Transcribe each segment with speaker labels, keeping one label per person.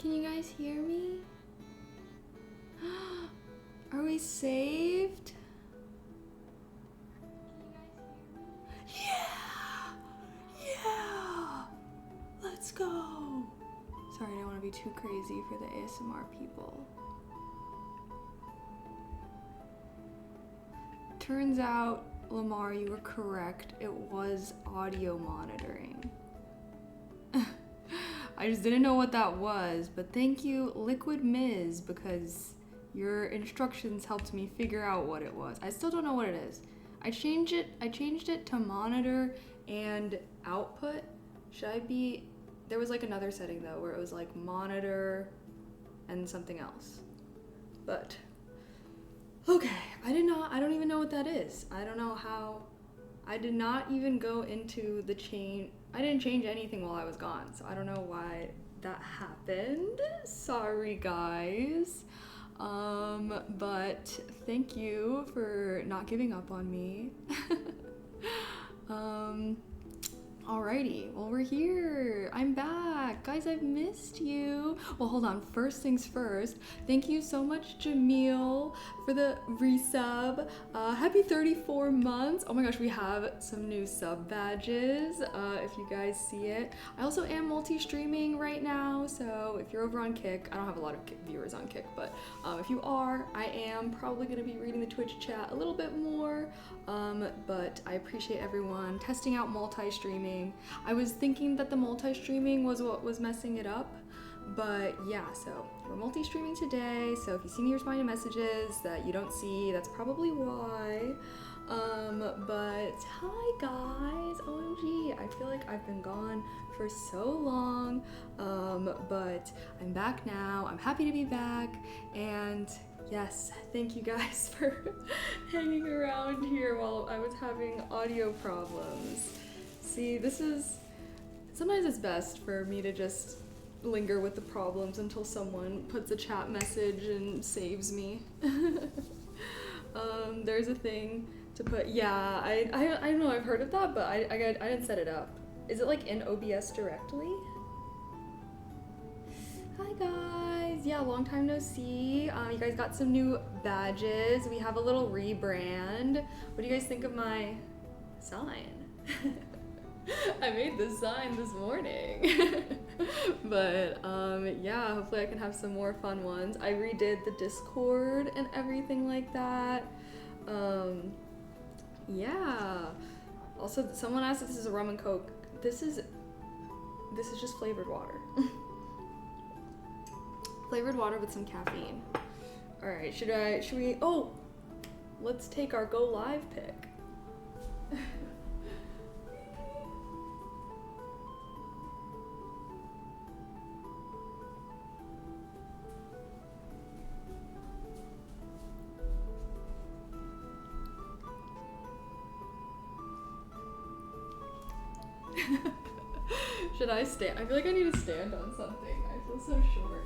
Speaker 1: Can you guys hear me? Are we saved? Yeah! Yeah! Let's go! Sorry, I don't want to be too crazy for the ASMR people. Turns out, Lamar, you were correct. It was audio monitoring. I just didn't know what that was, but thank you, Liquid Miz, because your instructions helped me figure out what it was. I still don't know what it is. I changed it to monitor and output. There was like another setting though where it was like monitor and something else. But okay, I don't even know what that is. I don't know how. I did not even go into the change. I didn't change anything while I was gone, so I don't know why that happened. Sorry, guys. But thank you for not giving up on me. Alrighty, well, we're here. I'm back. Guys, I've missed you. Well, hold on. First things first. Thank you so much, Jamil, for the resub. Happy 34 months. Oh my gosh, we have some new sub badges, if you guys see it. I also am multi-streaming right now, so if you're over on Kick, I don't have a lot of viewers on Kick, but if you are, I am probably going to be reading the Twitch chat a little bit more, but I appreciate everyone testing out multi-streaming. I was thinking that the multi-streaming was what was messing it up, but yeah, so we're multi-streaming today, so if you see me responding to messages that you don't see, that's probably why. But hi guys, OMG, I feel like I've been gone for so long, but I'm back now. I'm happy to be back, and yes, thank you guys for hanging around here while I was having audio problems. See, sometimes it's best for me to just linger with the problems until someone puts a chat message and saves me. There's a thing to put, yeah, I don't know, I've heard of that, but I didn't set it up. Is it like in OBS directly? Hi guys, yeah, long time no see. You guys got some new badges. We have a little rebrand. What do you guys think of my sign? I made this sign this morning. But yeah, hopefully I can have some more fun ones. I redid the Discord and everything like that. Yeah. Also, someone asked if this is a rum and coke. This is just flavored water. Flavored water with some caffeine. All right, should we, oh, let's take our go live pick. Should I stand? I feel like I need to stand on something. I feel so short.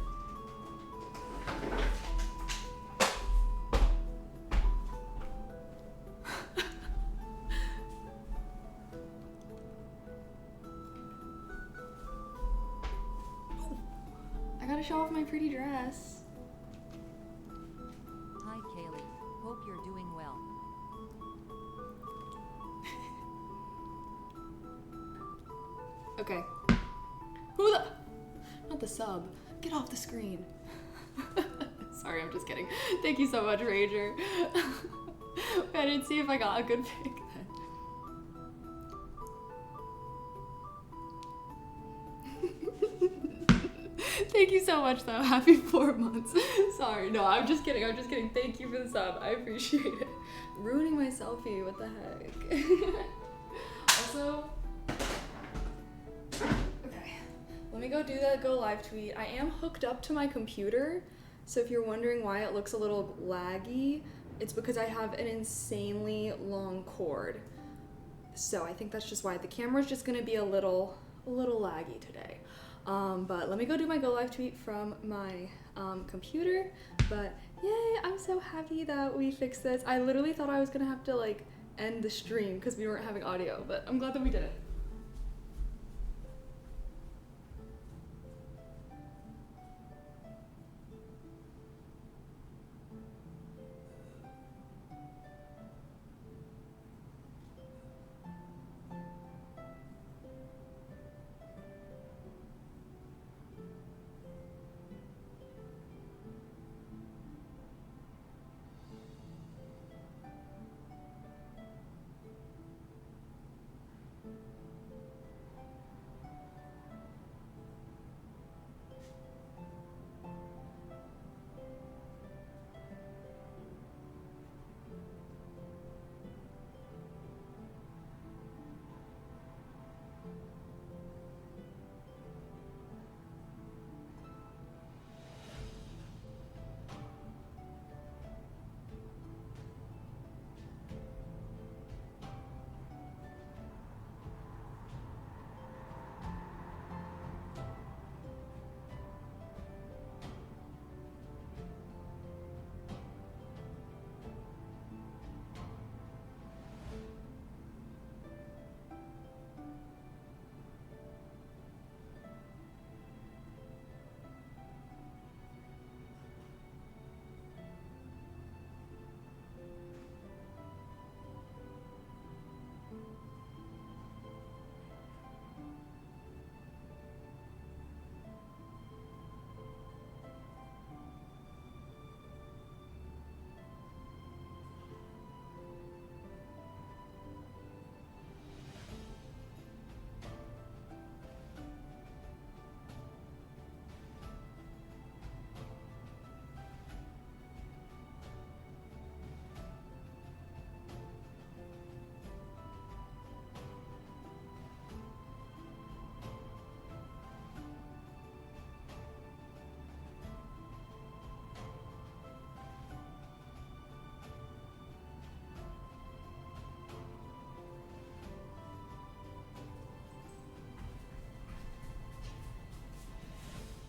Speaker 1: I gotta show off my pretty dress.
Speaker 2: Hi Kailey, hope you're doing well.
Speaker 1: Okay. Not the sub. Get off the screen. Sorry, I'm just kidding. Thank you so much, Rager. I didn't see if I got a good pick then. Thank you so much though. Happy 4 months. Sorry, no, I'm just kidding. Thank you for the sub. I appreciate it. Ruining my selfie, what the heck. Also, let me go do that go live tweet. I am hooked up to my computer, so if you're wondering why it looks a little laggy, it's because I have an insanely long cord. So I think that's just why the camera's just gonna be a little laggy today. But let me go do my go live tweet from my computer. But yay, I'm so happy that we fixed this. I literally thought I was gonna have to like end the stream because we weren't having audio, but I'm glad that we did it.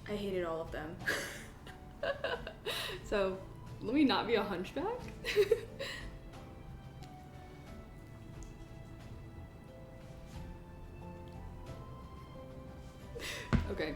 Speaker 1: I hated all of them. So let me not be a hunchback. Okay.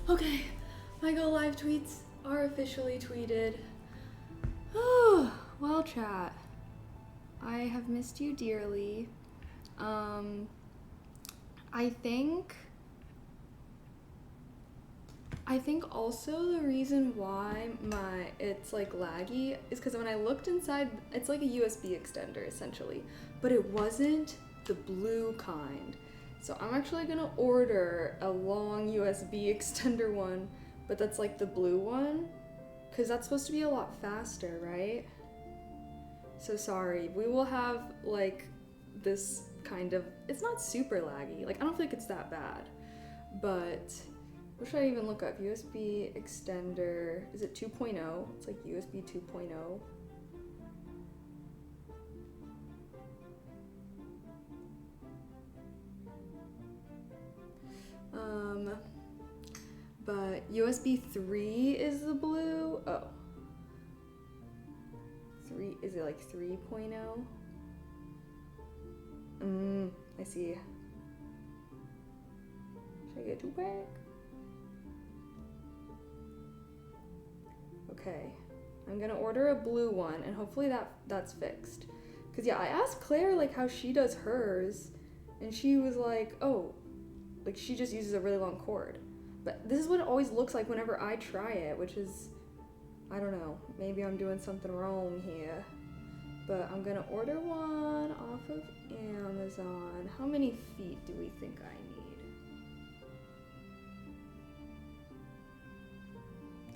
Speaker 1: Okay, my go live tweets are officially tweeted. Oh, well, chat, I have missed you dearly. I think also the reason why it's like laggy is because when I looked inside, it's like a USB extender essentially, but it wasn't the blue kind. So I'm actually gonna order a long USB extender one, but that's like the blue one, because that's supposed to be a lot faster, right? So sorry, we will have like this kind of, it's not super laggy, like I don't think it's that bad, but what should I even look up? USB extender, is it 2.0? It's like USB 2.0. But USB 3 is the blue. Oh. 3, is it like 3.0? I see. Should I get too quick? Okay, I'm gonna order a blue one and hopefully that's fixed. Cause yeah, I asked Claire like how she does hers and she was like, oh, like she just uses a really long cord. But this is what it always looks like whenever I try it, which is, I don't know, maybe I'm doing something wrong here. But I'm gonna order one off of Amazon. How many feet do we think I need?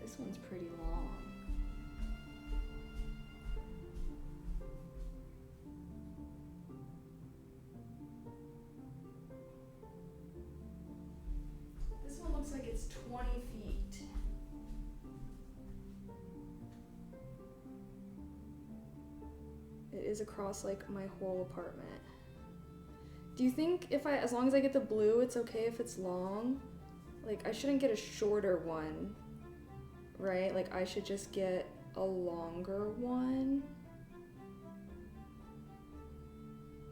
Speaker 1: This one's pretty long. This one looks like it's 20 feet. It is across like my whole apartment. Do you think as long as I get the blue, it's okay if it's long? Like I shouldn't get a shorter one, right? Like I should just get a longer one.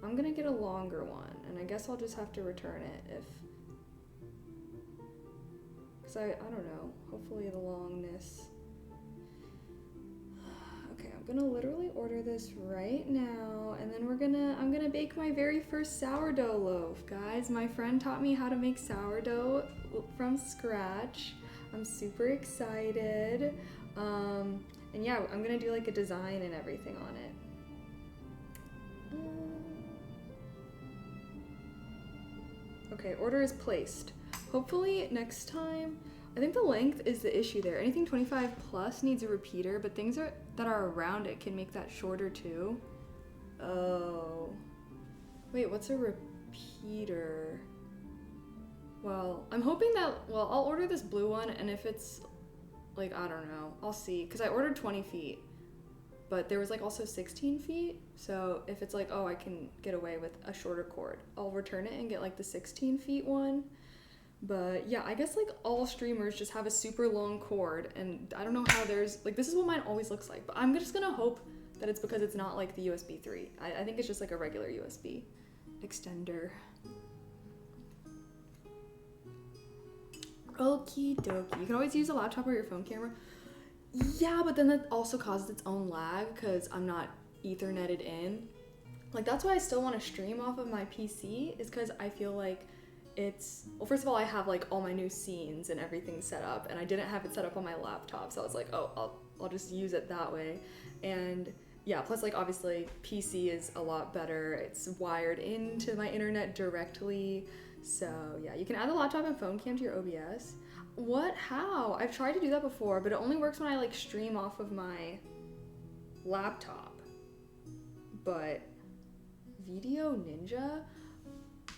Speaker 1: I'm gonna get a longer one and I guess I'll just have to return it cause I don't know, hopefully the longness. Okay, I'm gonna literally order this right now and then I'm gonna bake my very first sourdough loaf, guys. My friend taught me how to make sourdough from scratch. I'm super excited. And yeah, I'm gonna do like a design and everything on it. Okay, order is placed. Hopefully next time, I think the length is the issue there. Anything 25 plus needs a repeater, but things that are around it can make that shorter too. Oh. Wait, what's a repeater? Well, I'm hoping that, well, I'll order this blue one and if it's like, I don't know. I'll see. Because I ordered 20 feet. But there was like also 16 feet. So if it's like, oh, I can get away with a shorter cord, I'll return it and get like the 16 feet one. But yeah, I guess like all streamers just have a super long cord, and I don't know how there's like, this is what mine always looks like, but I'm just gonna hope that it's because it's not like the USB 3. I think it's just like a regular USB extender. Okie dokie. You can always use a laptop or your phone camera. Yeah, but then that also causes its own lag because I'm not etherneted in. Like, that's why I still want to stream off of my PC, is because I feel like it's, well, first of all, I have like all my new scenes and everything set up, and I didn't have it set up on my laptop, so I was like, oh, I'll just use it that way. And yeah, plus like obviously PC is a lot better. It's wired into my internet directly. So yeah, you can add the laptop and phone cam to your OBS. What? How? I've tried to do that before, but it only works when I like stream off of my laptop. But Video Ninja?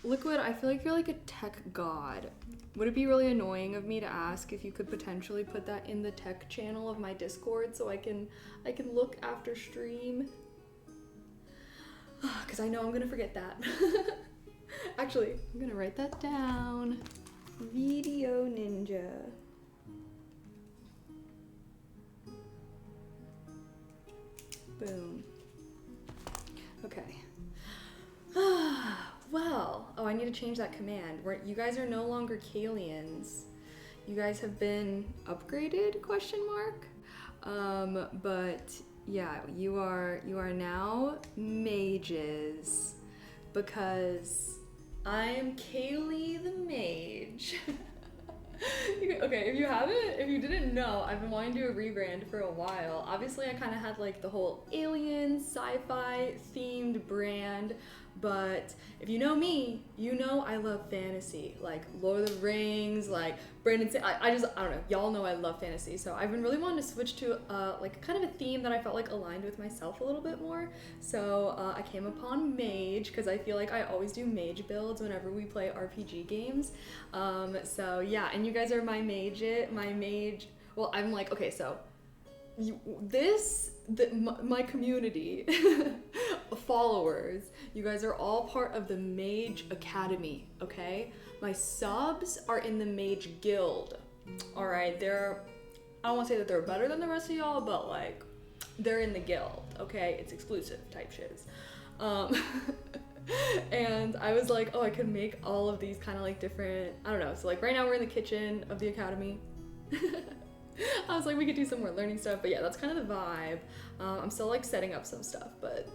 Speaker 1: Liquid, I feel like you're like a tech god. Would it be really annoying of me to ask if you could potentially put that in the tech channel of my Discord so I can look after stream? Because I know I'm gonna forget that. Actually, I'm gonna write that down. Video Ninja. Boom. Okay. Well, oh, I need to change that command. You guys are no longer Kailians. You guys have been upgraded, question mark? But yeah, you are now mages, because I'm Kailey the Maege. Okay, if you didn't know, I've been wanting to do a rebrand for a while. Obviously, I kind of had like the whole alien sci-fi themed brand, but if you know me, you know I love fantasy, like Lord of the Rings, like Brandon. I don't know. Y'all know I love fantasy, so I've been really wanting to switch to like kind of a theme that I felt like aligned with myself a little bit more. So I came upon mage because I feel like I always do mage builds whenever we play RPG games. So yeah, and you guys are my mage. Well, I'm like, okay, so my community followers, you guys are all part of the Mage Academy, okay? My subs are in the Mage Guild. All right, I don't want to say that they're better than the rest of y'all, but like they're in the guild, okay? It's exclusive type shiz. And I was like, oh, I could make all of these kind of like different, I don't know. So like right now we're in the kitchen of the academy. I was like, we could do some more learning stuff, but yeah, that's kind of the vibe. I'm still like setting up some stuff, but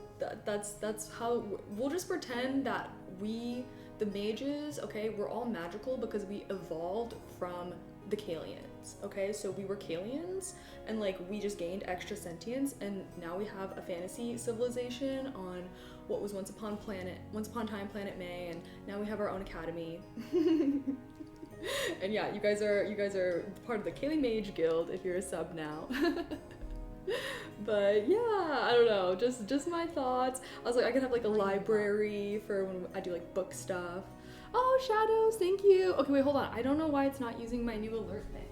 Speaker 1: that's how we'll just pretend that the mages, okay, we're all magical because we evolved from the Kailians, okay? So we were Kailians, and like we just gained extra sentience, and now we have a fantasy civilization on what was once upon time planet May, and now we have our own academy. And yeah, you guys are part of the Kailey Maege Guild if you're a sub now. But yeah, I don't know, just my thoughts. I was like, I could have like a library for when I do like book stuff. Oh, shadows, thank you. Okay, wait, hold on. I don't know why it's not using my new alert thing.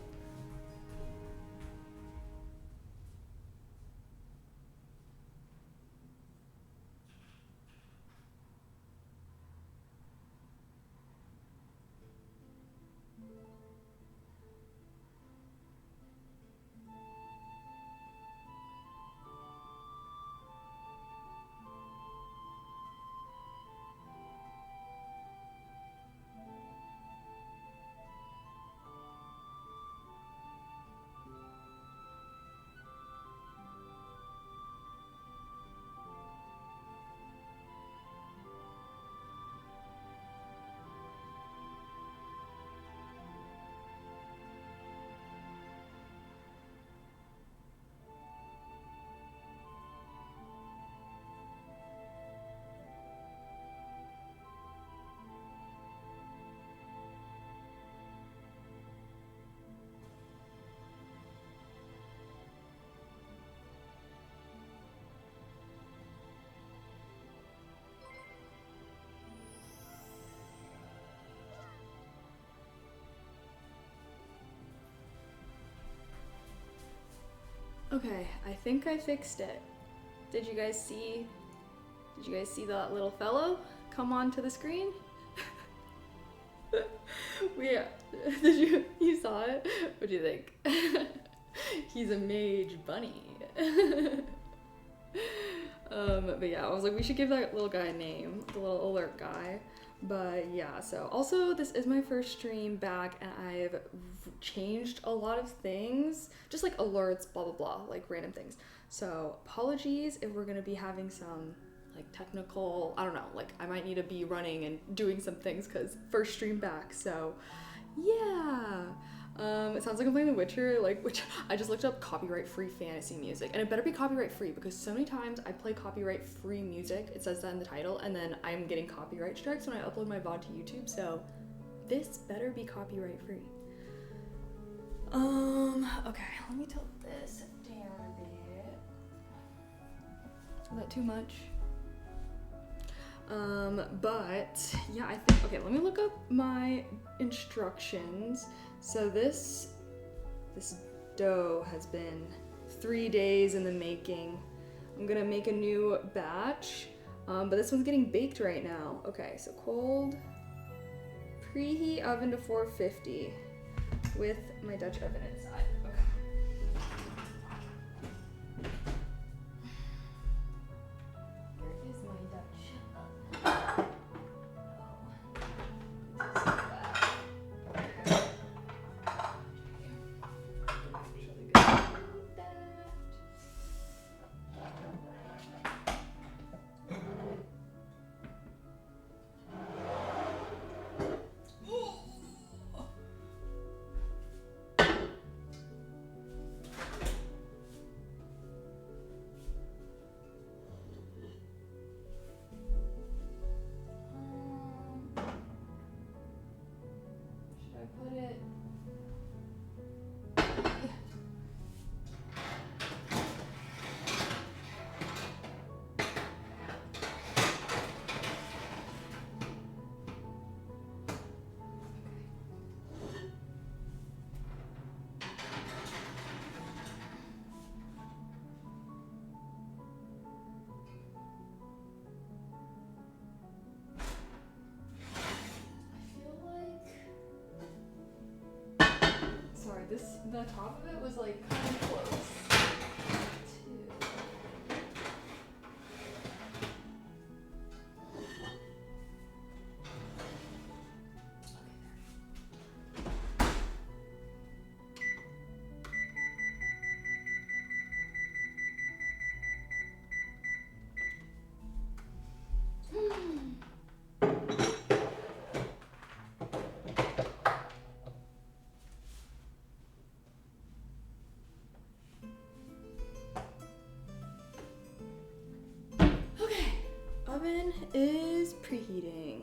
Speaker 1: Okay, I think I fixed it. Did you guys see that little fellow come onto the screen? You saw it? What do you think? He's a mage bunny. But yeah, I was like, we should give that little guy a name, the little alert guy. But yeah, so also this is my first stream back and I've changed a lot of things, just like alerts, blah, blah, blah, like random things. So apologies if we're gonna be having some like technical, I don't know, like I might need to be running and doing some things because first stream back. So yeah. It sounds like I'm playing The Witcher, which I just looked up copyright-free fantasy music, and it better be copyright-free because so many times I play copyright-free music, it says that in the title, and then I'm getting copyright strikes when I upload my VOD to YouTube, so this better be copyright-free. Okay, let me tilt this down a bit. Is that too much? But yeah, I think, okay, let me look up my instructions. So this dough has been 3 days in the making. I'm gonna make a new batch, but this one's getting baked right now. Okay, so cold, preheat oven to 450 with my Dutch oven inside. Okay. Where is my Dutch oven? The top of it was like kind of close to... Oven is preheating.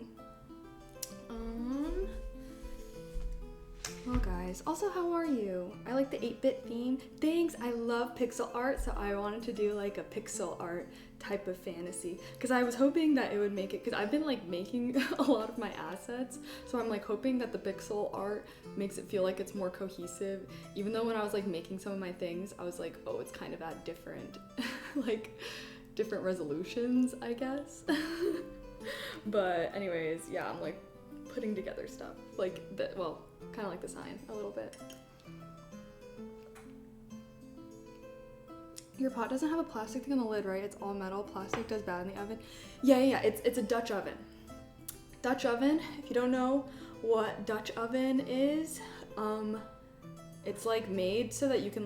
Speaker 1: Well guys, also how are you? I like the 8-bit theme. Thanks, I love pixel art, so I wanted to do like a pixel art type of fantasy because I was hoping that it would make it, because I've been like making a lot of my assets, so I'm like hoping that the pixel art makes it feel like it's more cohesive, even though when I was like making some of my things, I was like, oh, it's kind of at different like different resolutions, I guess. But anyways, yeah, I'm like putting together stuff like that, well, kind of like the sign a little bit. Your pot doesn't have a plastic thing on the lid, right? It's all metal. Plastic does bad in the oven. Yeah, it's a Dutch oven. Dutch oven, if you don't know what Dutch oven is, it's like made so that you can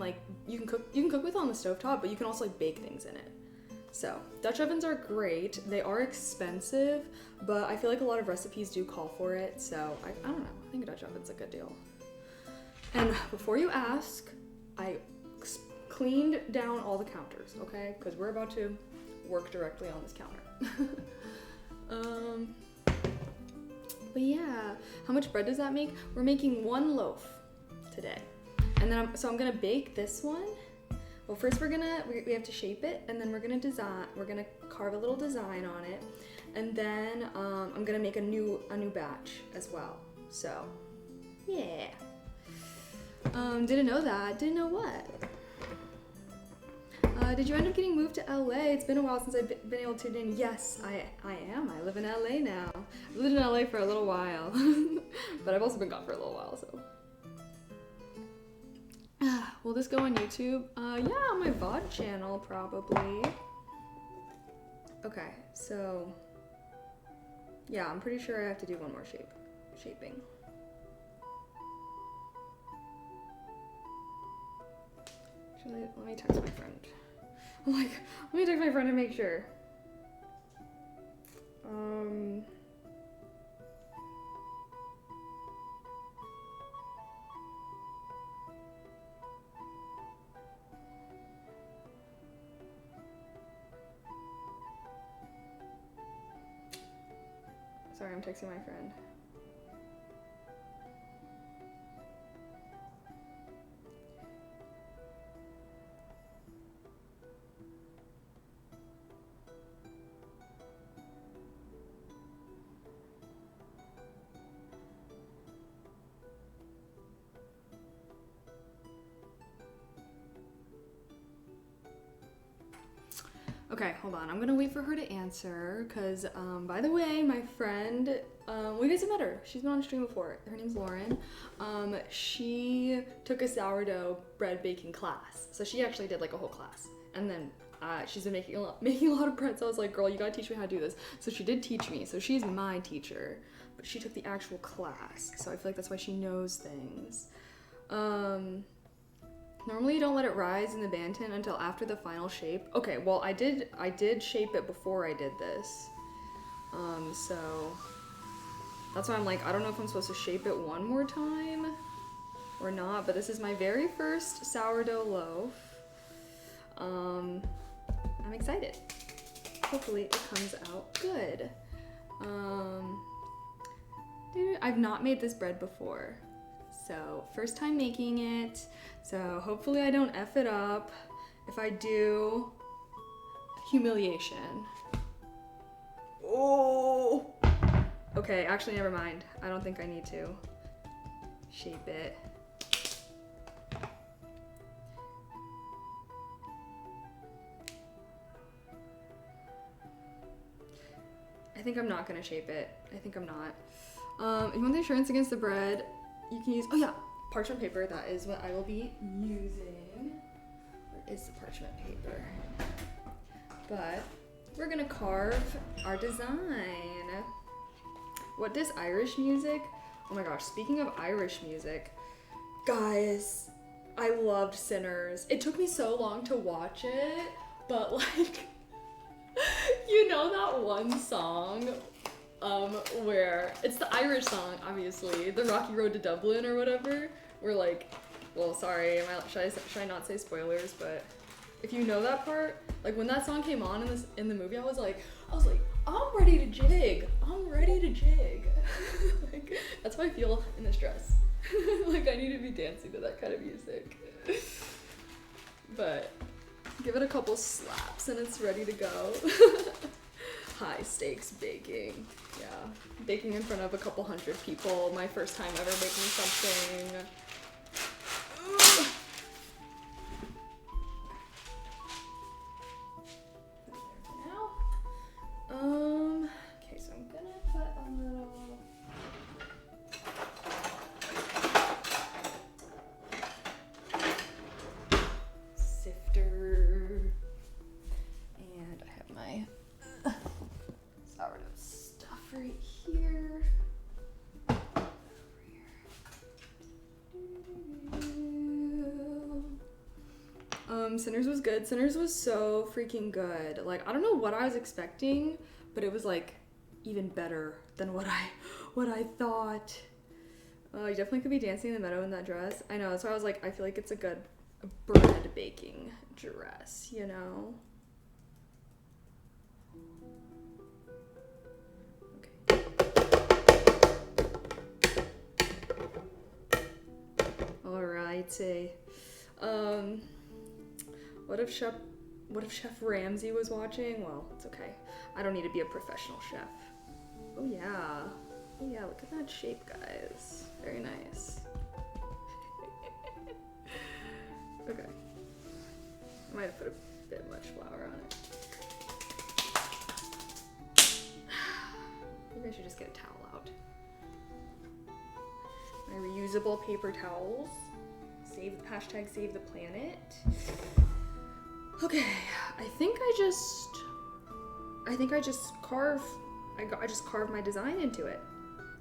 Speaker 1: cook with it on the stovetop, but you can also like bake things in it. So Dutch ovens are great. They are expensive, but I feel like a lot of recipes do call for it. So I don't know, I think a Dutch oven's a good deal. And before you ask, I cleaned down all the counters, okay? Because we're about to work directly on this counter. But yeah, how much bread does that make? We're making 1 loaf today. And then I'm gonna bake this one. Well, first we have to shape it, and then we're gonna carve a little design on it, and then I'm gonna make a new batch as well. So, yeah. Didn't know that. Didn't know what? Did you end up getting moved to LA? It's been a while since I've been able to tune in. Yes, I am. I live in LA now. I've lived in LA for a little while, but I've also been gone for a little while, so. Will this go on YouTube? Yeah, on my VOD channel, probably. Okay, so. Yeah, I'm pretty sure I have to do one more shaping. Actually, let me text my friend. I'm like, let me text my friend to make sure. Sorry, I'm texting my friend. Okay, hold on. I'm gonna wait for her to answer, because, by the way, my friend, well, you guys have met her. She's been on stream before. Her name's Lauren. She took a sourdough bread baking class. So she actually did like a whole class. And then she's been making a lot of bread. So I was like, girl, you gotta teach me how to do this. So she did teach me. So she's my teacher, but she took the actual class. So I feel like that's why she knows things. Normally you don't let it rise in the band tin until after the final shape. Okay, well I did shape it before I did this. So that's why I'm like, I don't know if I'm supposed to shape it one more time or not, but this is my very first sourdough loaf. I'm excited. Hopefully it comes out good. I've not made this bread before. So first time making it, so hopefully I don't F it up. If I do, humiliation. Oh! Okay, actually never mind. I don't think I need to shape it. I think I'm not gonna shape it. I think I'm not. If you want the assurance against the bread, you can use, oh yeah, parchment paper. That is what I will be using. Where is the parchment paper? But we're gonna carve our design. What does Irish music? Oh my gosh, speaking of Irish music, guys, I loved Sinners. It took me so long to watch it, but like, you know that one song where it's the Irish song, obviously, the Rocky Road to Dublin or whatever, where like, well, sorry, should I not say spoilers, but if you know that part, like when that song came on in the movie, I was like, I'm ready to jig. I'm ready to jig. Like, that's how I feel in this dress. Like I need to be dancing to that kind of music. But give it a couple slaps and it's ready to go. High stakes baking. Yeah, baking in front of a couple hundred people. My first time ever making something. Ugh. Okay, so I'm gonna put a little sifter, and I have my sourdough stuff right here. Sinners was good. Sinners was so freaking good. Like, I don't know what I was expecting, but it was like even better than what I thought. You definitely could be dancing in the meadow in that dress. I know, that's why I was like, I feel like it's a good bread baking dress, you know? Okay. Alrighty. What if Chef Ramsay was watching? Well, it's okay. I don't need to be a professional chef. Oh yeah. Oh yeah, look at that shape, guys. Very nice. Okay. I might have put a bit reusable paper towels. Hashtag save the planet. Okay, I just carved my design into it.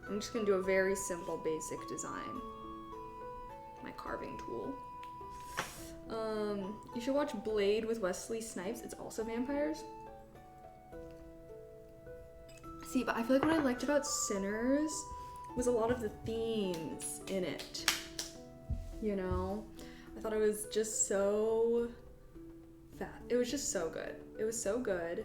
Speaker 1: I'm just gonna do a very simple, basic design. My carving tool. You should watch Blade with Wesley Snipes. It's also vampires. See, but I feel like what I liked about Sinners was a lot of the themes in it. You know? I thought it was just so fat. It was just so good. It was so good.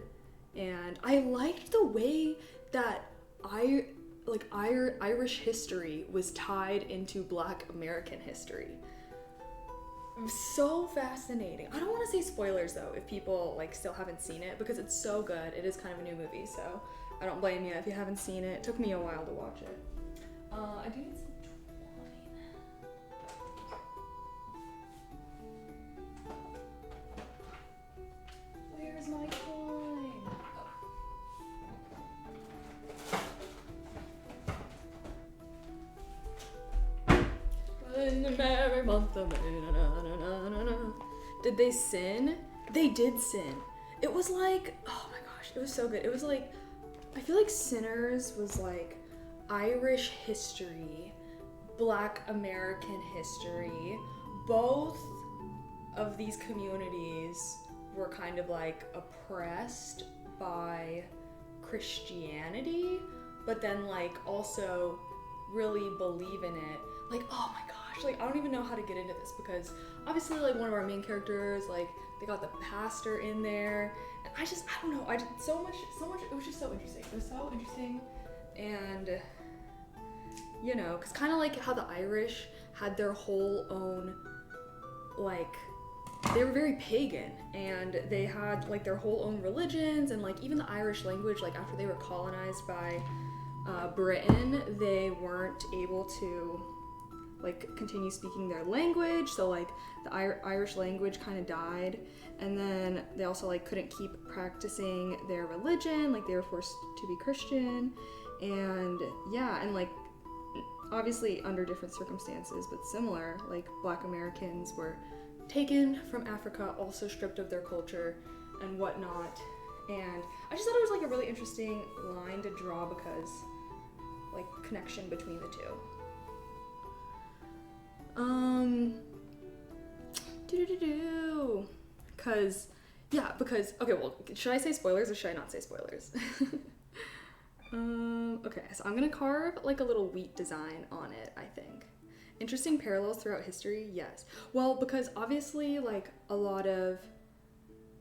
Speaker 1: And I liked the way that Irish history was tied into Black American history. It was so fascinating. I don't want to say spoilers though if people like still haven't seen it, because it's so good. It is kind of a new movie, so I don't blame you if you haven't seen it. It took me a while to watch it. I do need some twine. Where's my twine? In the merry month of May, na, na, na, na, na, na. Did they sin? They did sin. It was like, oh my gosh, it was so good. It was like, I feel like Sinners was like Irish history, Black American history. Both of these communities were kind of like oppressed by Christianity, but then like also really believe in it. Like, oh my gosh, like I don't even know how to get into this, because obviously like one of our main characters, like they got the pastor in there, and I don't know, I just so much, it was just so interesting. It was so interesting. And you know, because kind of like how the Irish had their whole own, like, they were very pagan, and they had like their whole own religions, and like even the Irish language, like after they were colonized by Britain, they weren't able to like continue speaking their language, so like the Irish language kind of died, and then they also like couldn't keep practicing their religion, like they were forced to be Christian. And yeah, and like obviously under different circumstances but similar, like Black Americans were taken from Africa, also stripped of their culture and whatnot. And I just thought it was like a really interesting line to draw, because like connection between the two. Because okay, well, should I say spoilers or should I not say spoilers? Okay, so I'm gonna carve like a little wheat design on it, I think. Interesting parallels throughout history, yes. Well, because obviously like a lot of,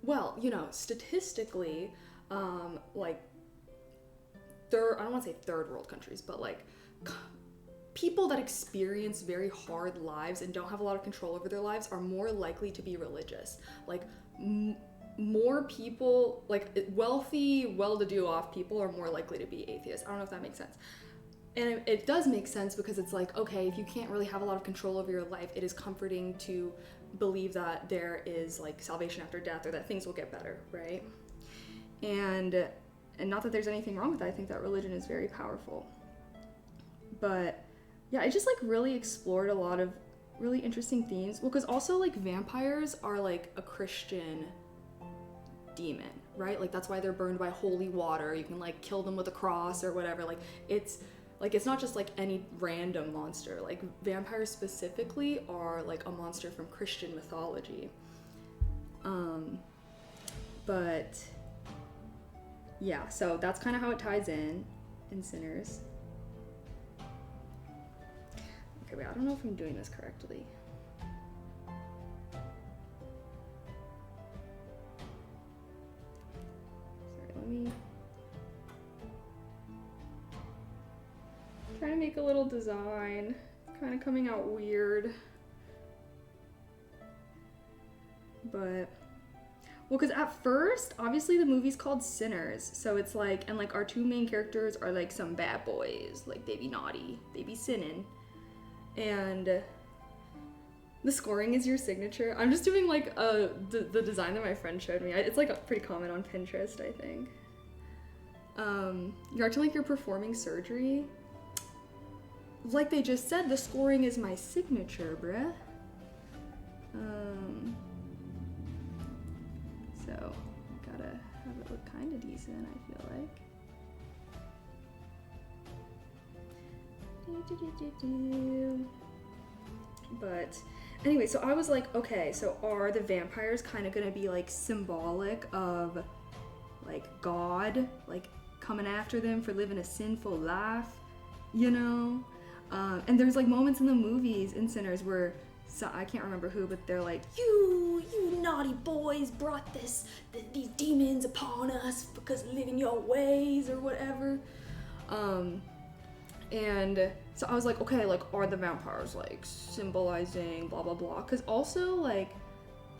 Speaker 1: well, you know, statistically, like I don't want to say third world countries, but like people that experience very hard lives and don't have a lot of control over their lives are more likely to be religious. Like more people, like wealthy, well-to-do off people are more likely to be atheists. I don't know if that makes sense. And it does make sense, because it's like, okay, if you can't really have a lot of control over your life, it is comforting to believe that there is like salvation after death, or that things will get better, right? And not that there's anything wrong with that. I think that religion is very powerful. But yeah, I just like really explored a lot of really interesting themes. Well, because also like vampires are like a Christian demon, right? Like that's why they're burned by holy water. You can like kill them with a cross or whatever. Like it's not just like any random monster. Like vampires specifically are like a monster from Christian mythology. But yeah, so that's kind of how it ties in Sinners. Okay, wait, I don't know if I'm doing this correctly. Sorry, let me try to make a little design. It's kind of coming out weird. But, well, because at first, obviously the movie's called Sinners, so it's like, and like our two main characters are like some bad boys, like they be naughty, they be sinning. And the scoring is your signature. I'm just doing like the design that my friend showed me. It's like pretty common on Pinterest, I think. You're acting like you're performing surgery. like they just said, the scoring is my signature, bruh. So gotta have it look kind of decent, I feel like. But anyway, so I was like, okay, so are the vampires kind of gonna be like symbolic of like God, like coming after them for living a sinful life, you know? And there's like moments in the movies in Sinners where, so I can't remember who, but they're like, you naughty boys brought these demons upon us because of living your ways or whatever. And so I was like, okay, like, are the vampires like symbolizing blah blah blah? Because also like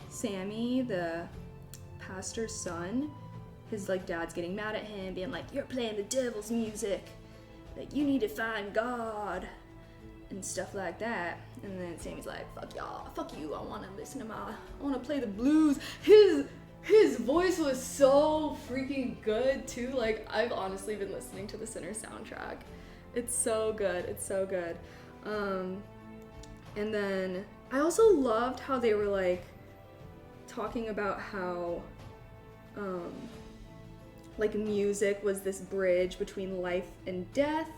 Speaker 1: Sammy, the pastor's son, his like dad's getting mad at him, being like, you're playing the devil's music, like you need to find God and stuff like that. And then Sammy's like, fuck y'all, fuck you, I wanna play the blues. His voice was so freaking good too. Like, I've honestly been listening to the Sinner soundtrack. It's so good, it's so good. And then I also loved how they were like talking about how like music was this bridge between life and death,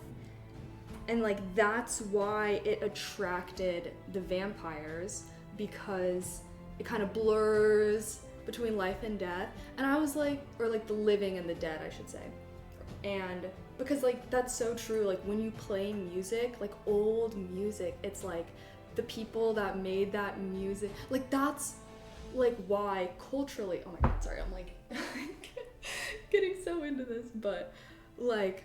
Speaker 1: and like that's why it attracted the vampires, because it kind of blurs between life and death. And I was like, or like the living and the dead, I should say. And because like that's so true, like when you play music, like old music, it's like the people that made that music, like that's like why culturally, oh my god, sorry, I'm like getting so into this, but like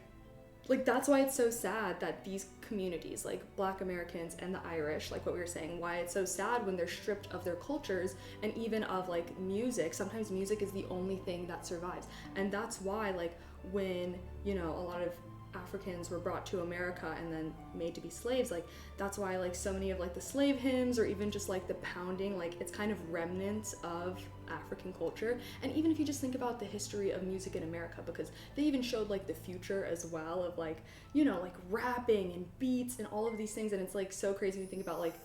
Speaker 1: that's why it's so sad that these communities, like Black Americans and the Irish, like what we were saying, why it's so sad when they're stripped of their cultures and even of like music. Sometimes music is the only thing that survives. And that's why like when, you know, a lot of Africans were brought to America and then made to be slaves, like that's why like so many of like the slave hymns, or even just like the pounding, like it's kind of remnants of African culture. And even if you just think about the history of music in America, because they even showed like the future as well of like, you know, like rapping and beats and all of these things. And it's like so crazy when you think about like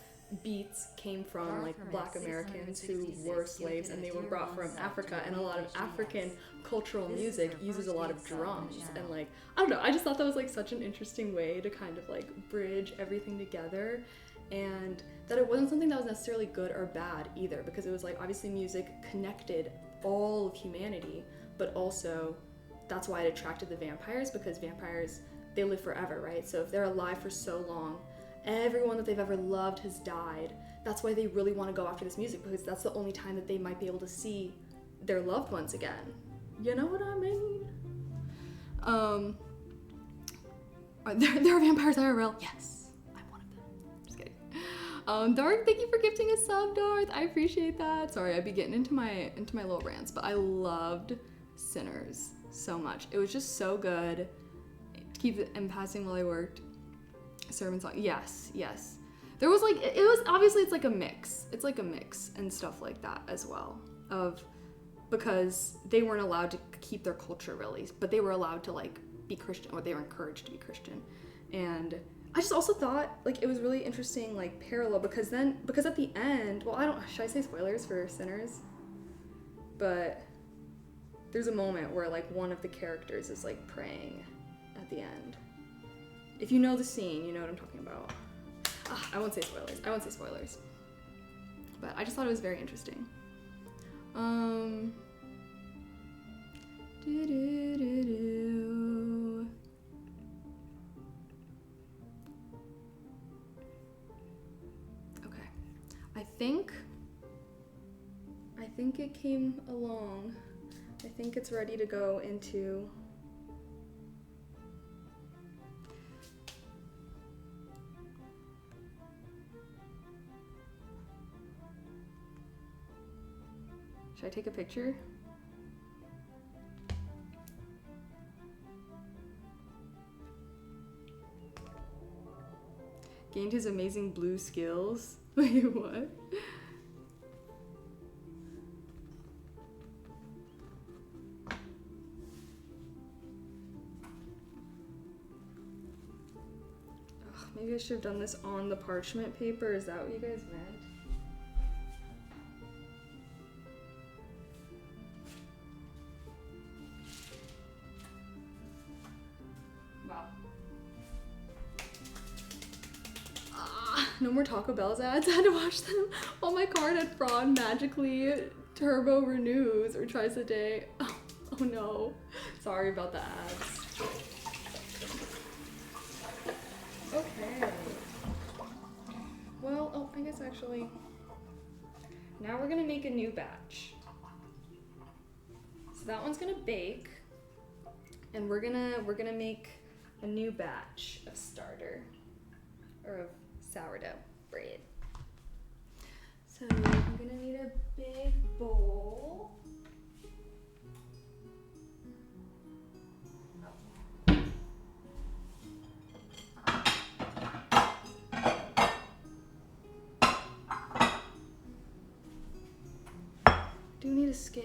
Speaker 1: beats came from like Black Americans who were slaves, and they were brought from Africa, and a lot of African cultural music uses a lot of drums. And like, I don't know, I just thought that was like such an interesting way to kind of like bridge everything together, and that it wasn't something that was necessarily good or bad either, because it was like obviously music connected all of humanity, but also that's why it attracted the vampires, because vampires, they live forever, right? So if they're alive for so long, everyone that they've ever loved has died. That's why they really want to go after this music, because that's the only time that they might be able to see their loved ones again. You know what I mean? There are vampires IRL. Yes, I'm one of them. Just kidding. Darth, thank you for gifting a sub, Darth. I appreciate that. Sorry, I'd be getting into my little rants, but I loved Sinners so much. It was just so good. Keep it in passing while I worked. Sermon song, yes. There was like, it was obviously, it's like a mix and stuff like that as well, of, because they weren't allowed to keep their culture really, but they were allowed to like be Christian, or they were encouraged to be Christian. And I just also thought like it was really interesting, like parallel, because at the end, well, should I say spoilers for Sinners? But there's a moment where like one of the characters is like praying at the end. If you know the scene, you know what I'm talking about. I won't say spoilers. But I just thought it was very interesting. Okay. I think it came along. I think it's ready to go into... Should I take a picture? Gained his amazing blue skills. Wait, what? Maybe I should have done this on the parchment paper. Is that what you guys meant? Wow. No more Taco Bell's ads. I had to watch them while my card at fraud magically turbo renews or twice a day. Oh no. Sorry about the ads. Okay. Well, oh, I guess actually, now we're gonna make a new batch. So that one's gonna bake, and we're gonna make a new batch of starter, or of sourdough bread. So I'm gonna need a big bowl. Do need a scale.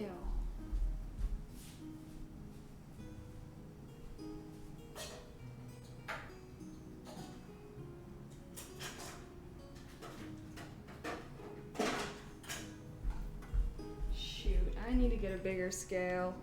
Speaker 1: Shoot, I need to get a bigger scale.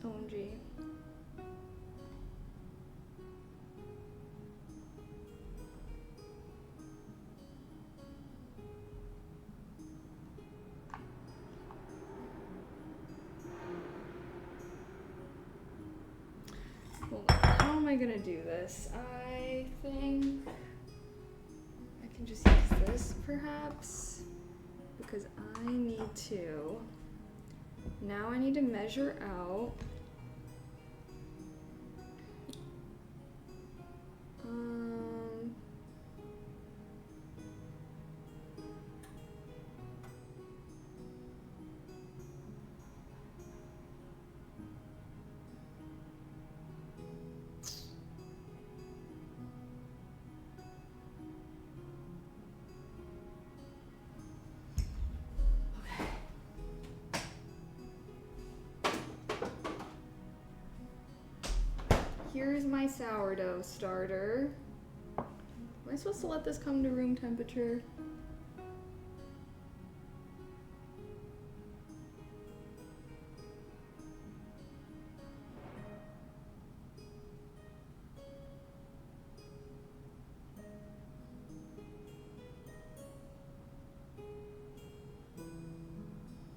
Speaker 1: OMG. Hold on. How am I gonna do this? I think I can just use this perhaps, because I need to. Now I need to measure out. Here's my sourdough starter. Am I supposed to let this come to room temperature?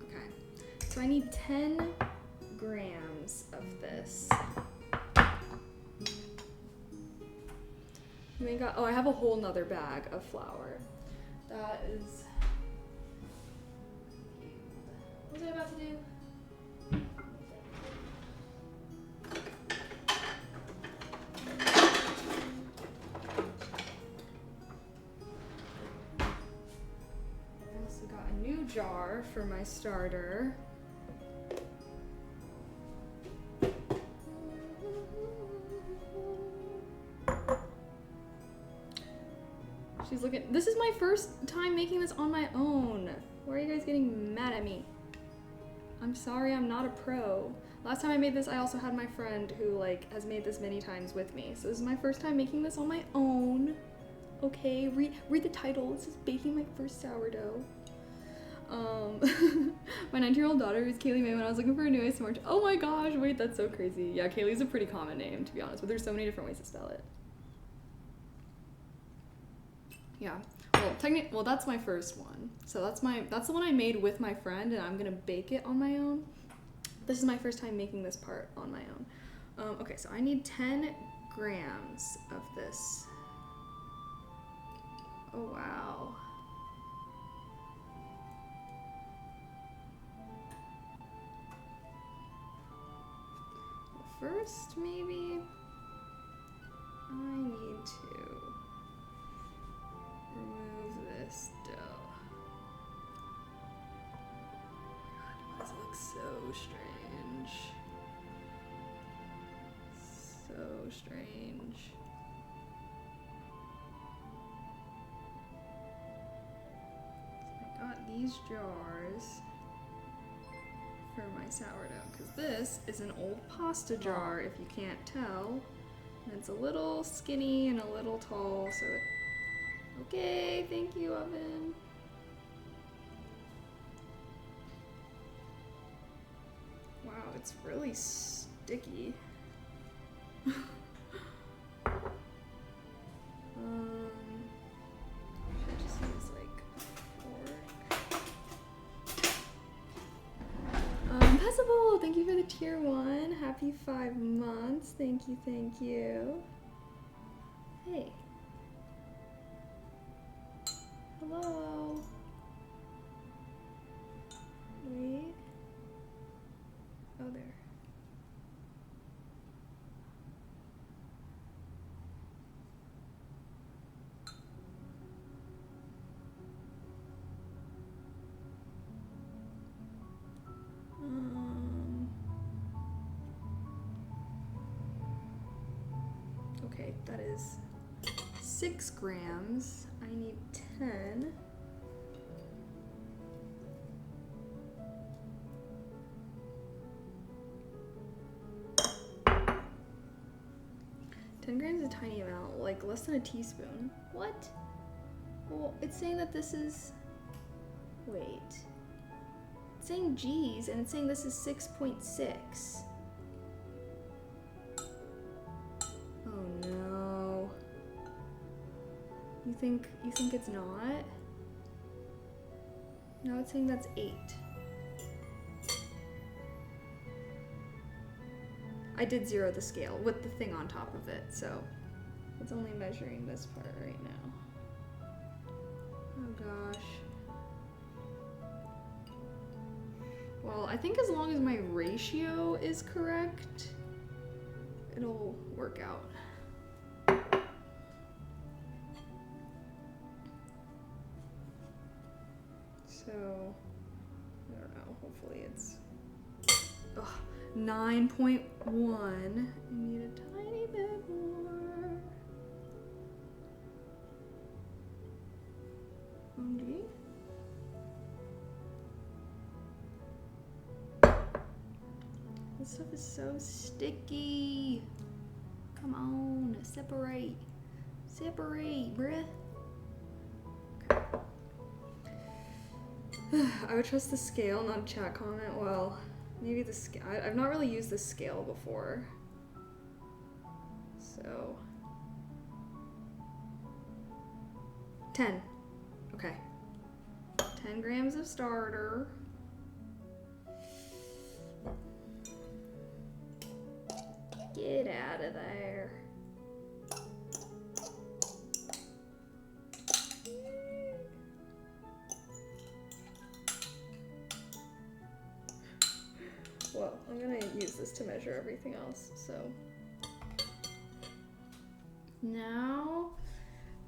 Speaker 1: Okay, so I need 10 grams of this. Oh, I have a whole nother bag of flour. That is. What was I about to do? I also got a new jar for my starter. She's looking. This is my first time making this on my own. Why are you guys getting mad at me? I'm sorry, I'm not a pro. Last time I made this, I also had my friend who has made this many times with me. So this is my first time making this on my own. Okay, read the title. This is baking my first sourdough. My 19-year-old daughter is Kailey Maege when I was looking for a new ASMR. Oh my gosh, wait, that's so crazy. Yeah, Kailey's a pretty common name, to be honest, but there's so many different ways to spell it. Yeah, well, that's my first one. So that's the one I made with my friend, and I'm gonna bake it on my own. This is my first time making this part on my own. Okay, so I need 10 grams of this. Oh, wow. First, maybe I need to remove this dough. This looks so strange. So strange. So I got these jars for my sourdough, because this is an old pasta jar, if you can't tell. And it's a little skinny and a little tall, so it... Okay, thank you, oven. Wow, it's really sticky. Should just use like a fork. Passable, thank you for the tier 1. Happy 5 months. Thank you, thank you. Hey. Hello. Wait. Oh, there. Okay, that is 6 grams. I need 10. Grams is a tiny amount, like less than a teaspoon. What? Well, it's saying that this is... Wait. It's saying G's, and it's saying this is 6.6. Oh no. You think it's not? No, it's saying that's 8. I did zero the scale with the thing on top of it, so it's only measuring this part right now. Oh gosh. Well, I think as long as my ratio is correct, it'll work out. So, I don't know, hopefully it's... Ugh. 9.1. I need a tiny bit more. OMG. This stuff is so sticky. Come on, separate. Separate, bruh. Okay. I would trust the scale, not a chat comment. Well, maybe the scale. I've not really used the scale before. So. 10. Okay. 10 grams of starter. Get out of there. Well, I'm gonna use this to measure everything else, so. Now,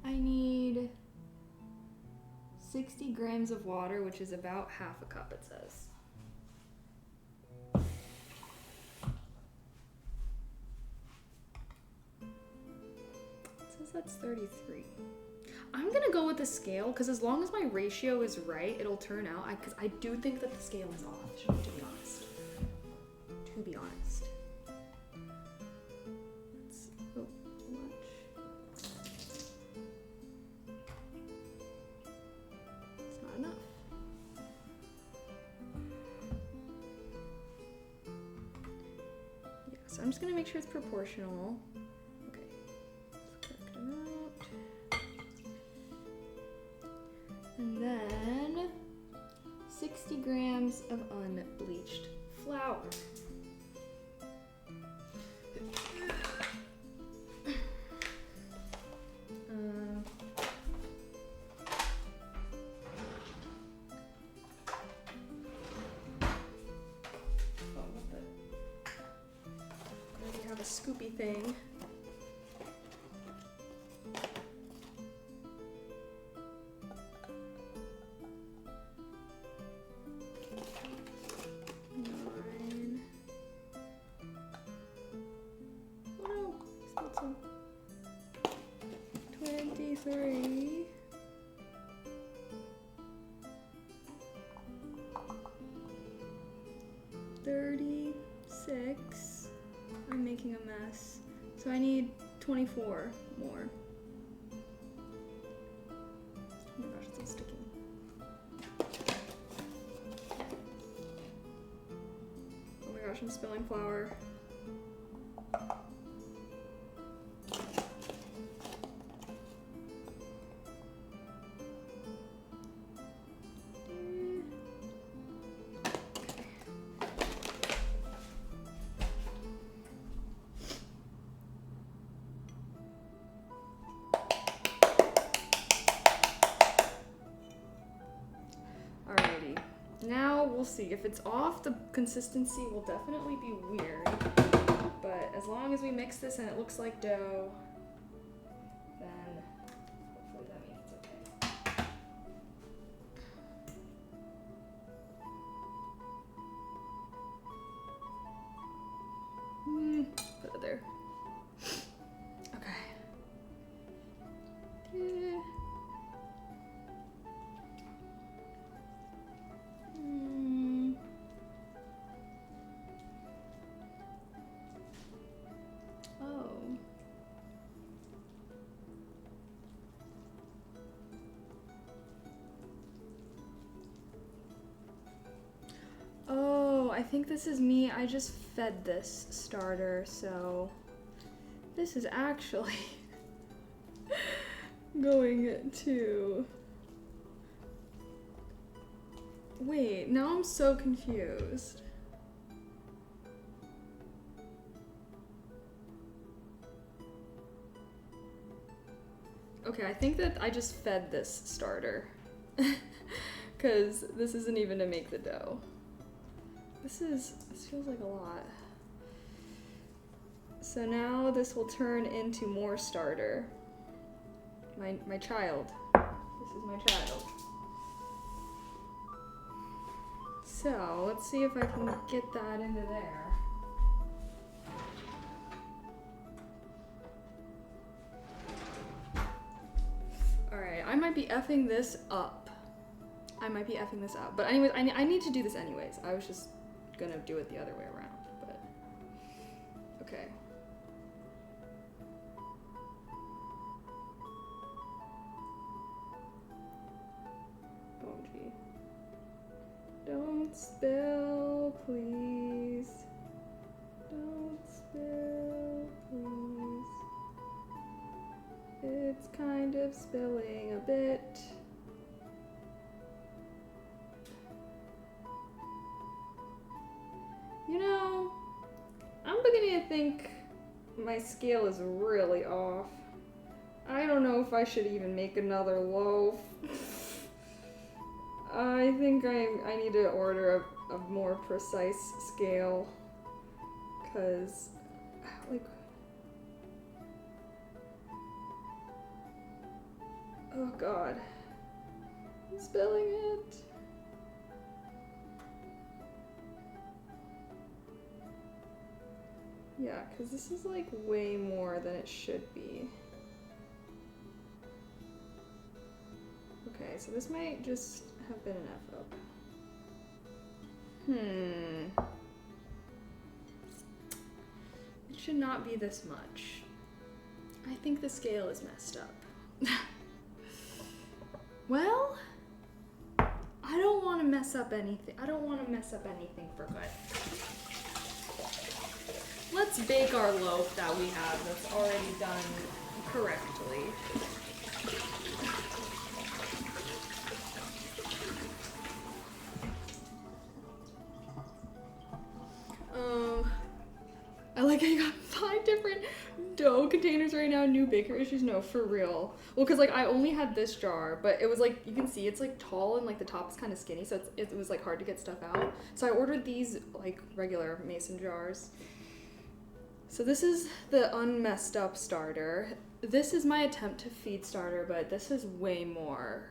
Speaker 1: I need 60 grams of water, which is about half a cup, it says. It says that's 33. I'm gonna go with the scale, because as long as my ratio is right, it'll turn out, because I do think that the scale is off, to be honest. To be honest. That's so much. It's not enough. Yeah, so I'm just gonna make sure it's proportional. Okay. Correct amount. And then 60 grams of unbleached flour. Scoopy thing. 33. $36. I'm making a mess. So I need 24 more. Oh my gosh, it's all sticky. Oh my gosh, I'm spilling flour. Alrighty, now we'll see. If it's off, the consistency will definitely be weird. But as long as we mix this and it looks like dough, then hopefully that means it's okay. Put it there. Okay. Yeah. Oh, I think this is me. I just fed this starter, so this is actually going to... Wait, now I'm so confused. Okay, I think that I just fed this starter. Because this isn't even to make the dough. This feels like a lot. So now this will turn into more starter. My child. This is my child. So let's see if I can get that into there. Alright, I might be effing this up. But anyways, I need to do this anyways. I was just gonna do it the other way around, but okay. Oh gee. Don't spill, please. Don't spill, please. It's kind of spilling a bit. You know, I'm beginning to think my scale is really off. I don't know if I should even make another loaf. I think I need to order a more precise scale, cause like, oh god, I'm spilling it. Yeah, because this is like way more than it should be. Okay, so this might just have been an F up. It should not be this much. I think the scale is messed up. Well, I don't want to mess up anything. I don't want to mess up anything for good. Let's bake our loaf that we have that's already done correctly. I like how you got 5 different dough containers right now. New baker issues? No, for real. Well, because like I only had this jar, but it was like, you can see it's like tall and like the top is kind of skinny, so it was like hard to get stuff out. So I ordered these like regular mason jars. So this is the unmessed up starter. This is my attempt to feed starter, but this is way more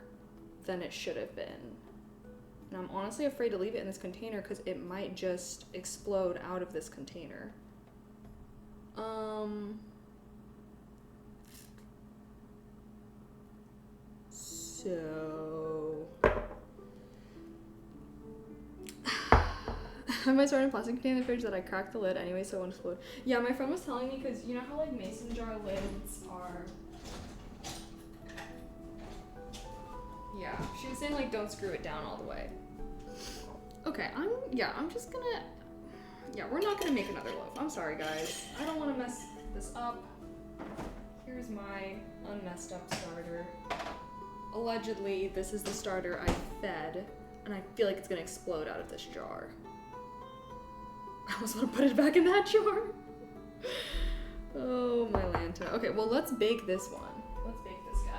Speaker 1: than it should have been. And I'm honestly afraid to leave it in this container because it might just explode out of this container. So... I might start in a plastic container in the fridge that I cracked the lid anyway so it won't explode. Yeah, my friend was telling me because you know how like mason jar lids are... Yeah, she was saying like don't screw it down all the way. Okay, I'm just gonna... Yeah, we're not gonna make another loaf. I'm sorry guys. I don't want to mess this up. Here's my unmessed up starter. Allegedly, this is the starter I fed, and I feel like it's gonna explode out of this jar. I almost want to put it back in that jar. Oh, my Lanta. Okay, well, let's bake this one. Let's bake this guy.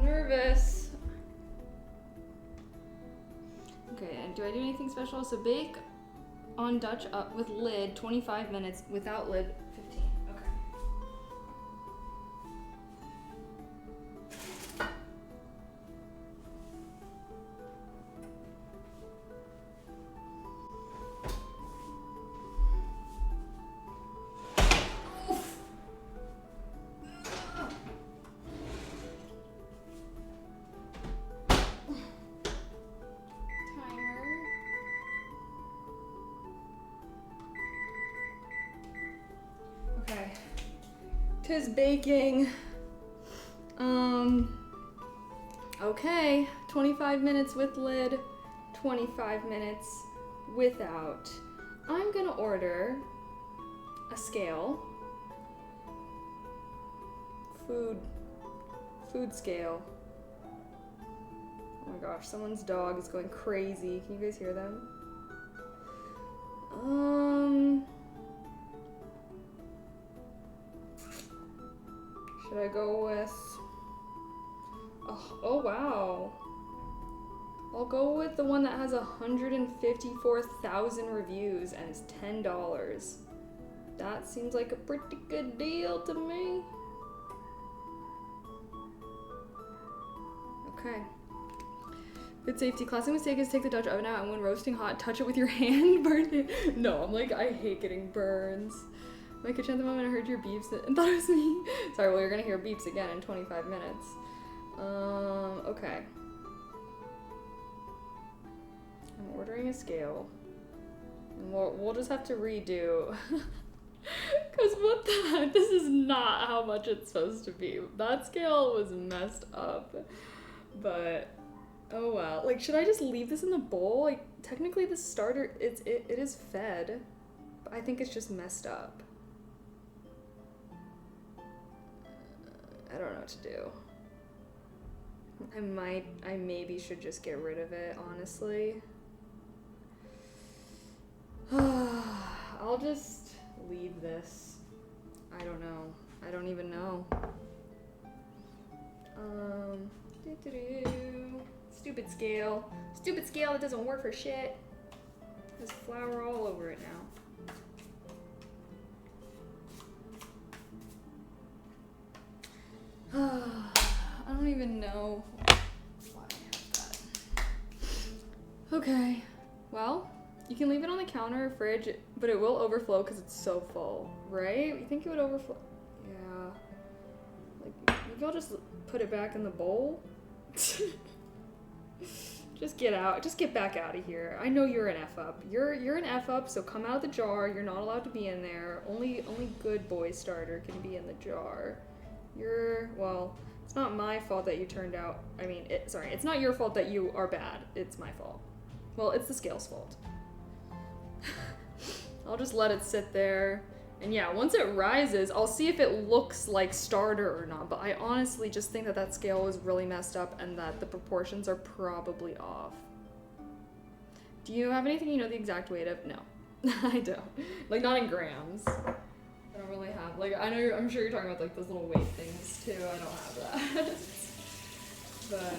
Speaker 1: Nervous. Okay, and do I do anything special? So bake on Dutch up with lid 25 minutes, without lid 15. Okay. Okay. 'Tis baking. Okay. 25 minutes with lid, 25 minutes without. I'm gonna order a scale. Food scale. Oh my gosh, someone's dog is going crazy. Can you guys hear them? Should I go with... Oh wow. I'll go with the one that has 154,000 reviews and is $10. That seems like a pretty good deal to me. Okay. Good safety. Classic mistake is take the Dutch oven out and when roasting hot, touch it with your hand, burn it. No, I'm like, I hate getting burns. My kitchen at the moment, I heard your beeps and thought it was me. Sorry, well, you're gonna hear beeps again in 25 minutes. Okay. I'm ordering a scale. And we'll just have to redo. Cause what the heck? This is not how much it's supposed to be. That scale was messed up. But, oh well. Like, should I just leave this in the bowl? Like, technically the starter, it is fed. But I think it's just messed up. I don't know what to do. I maybe should just get rid of it, honestly. I'll just leave this. I don't know. I don't even know. Stupid scale. Stupid scale, it doesn't work for shit. There's flour all over it now. I don't even know why I have that. Okay, well, you can leave it on the counter or fridge, but it will overflow because it's so full, right? You think it would overflow? Yeah. Like, maybe I'll just put it back in the bowl? Just get out. Just get back out of here. I know you're an F-up. You're an F-up, so come out of the jar. You're not allowed to be in there. Only good boy starter can be in the jar. Well, it's not my fault that you turned out, sorry, it's not your fault that you are bad. It's my fault. Well, it's the scale's fault. I'll just let it sit there And yeah, once it rises, I'll see if it looks like starter or not, but I honestly just think that that scale is really messed up and that the proportions are probably off. Do you have anything you know the exact weight of? No, I don't. Like, not in grams. I don't really have, like, I know I'm sure you're talking about like those little weight things too. I don't have that. But,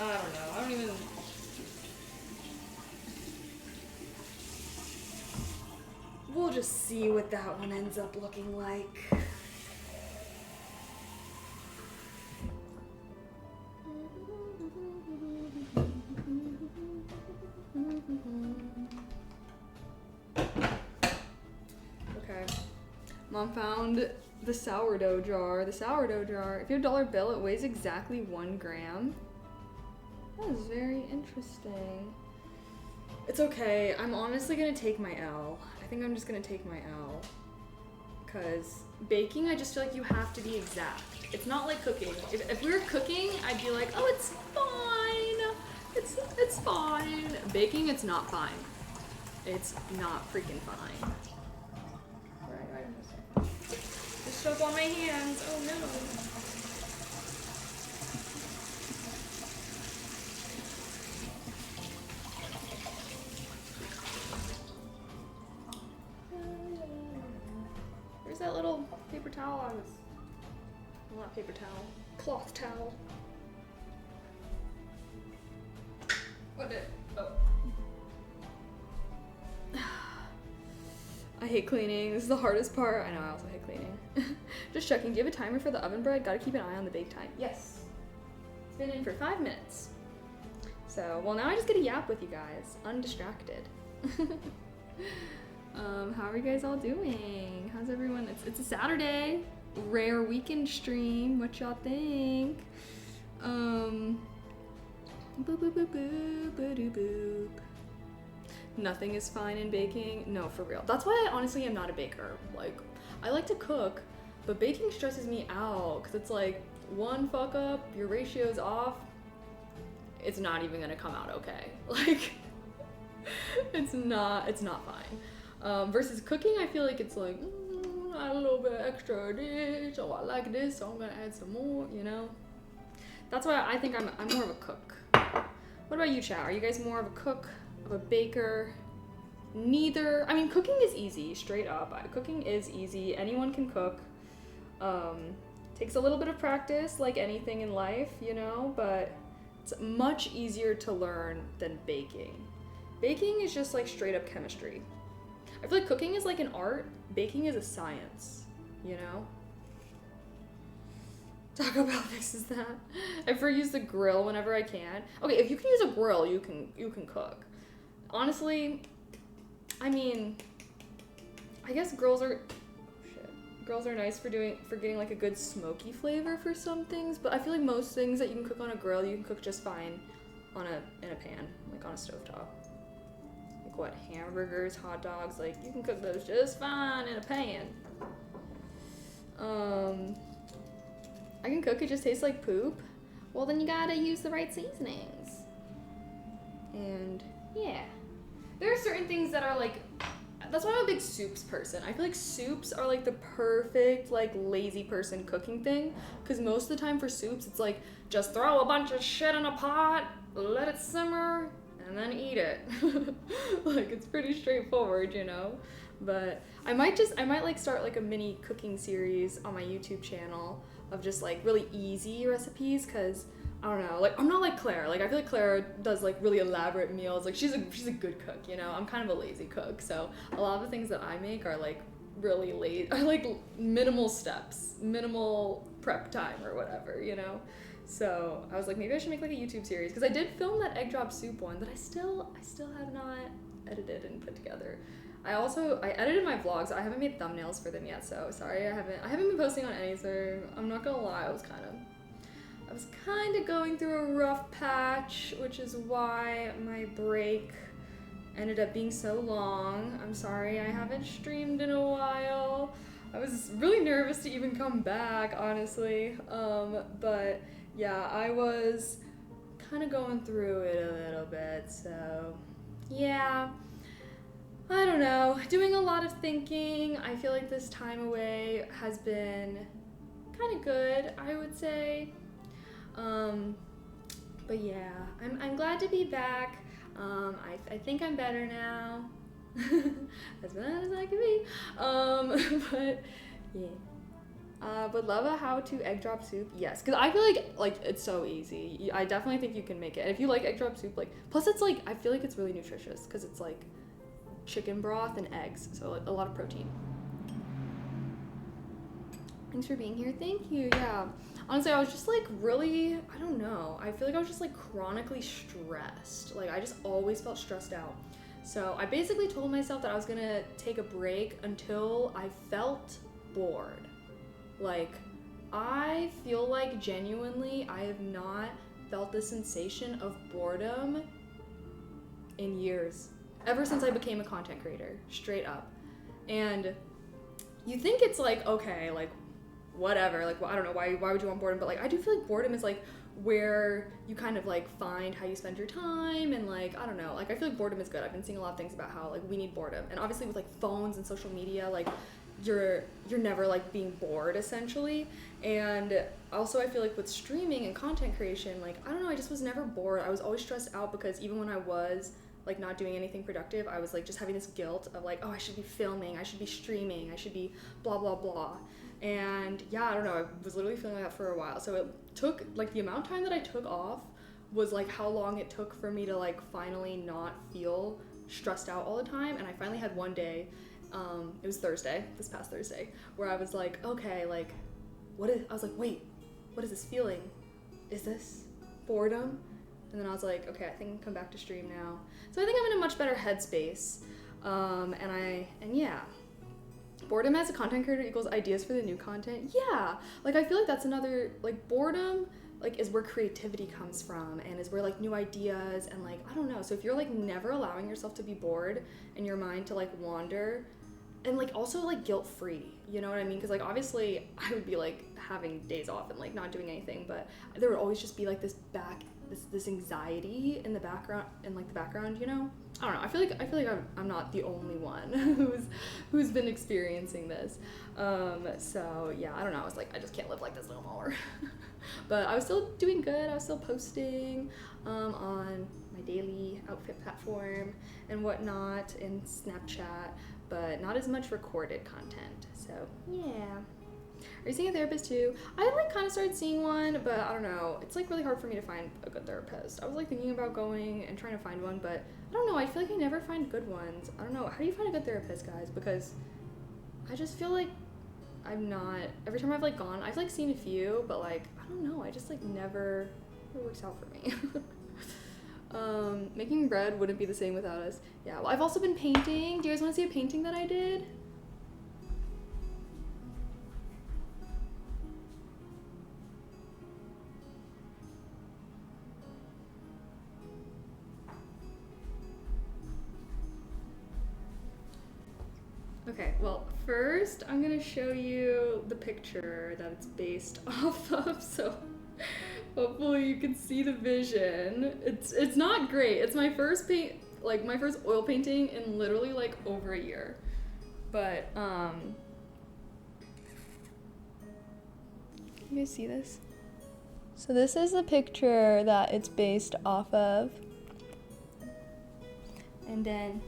Speaker 1: I don't know. I don't even... We'll just see what that one ends up looking like. Okay. Mom found the sourdough jar. The sourdough jar, if you have a dollar bill, it weighs exactly 1 gram. That is very interesting. It's okay. I'm honestly gonna take my L. I think I'm just gonna take my L. Because baking, I just feel like you have to be exact. It's not like cooking. If we were cooking, I'd be like, oh, it's fine. It's fine. Baking, it's not fine. It's not freaking fine. Right. Just soap on my hands. Oh no. Where's that little paper towel I was... Well, not paper towel. Cloth towel. What did... Oh. I hate cleaning. This is the hardest part. I know, I also hate cleaning. Just checking. Do you have a timer for the oven bread? Gotta keep an eye on the bake time. Yes. It's been in for 5 minutes. So, well, now I just get to yap with you guys. Undistracted. How are you guys all doing? How's everyone? It's a Saturday, rare weekend stream. What y'all think? Boop boop boop boop boop boop. Nothing is fine in baking. No, for real. That's why I honestly am not a baker. Like, I like to cook, but baking stresses me out because it's like one fuck up, your ratio's off. It's not even gonna come out okay. Like, it's not fine. Versus cooking, I feel like it's like, add a little bit extra of this, oh, I like this, so I'm gonna add some more, you know? That's why I think I'm more of a cook. What about you, chat? Are you guys more of a cook, of a baker? Neither. I mean, cooking is easy, straight up. Cooking is easy. Anyone can cook. Takes a little bit of practice, like anything in life, you know, but it's much easier to learn than baking. Baking is just like straight up chemistry. I feel like cooking is like an art, baking is a science, you know? Taco Bell fixes that. I prefer use the grill whenever I can. Okay, if you can use a grill, you can cook. Honestly, I mean, I guess grills are nice for getting like a good smoky flavor for some things, but I feel like most things that you can cook on a grill, you can cook just fine in a pan, like on a stovetop. What, hamburgers, hot dogs, like you can cook those just fine in a pan. I can cook, it just tastes like poop. Well, then you gotta use the right seasonings. And yeah, there are certain things that are like, that's why I'm a big soups person. I feel like soups are like the perfect like lazy person cooking thing, because most of the time for soups it's like just throw a bunch of shit in a pot, let it simmer, and then eat it. Like, it's pretty straightforward, you know? But I might like start like a mini cooking series on my YouTube channel of just like really easy recipes, because I don't know, like I'm not like Claire. Like I feel like Claire does like really elaborate meals. Like she's a good cook, you know? I'm kind of a lazy cook, so a lot of the things that I make are like really lazy, are like minimal steps, minimal prep time or whatever, you know? So I was like, maybe I should make like a YouTube series, because I did film that egg drop soup one that I still have not edited and put together. I edited my vlogs. I haven't made thumbnails for them yet, so sorry I haven't been posting on anything. I'm not gonna lie, I was kind of going through a rough patch, which is why my break ended up being so long. I'm sorry I haven't streamed in a while. I was really nervous to even come back, honestly. But yeah, I was kind of going through it a little bit, so yeah. I don't know, doing a lot of thinking. I feel like this time away has been kind of good, I would say. But yeah, I'm glad to be back. I think I'm better now. As bad as I can be. But yeah. Would love a how-to egg drop soup. Yes, because I feel like it's so easy. I definitely think you can make it. And if you like egg drop soup, like, plus it's like, I feel like it's really nutritious because it's like chicken broth and eggs, so like, a lot of protein. Thanks for being here. Thank you. Yeah. Honestly, I was just like really, I don't know. I feel like I was just like chronically stressed. Like I just always felt stressed out. So I basically told myself that I was gonna take a break until I felt bored. Like I feel like genuinely I have not felt the sensation of boredom in years. Ever since I became a content creator, straight up. And you think it's like, okay, like whatever, like, well, I don't know, why would you want boredom? But like, I do feel like boredom is like where you kind of like find how you spend your time, and like, I don't know, like I feel like boredom is good. I've been seeing a lot of things about how like we need boredom, and obviously with like phones and social media, like you're never like being bored essentially. And also I feel like with streaming and content creation, like I don't know, I just was never bored. I was always stressed out because even when I was like not doing anything productive, I was like just having this guilt of like, oh, I should be filming, I should be streaming, I should be blah blah blah. And yeah, I don't know, I was literally feeling like that for a while. So it took like the amount of time that I took off was like how long it took for me to like finally not feel stressed out all the time. And I finally had one day, it was Thursday, this past Thursday, where I was like, okay, like I was like, wait, what is this feeling? Is this boredom? And then I was like, okay, I think I can come back to stream now. So I think I'm in a much better headspace. And yeah. Boredom as a content creator equals ideas for the new content. Yeah, like I feel like that's another, like boredom like is where creativity comes from and is where like new ideas and like, I don't know. So if you're like never allowing yourself to be bored and your mind to like wander, and like also like guilt free, you know what I mean? Because like obviously I would be like having days off and like not doing anything, but there would always just be like this anxiety in the background, you know? I don't know. I feel like I'm not the only one who's been experiencing this. So yeah, I don't know. I was like, I just can't live like this no more. But I was still doing good. I was still posting on my daily outfit platform and whatnot in Snapchat, but not as much recorded content. So yeah. Are you seeing a therapist too? I like kind of started seeing one, but I don't know. It's like really hard for me to find a good therapist. I was like thinking about going and trying to find one, but I don't know. I feel like I never find good ones. I don't know. How do you find a good therapist, guys? Because I just feel like I'm not, every time I've like gone, I've like seen a few, but like, I don't know. I just like never, it works out for me. Making bread wouldn't be the same without us. Yeah, well, I've also been painting. Do you guys want to see a painting that I did? Okay, well, first I'm gonna show you the picture that it's based off of, so hopefully you can see the vision. It's not great. It's my first my first oil painting in literally like over a year. But you guys see this? So this is the picture that it's based off of. And then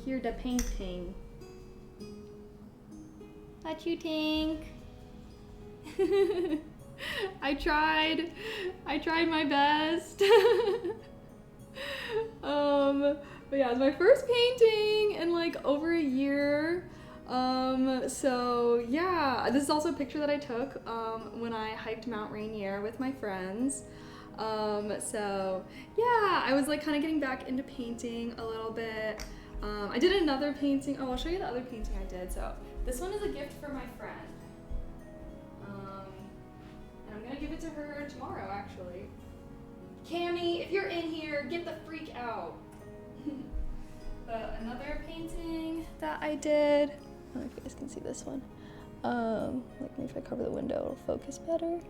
Speaker 1: here the painting. What you think? I tried my best. But yeah, it's my first painting in like over a year. So yeah, this is also a picture that I took when I hiked Mount Rainier with my friends. So yeah, I was like kind of getting back into painting a little bit. I did another painting. Oh, I'll show you the other painting I did. So this one is a gift for my friend. And I'm gonna give it to her tomorrow, actually. Cammy, if you're in here, get the freak out. But another painting that I did. I don't know if you guys can see this one. Like maybe if I cover the window, it'll focus better.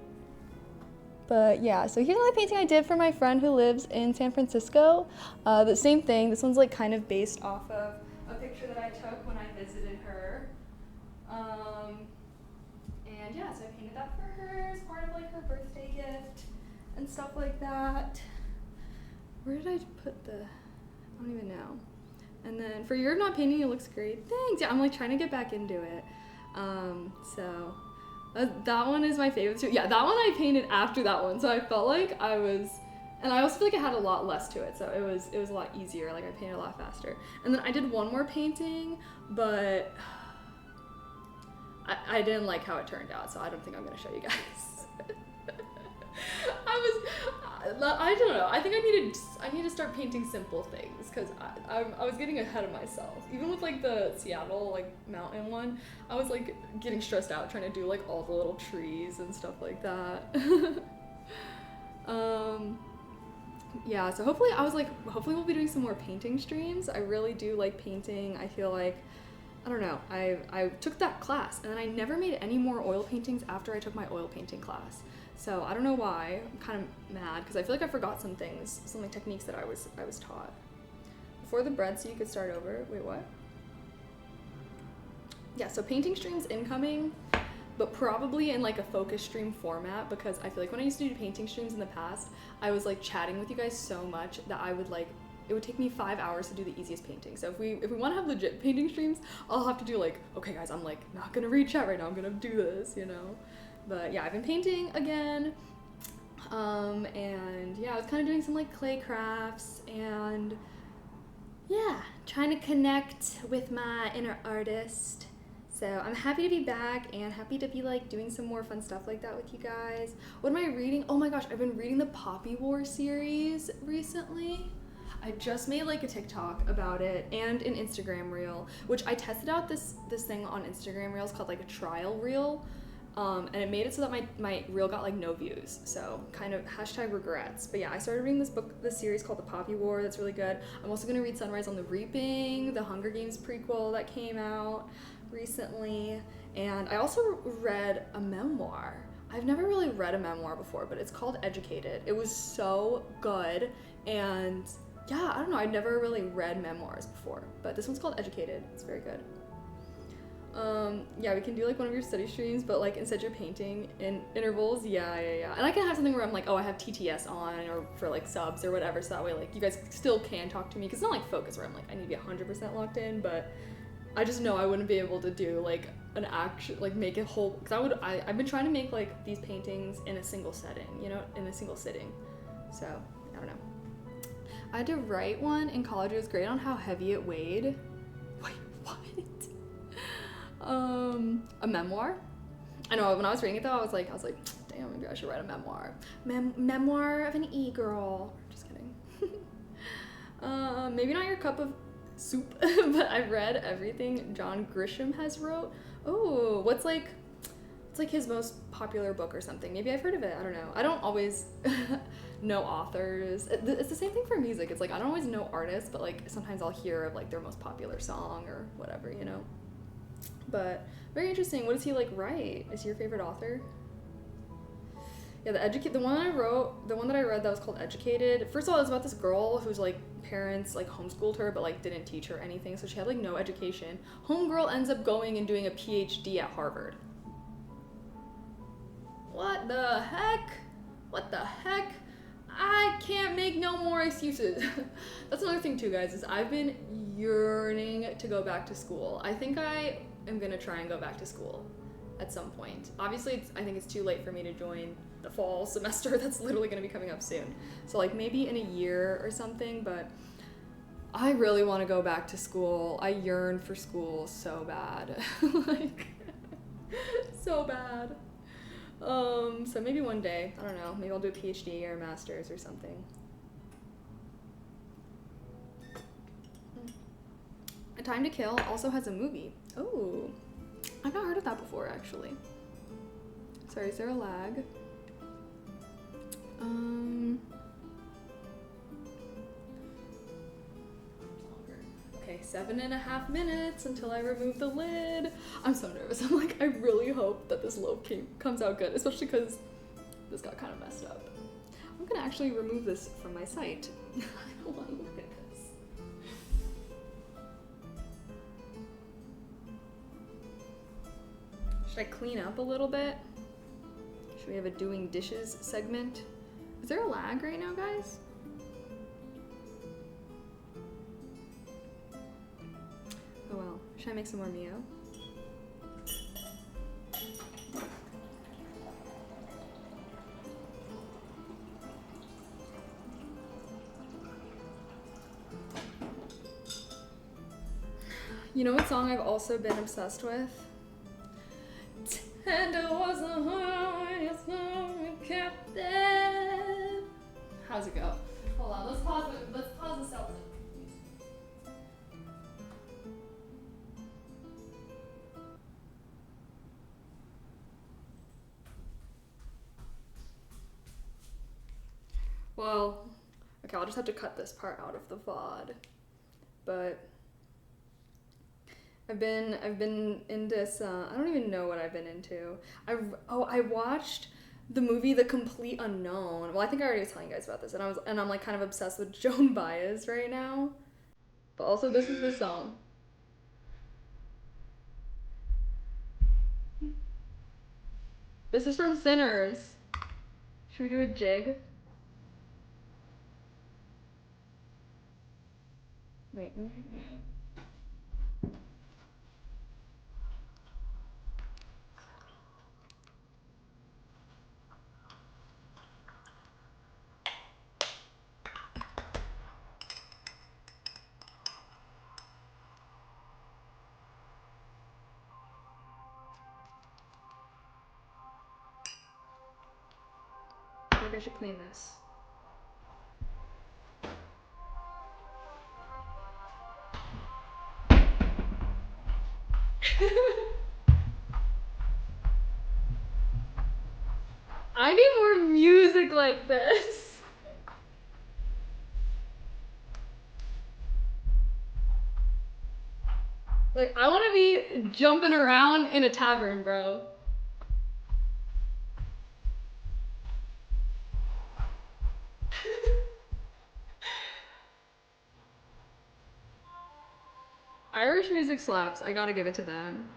Speaker 1: But yeah, so here's another painting I did for my friend who lives in San Francisco. The same thing, this one's like kind of based off of a picture that I took when I visited her. And yeah, so I painted that for her as part of like her birthday gift and stuff like that. Where did I put the, I don't even know. And then for Year of Not Painting, it looks great. Thanks. Yeah, I'm like trying to get back into it. So that one is my favorite too. Yeah, that one I painted after that one, so I felt like I was, and I also feel like it had a lot less to it, so it was a lot easier. Like I painted a lot faster. And then I did one more painting, but I didn't like how it turned out, so I don't think I'm gonna show you guys. I don't know. I think I need to start painting simple things because I was getting ahead of myself. Even with like the Seattle like mountain one, I was like getting stressed out trying to do like all the little trees and stuff like that. Yeah, so hopefully we'll be doing some more painting streams. I really do like painting. I feel like, I don't know, I took that class and then I never made any more oil paintings after I took my oil painting class. So I don't know why. I'm kind of mad because I feel like I forgot some things, some like techniques that I was taught. Before the bread so you could start over. Wait, what? Yeah, so painting streams incoming, but probably in like a focus stream format because I feel like when I used to do painting streams in the past, I was like chatting with you guys so much that I would like, it would take me 5 hours to do the easiest painting. So if we want to have legit painting streams, I'll have to do like, okay guys, I'm like not gonna read chat right now, I'm gonna do this, you know? But yeah, I've been painting again. And yeah, I was kind of doing some like clay crafts and yeah, trying to connect with my inner artist. So I'm happy to be back and happy to be like doing some more fun stuff like that with you guys. What am I reading? Oh my gosh, I've been reading the Poppy War series recently. I just made like a TikTok about it and an Instagram reel, which I tested out this thing on Instagram Reels called like a trial reel. And it made it so that my reel got like no views, so kind of #regrets. But yeah, I started reading this series called The Poppy War. That's really good. I'm also gonna read Sunrise on the Reaping, the Hunger Games prequel that came out recently, and I also read a memoir. I've never really read a memoir before, but it's called Educated. It was so good, and yeah, I don't know, I'd never really read memoirs before, but this one's called Educated. It's very good. Yeah, we can do like one of your study streams, but like instead you're painting in intervals. Yeah. And I can have something where I'm like, oh, I have TTS on or for like subs or whatever, so that way like you guys still can talk to me, because it's not like focus where I'm like, I need to be 100% locked in, but I just know I wouldn't be able to do like an action, like make a whole, because I've been trying to make like these paintings in a single setting, you know, in a single sitting. So, I don't know. I had to write one in college. It was great on how heavy it weighed. Wait, what? A memoir. I know when I was reading it though, I was like, damn, maybe I should write a memoir. Memoir of an e-girl. Just kidding. Maybe not your cup of soup, but I've read everything John Grisham has wrote. Oh, it's like his most popular book or something. Maybe I've heard of it. I don't know. I don't always know authors. It's the same thing for music. It's like I don't always know artists, but like sometimes I'll hear of like their most popular song or whatever, you know. But very interesting. What does he like write? Is he your favorite author? Yeah, the one that I read that was called Educated. First of all, it was about this girl whose like parents like homeschooled her but like didn't teach her anything, so she had like no education. Homegirl ends up going and doing a PhD at Harvard. What the heck? What the heck? I can't make no more excuses. That's another thing too, guys, is I've been yearning to go back to school. I think I am gonna try and go back to school at some point. Obviously, I think it's too late for me to join the fall semester that's literally gonna be coming up soon. So like maybe in a year or something, but I really want to go back to school. I yearn for school so bad. Like, so bad. So maybe one day, I don't know, maybe I'll do a PhD or a master's or something. A Time to Kill also has a movie. Oh, I've not heard of that before, actually. Sorry, is there a lag? Okay, 7.5 minutes until I remove the lid. I'm so nervous. I'm like, I really hope that this loaf comes out good, especially because this got kind of messed up. I'm gonna actually remove this from my site. I don't want to look at this. Should I clean up a little bit? Should we have a doing dishes segment? Is there a lag right now, guys? Oh well. Should I make some more Mio? You know what song I've also been obsessed with? Tender was the heart, yes, captive. How's it go? Hold on, let's pause the Celtic. Well, okay, I'll just have to cut this part out of the VOD. But I've been into I don't even know what I've been into. I watched the movie The Complete Unknown. Well, I think I already was telling you guys about this, and I'm like kind of obsessed with Joan Baez right now. But also this is the song. This is from Sinners. Should we do a jig? Wait. Maybe I should clean this. I need more music like this. Like, I want to be jumping around in a tavern, bro. Irish music slaps. I gotta give it to them.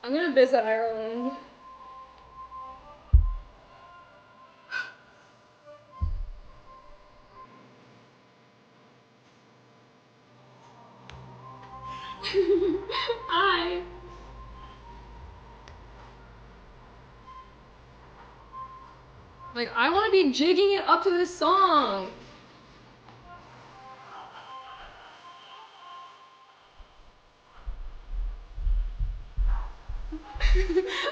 Speaker 1: I'm gonna visit Ireland. Hi. Like, I want to be jigging it up to this song.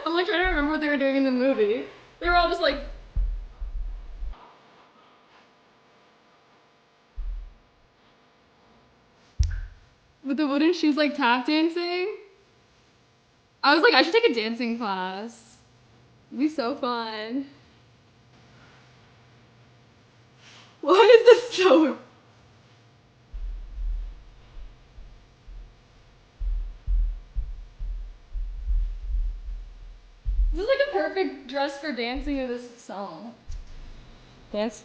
Speaker 1: I'm like trying to remember what they were doing in the movie. They were all just like. With the wooden shoes, like tap dancing. I was like, I should take a dancing class. It'd be so fun. What is this so? This is like a perfect dress for dancing to this song. Dance.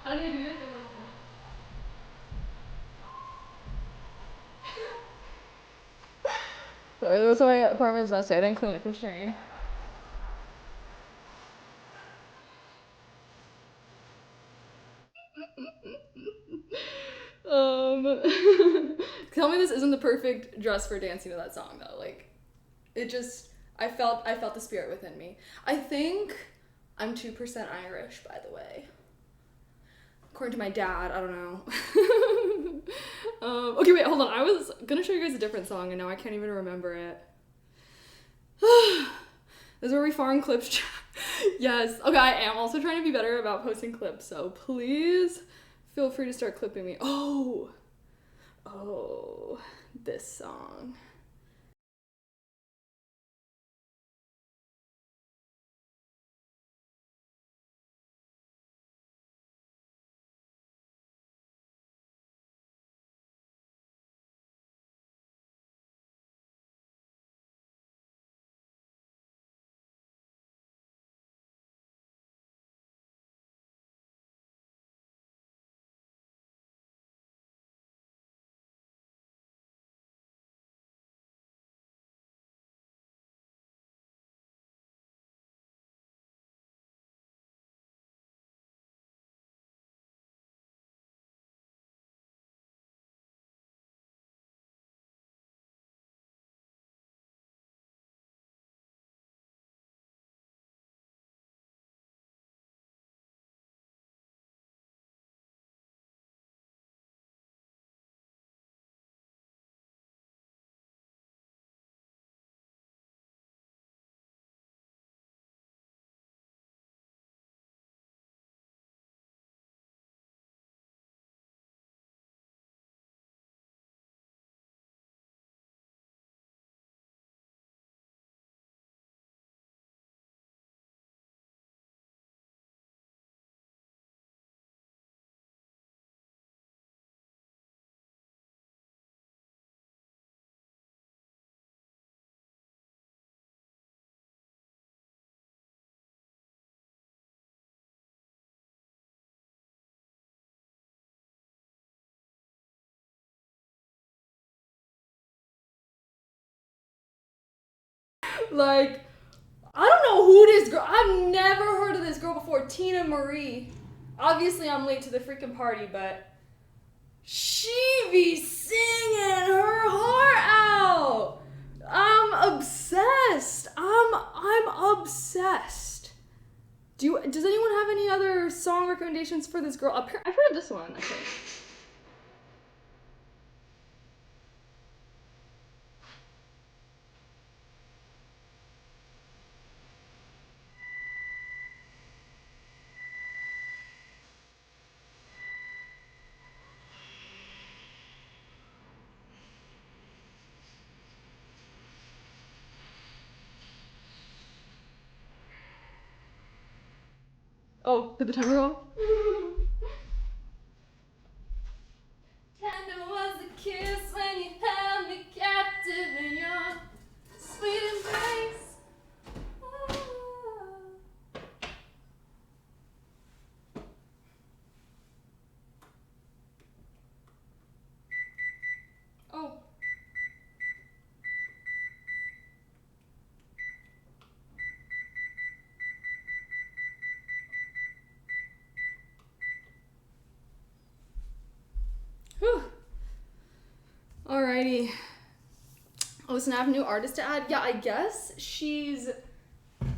Speaker 1: How do you do this? Sorry, that was my apartment's messy. I didn't clean it for sure. Tell me this isn't the perfect dress for dancing to that song though. Like, it just, I felt the spirit within me. I think I'm 2% Irish, by the way. According to my dad, I don't know. Okay, wait, hold on. I was gonna show you guys a different song, and now I can't even remember it. This is where we farm clips. Yes. Okay, I am also trying to be better about posting clips, so please feel free to start clipping me. Oh, this song. Like, I don't know who this girl. I've never heard of this girl before. Tina Marie. Obviously, I'm late to the freaking party, but she be singing her heart out. I'm obsessed. I'm obsessed. Does anyone have any other song recommendations for this girl? I've heard of this one, I think. Oh, did the timer go? Tender was the kiss when you held me captive in your sweet embrace. Oh. Whew. Alrighty. Oh, snap, new artist to add? Yeah, I guess she's...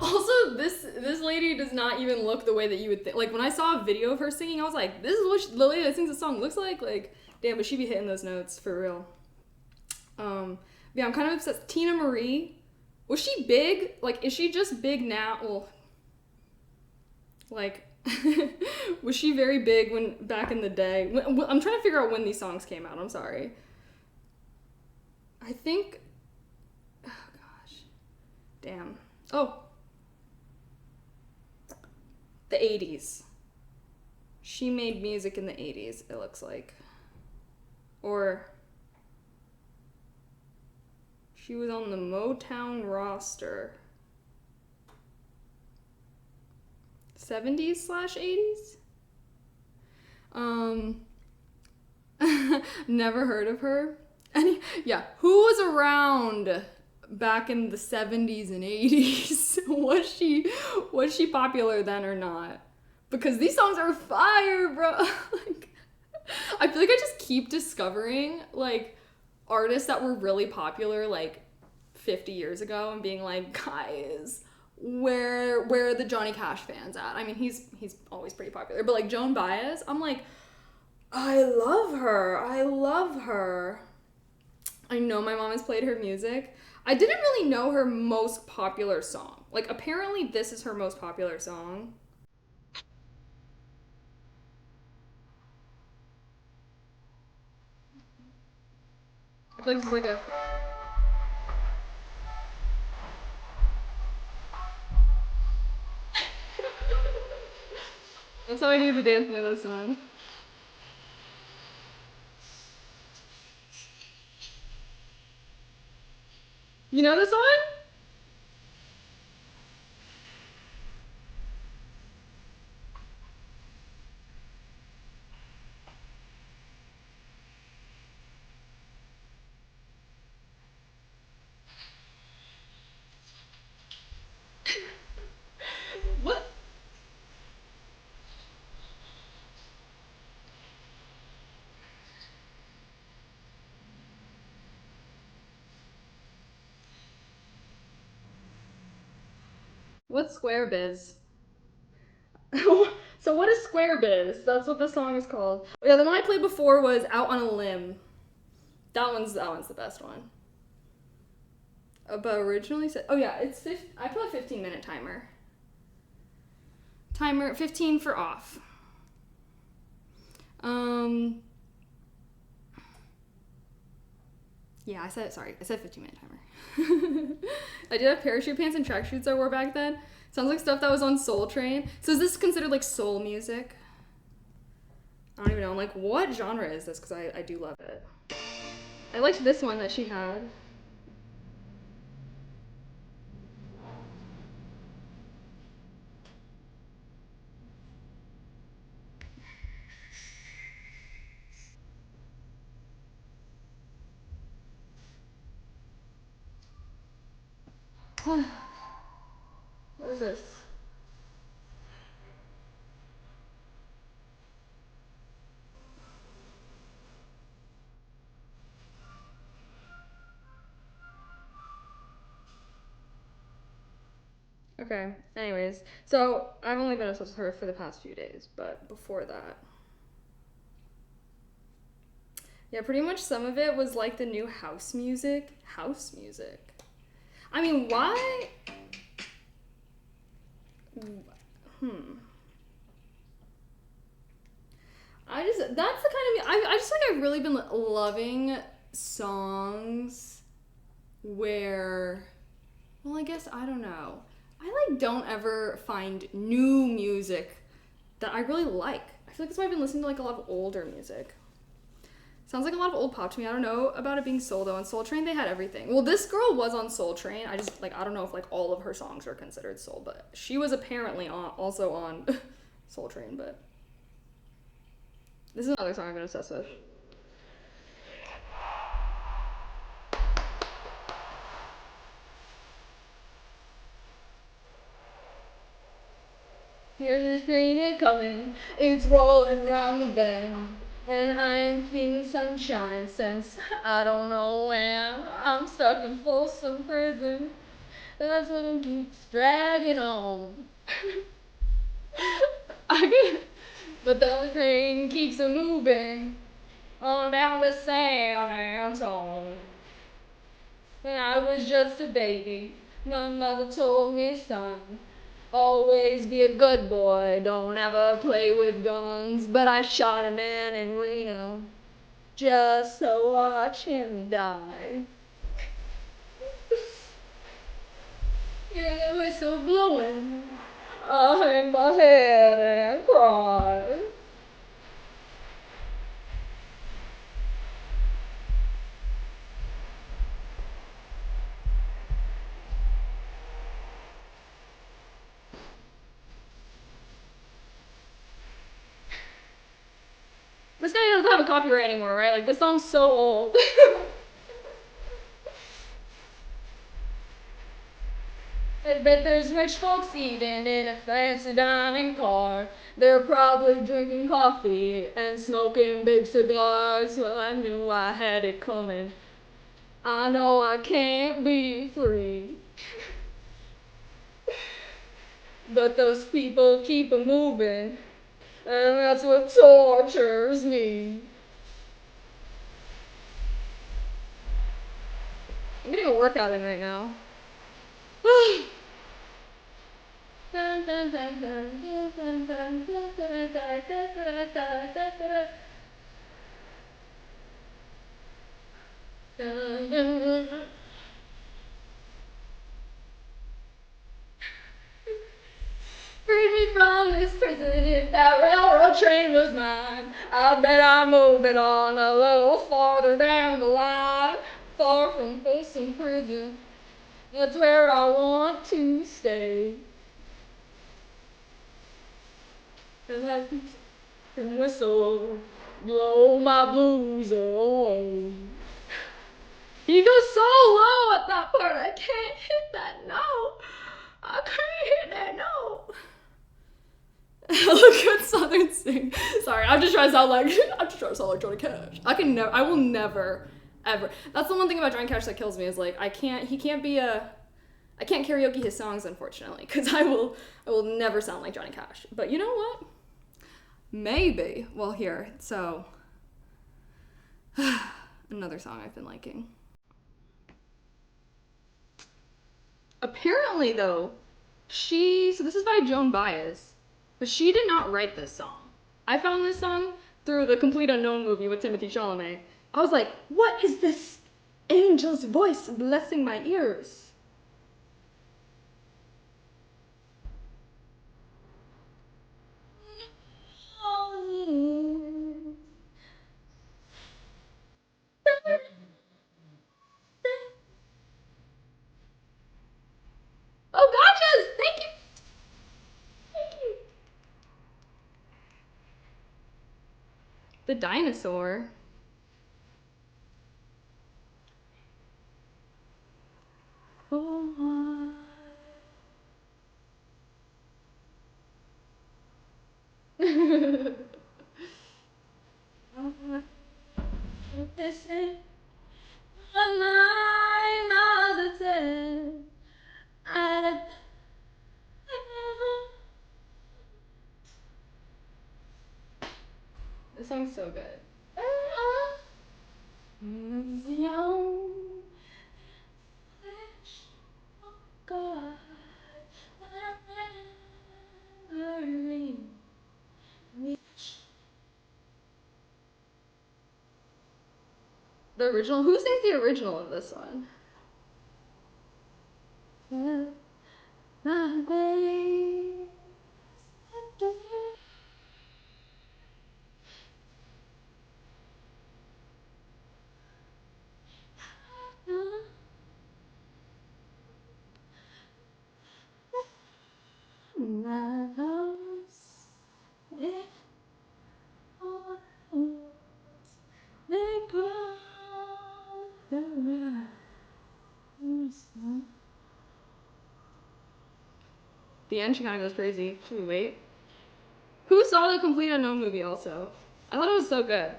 Speaker 1: Also, this lady does not even look the way that you would think. Like, when I saw a video of her singing, I was like, this is what the lady that sings the song looks like? Like, damn, but she be hitting those notes, for real. Yeah, I'm kind of obsessed. Tina Marie, was she big? Like, is she just big now? Well, like, was she very big when back in the day? I'm trying to figure out when these songs came out. I'm sorry. I think... Oh, gosh. Damn. Oh. The 80s. She made music in the 80s, it looks like. Or... She was on the Motown roster. 70s/80s? Never heard of her. Yeah, who was around back in the 70s and 80s? Was she popular then or not? Because these songs are fire, bro. Like, I feel like I just keep discovering like artists that were really popular like 50 years ago and being like, guys, where are the Johnny Cash fans at? I mean, he's always pretty popular, but like Joan Baez, I'm like, I love her. I know my mom has played her music. I didn't really know her most popular song. Like, apparently this is her most popular song. It's like a... That's how I do the dance to this one. You know this one? What? What's Square Biz? So what is Square Biz? That's what the song is called. Yeah, the one I played before was Out on a Limb. That one's the best one. But originally said, oh yeah, I put a 15-minute timer. Timer 15 for off. Yeah, I said 15-minute timer. I did have parachute pants and track shoes I wore back then. Sounds like stuff that was on Soul Train. So is this considered like soul music? I don't even know. I'm like, what genre is this? Because I do love it. I liked this one that she had. What is this? Okay, anyways, so I've only been obsessed with her for the past few days, but before that. Yeah, pretty much some of it was like the new house music. House music. I mean, why? That's the kind of, I just like, I've really been loving songs where, well, I guess, I don't know. I like don't ever find new music that I really like. I feel like that's why I've been listening to like a lot of older music. Sounds like a lot of old pop to me. I don't know about it being soul though. On Soul Train they had everything. Well, this girl was on Soul Train. I just like, I don't know if like all of her songs are considered soul, but she was apparently also on Soul Train. But this is another song I've been obsessed with. Here's the train coming, it's rolling down the bend, and I ain't seen sunshine since I don't know when. I'm stuck in Folsom Prison, that's what it keeps dragging on. But the train keeps a moving on down the San Antone. When I was just a baby, my mother told me, son, always be a good boy, don't ever play with guns. But I shot a man in Reno just to watch him die. Yeah, the whistle blowing, I hang my head and cry. This guy doesn't have a copyright anymore, right? Like, this song's so old. I bet there's rich folks eating in a fancy dining car. They're probably drinking coffee and smoking big cigars. Well, I knew I had it coming. I know I can't be free. But those people keep a moving, and that's what tortures me. I'm getting a workout in right now. Free me from this prison, if that railroad train was mine. I bet I'm moving on a little farther down the line. Far from facing prison, that's where I want to stay. And I can whistle, blow my blues away. He goes so low at that part, I can't hit that note. I can't hit that note. Good Southern sing. Sorry, I'm just trying to sound like Johnny Cash. I will never, ever. That's the one thing about Johnny Cash that kills me is like I can't karaoke his songs unfortunately because I will never sound like Johnny Cash. But you know what? Maybe. Well, here. So another song I've been liking. Apparently though, so this is by Joan Baez. But she did not write this song. I found this song through the Complete Unknown movie with Timothée Chalamet. I was like, what is this angel's voice blessing my ears? Oh, gotchas! Thank you! Thank you! The dinosaur. Oh, Listen, my mother said, this song's so good. The original? Who sings the original of this one? The end, she kind of goes crazy. Should we wait? Who saw the Complete Unknown movie also? I thought it was so good.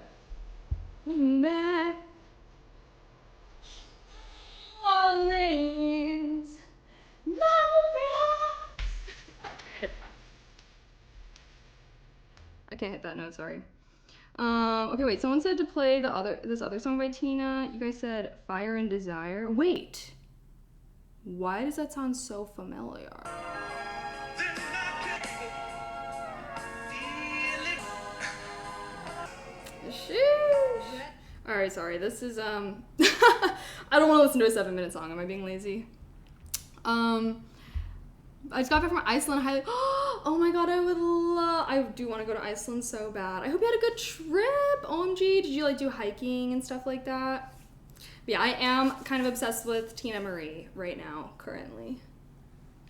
Speaker 1: I can't hit that note, sorry. Okay, wait, someone said to play this other song by Tina. You guys said Fire and Desire. Wait. Why does that sound so familiar? Sheesh. Alright, sorry. This is I don't want to listen to a 7-minute song. Am I being lazy? I just got back from Iceland. Oh my god, I do want to go to Iceland so bad. I hope you had a good trip. OMG, did you like do hiking and stuff like that? But yeah, I am kind of obsessed with Tina Marie right now, currently.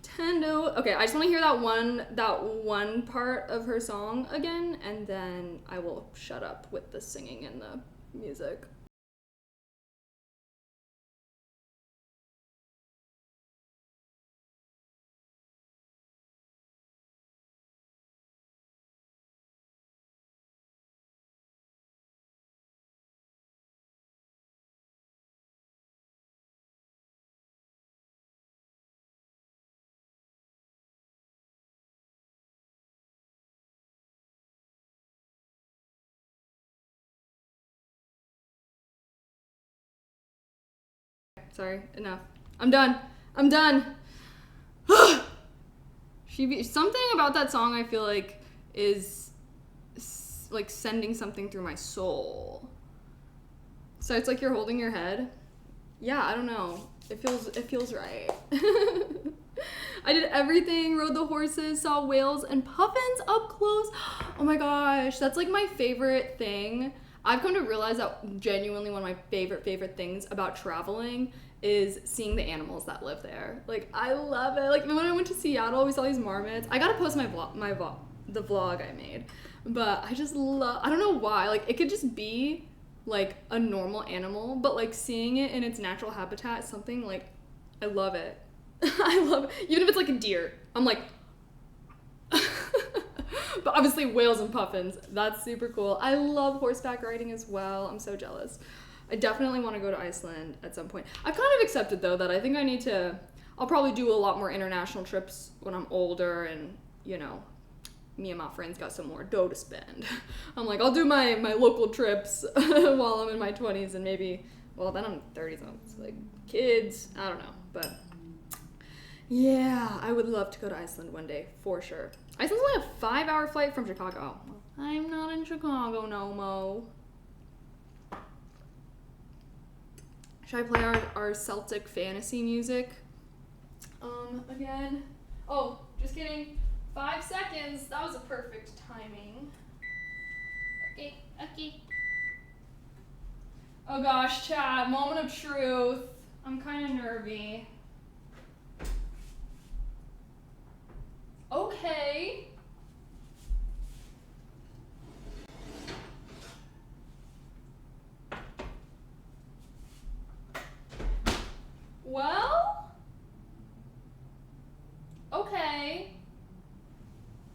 Speaker 1: Tendo. Okay, I just want to hear that one part of her song again, and then I will shut up with the singing and the music. Sorry, enough. I'm done. Something about that song I feel like is like sending something through my soul. So it's like you're holding your head. Yeah, I don't know. It feels right. I did everything, rode the horses, saw whales and puffins up close. Oh my gosh, that's like my favorite thing. I've come to realize that genuinely one of my favorite things about traveling is seeing the animals that live there. Like, I love it. Like, when I went to Seattle, we saw these marmots. I gotta post the vlog I made. But I just love, I don't know why. Like, it could just be, like, a normal animal, but, like, seeing it in its natural habitat is something, like, I love it. I love it. Even if it's, like, a deer. I'm like... But obviously whales and puffins, that's super cool. I love horseback riding as well. I'm so jealous. I definitely want to go to Iceland at some point. I've kind of accepted though that I think I need to, I'll probably do a lot more international trips when I'm older and, you know, me and my friends got some more dough to spend. I'm like, I'll do my local trips while I'm in my 20s and maybe, well then I'm 30s, so it's like kids, I don't know, but yeah, I would love to go to Iceland one day, for sure. Iceland's only a 5-hour flight from Chicago. Oh, I'm not in Chicago no mo. Should I play our Celtic fantasy music? Again? Oh, just kidding. 5 seconds. That was a perfect timing. Okay. Oh gosh, chat. Moment of truth. I'm kind of nervy. Okay. Well, okay.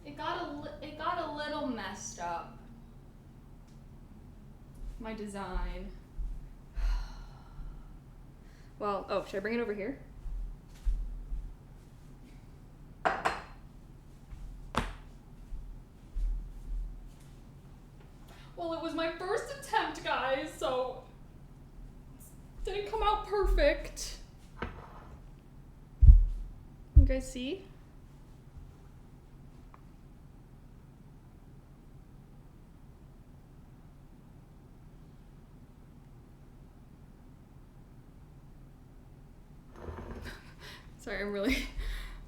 Speaker 1: It got a little messed up. My design. Well, oh, should I bring it over here? Well, it was my first attempt, guys, so it didn't come out perfect. You guys see? Sorry, I'm really,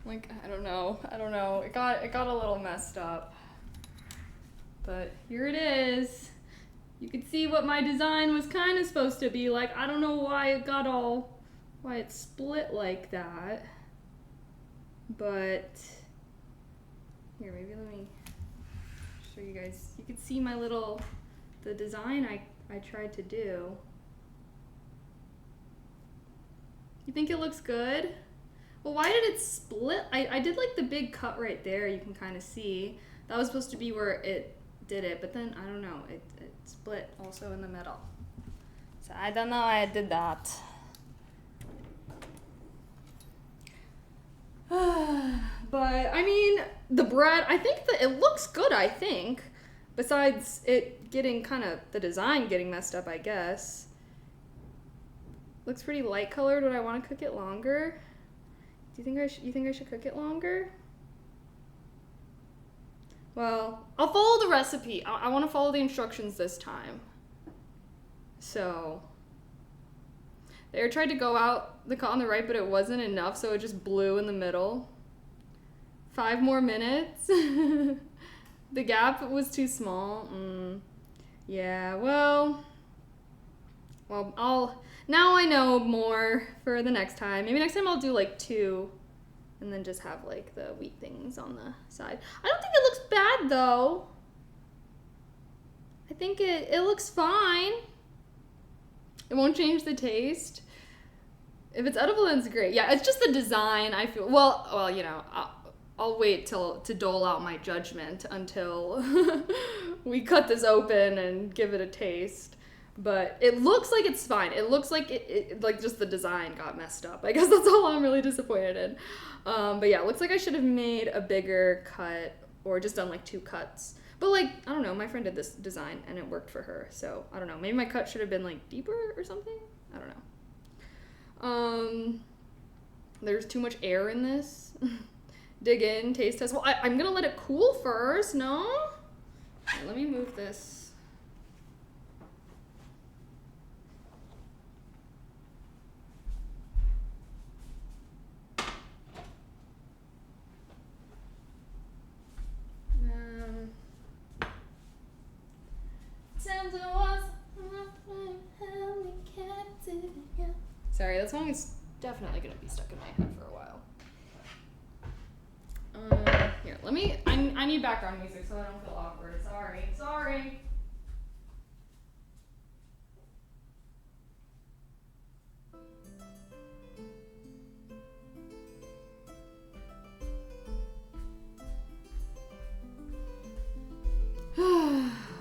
Speaker 1: like, I don't know. It got a little messed up. But here it is. You can see what my design was kind of supposed to be like. I don't know why it split like that. But, here, maybe let me show you guys. You can see the design I tried to do. You think it looks good? Well, why did it split? I did like the big cut right there, you can kind of see. That was supposed to be where it did it, but then, I don't know, it split also in the middle. So I don't know why I did that. But, I mean, the bread, I think that it looks good, I think. Besides it getting the design getting messed up, I guess. Looks pretty light colored. Would I want to cook it longer? You think I should cook it longer? Well, I'll follow the recipe. I want to follow the instructions this time. So, they tried to go out the cut on the right, but it wasn't enough, so it just blew in the middle. 5 more minutes. The gap was too small. Yeah, well, now I know more for the next time. Maybe next time I'll do like 2 and then just have like the wheat things on the side. I don't think it looks bad though. I think it looks fine. It won't change the taste. If it's edible, then it's great. Yeah, it's just the design, I feel. Well, you know, I'll wait to dole out my judgment until we cut this open and give it a taste. But it looks like it's fine. It looks like it like just the design got messed up. I guess that's all I'm really disappointed in. But yeah, it looks like I should have made a bigger cut or just done like 2 cuts. But like, I don't know, my friend did this design and it worked for her. So I don't know, maybe my cut should have been like deeper or something? I don't know. There's too much air in this. Dig in, taste test. Well, I'm gonna let it cool first, no? Okay, let me move this. Sorry, that song is definitely gonna be stuck in my head for a while. Here, I need background music so I don't feel awkward. Sorry.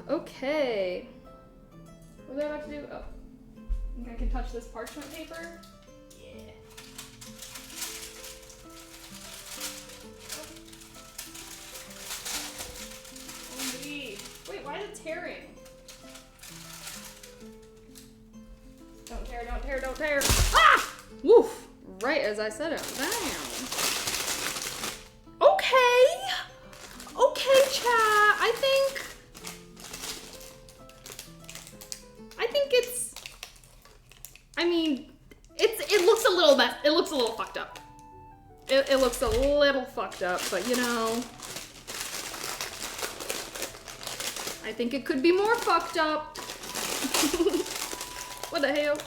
Speaker 1: Okay. What was I about to do? Oh. Think I can touch this parchment paper? Yeah. Oh, wait, why is it tearing? Don't tear. Ah! Woof! Right as I said it. Damn. Okay, chat. I think it's. I mean, it looks a little mess. It looks a little fucked up. It looks a little fucked up, but you know, I think it could be more fucked up. What the hell?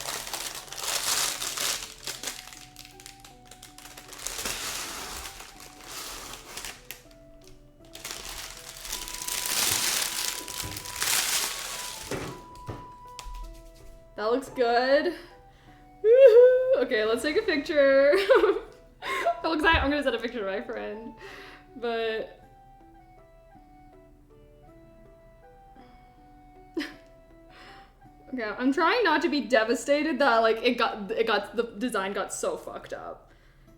Speaker 1: That looks good. Woohoo! Okay, let's take a picture. That looks like I'm gonna send a picture to my friend, but Okay, I'm trying not to be devastated that like the design got so fucked up.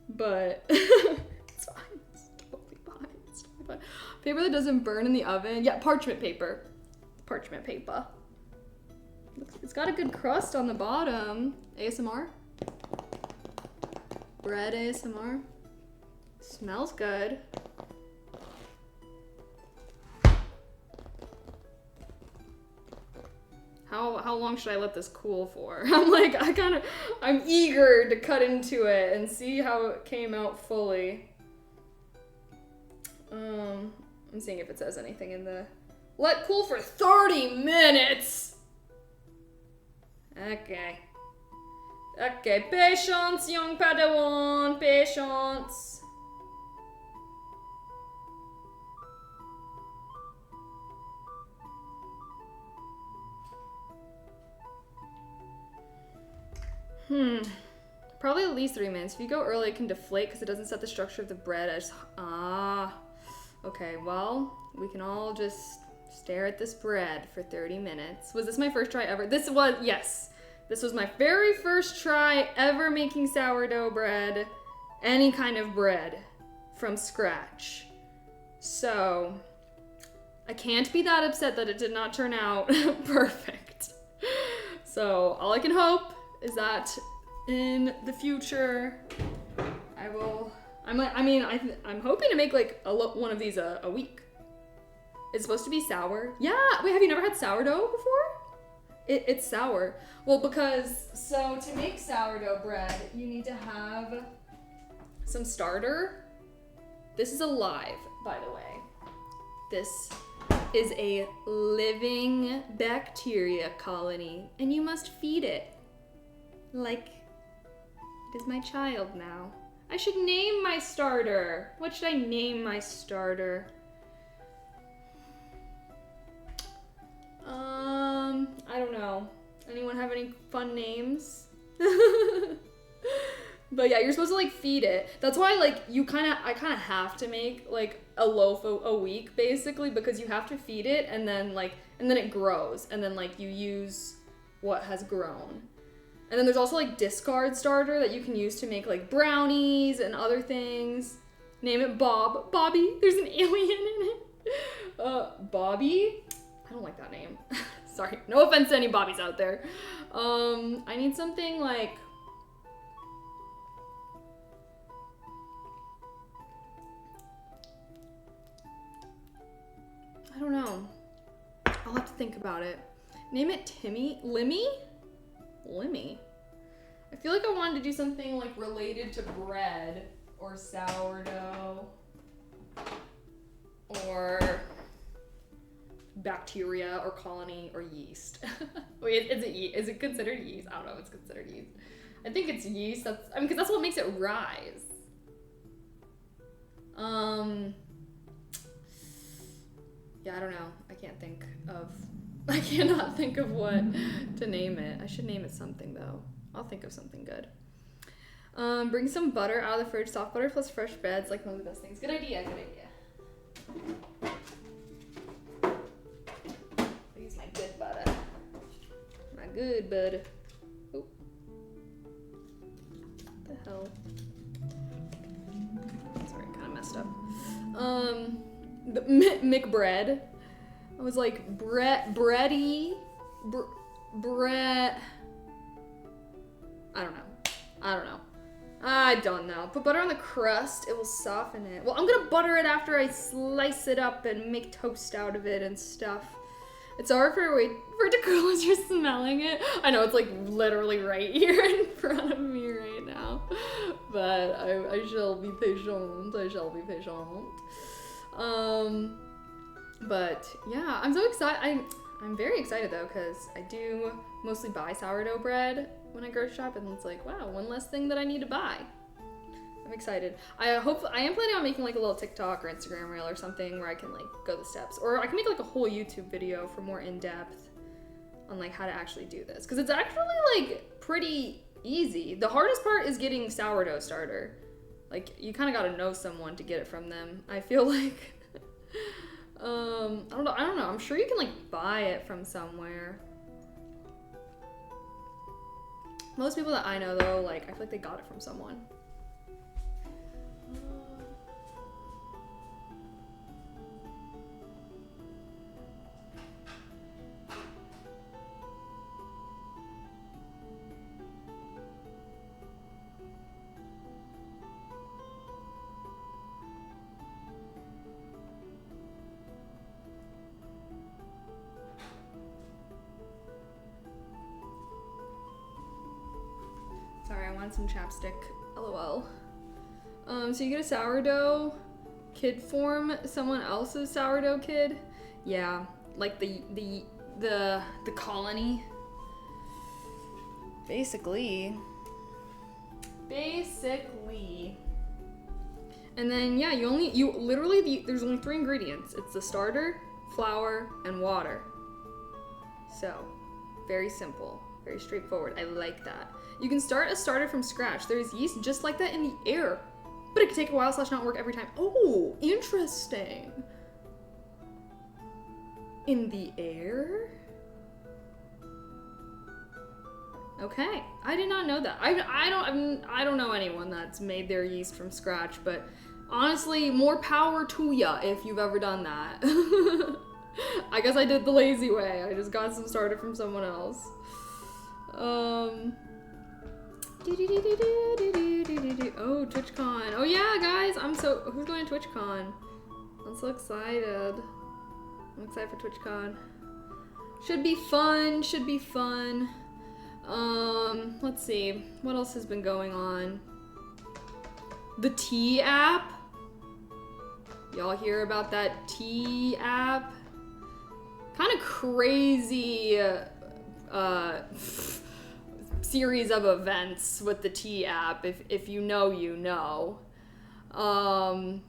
Speaker 1: But it's fine. It's totally fine. It's totally fine. Paper that doesn't burn in the oven. Yeah, parchment paper. Parchment paper. It's got a good crust on the bottom. ASMR. Bread ASMR. Smells good. How long should I let this cool for? I'm eager to cut into it and see how it came out fully. I'm seeing if it says anything in the... Let cool for 30 minutes! Okay. Okay, patience, young Padawan, patience. Probably at least 3 minutes. If you go early, it can deflate because it doesn't set the structure of the bread. Okay, well, we can all just stare at this bread for 30 minutes. Was this my first try ever? Yes. This was my very first try ever making sourdough bread. Any kind of bread from scratch. So, I can't be that upset that it did not turn out perfect. So, all I can hope is that in the future, I'm hoping to make like one of these a week. It's supposed to be sour. Yeah, wait, have you never had sourdough before? It's sour. Well, so to make sourdough bread, you need to have some starter. This is alive, by the way. This is a living bacteria colony, and you must feed it. Like, it is my child now. I should name my starter. What should I name my starter? I don't know. Anyone have any fun names? But yeah, you're supposed to like feed it. That's why like I kind of have to make like a loaf a week basically, because you have to feed it and then it grows and then like you use what has grown. And then there's also like discard starter that you can use to make like brownies and other things. Name it Bobby. There's an alien in it. Bobby? I don't like that name. Sorry, no offense to any Bobbies out there. I need something like... I don't know. I'll have to think about it. Name it Timmy? Limmy? I feel like I wanted to do something like related to bread or sourdough or bacteria or colony or yeast. Wait, is it considered yeast? I don't know if it's considered yeast. I think it's yeast. Because that's what makes it rise. Yeah, I don't know. I cannot think of what to name it. I should name it something though. I'll think of something good. Bring some butter out of the fridge. Soft butter plus fresh bread's like one of the best things. Good idea. Use my good butter. My good butter. Oh. What the hell? Sorry, kind of messed up. The McBread. I was like, bready, bread. I don't know. Put butter on the crust, it will soften it. Well, I'm gonna butter it after I slice it up and make toast out of it and stuff. It's hard for it to cool as you're smelling it. I know, it's like literally right here in front of me right now. But I shall be patient. But yeah, I'm so excited. I'm very excited though, because I do mostly buy sourdough bread when I grocery shop, and it's like, wow, one less thing that I need to buy. I'm excited. I am planning on making like a little TikTok or Instagram reel or something where I can like go the steps, or I can make like a whole YouTube video for more in-depth on like how to actually do this, because it's actually like pretty easy. The hardest part is getting sourdough starter. Like, you kind of got to know someone to get it from them. I feel like I don't know. I'm sure you can like buy it from somewhere. Most people that I know though, like, I feel like they got it from someone. Sorry, I wanted some chapstick. LOL. So you get a sourdough kid form someone else's sourdough kid? Yeah, like the colony. Basically. And then yeah, there's only 3 ingredients. It's the starter, flour, and water. So, very simple, very straightforward. I like that. You can start a starter from scratch. There's yeast just like that in the air, but it can take a while / not work every time. Oh, interesting. In the air? Okay, I did not know that. I don't know anyone that's made their yeast from scratch, but honestly, more power to ya if you've ever done that. I guess I did the lazy way. I just got some starter from someone else. Oh, TwitchCon. Oh yeah, guys, who's going to TwitchCon? I'm so excited. I'm excited for TwitchCon. Should be fun. Let's see. What else has been going on? The T app. Y'all hear about that T app? Kind of crazy series of events with the T app. If you know, you know. And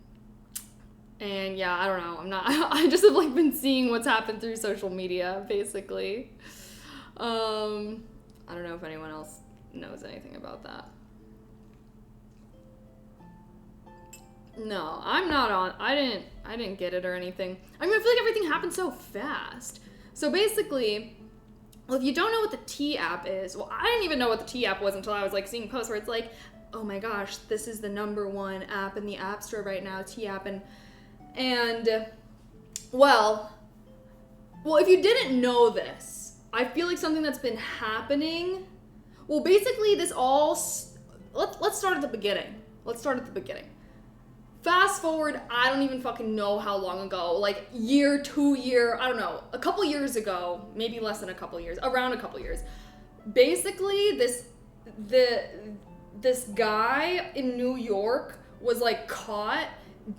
Speaker 1: yeah, I don't know. I just have like been seeing what's happened through social media, basically. I don't know if anyone else knows anything about that. No, I'm not on. I didn't get it or anything. I mean, I feel like everything happened so fast. So basically, well, if you don't know what the T app is, well, I didn't even know what the T app was until I was like seeing posts where it's like, oh my gosh, this is the #1 app in the App Store right now, T app, and well, if you didn't know this, I feel like something that's been happening. Well, basically, let's start at the beginning. Fast forward, I don't even fucking know how long ago, like year, 2 year, I don't know, a couple years ago, maybe less than a couple years, around a couple years. Basically, this guy in New York was like caught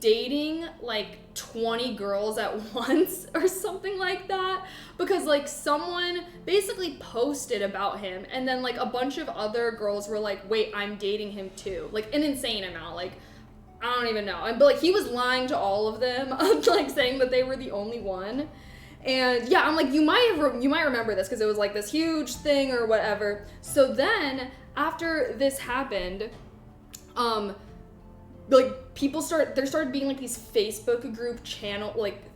Speaker 1: dating like 20 girls at once or something like that, because like someone basically posted about him and then like a bunch of other girls were like, wait, I'm dating him too, like an insane amount, like I don't even know. But like he was lying to all of them, like saying that they were the only one. And yeah, I'm like, you might remember this because it was like this huge thing or whatever. So then after this happened, like there started being like these Facebook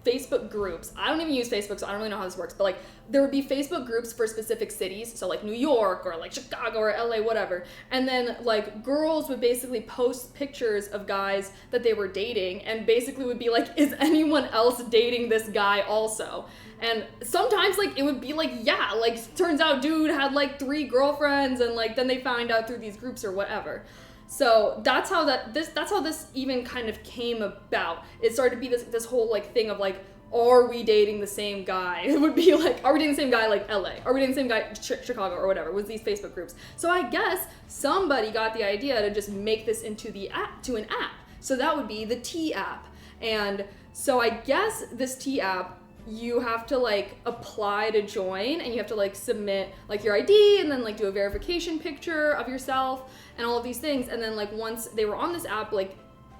Speaker 1: Facebook groups. I don't even use Facebook, so I don't really know how this works, but like there would be Facebook groups for specific cities, so like New York or like Chicago or LA, whatever. And then like girls would basically post pictures of guys that they were dating and basically would be like, is anyone else dating this guy also? And sometimes like it would be like, yeah, like turns out dude had like 3 girlfriends, and like then they find out through these groups or whatever. So that's how this even kind of came about. It started to be this whole like thing of like, are we dating the same guy? It would be like, are we dating the same guy like LA? Are we dating the same guy Chicago or whatever? Was these Facebook groups. So I guess somebody got the idea to just make this into an app. So that would be the T app. And so I guess this T app, you have to like apply to join, and you have to like submit like your ID and then like do a verification picture of yourself and all of these things. And then like once they were on this app, like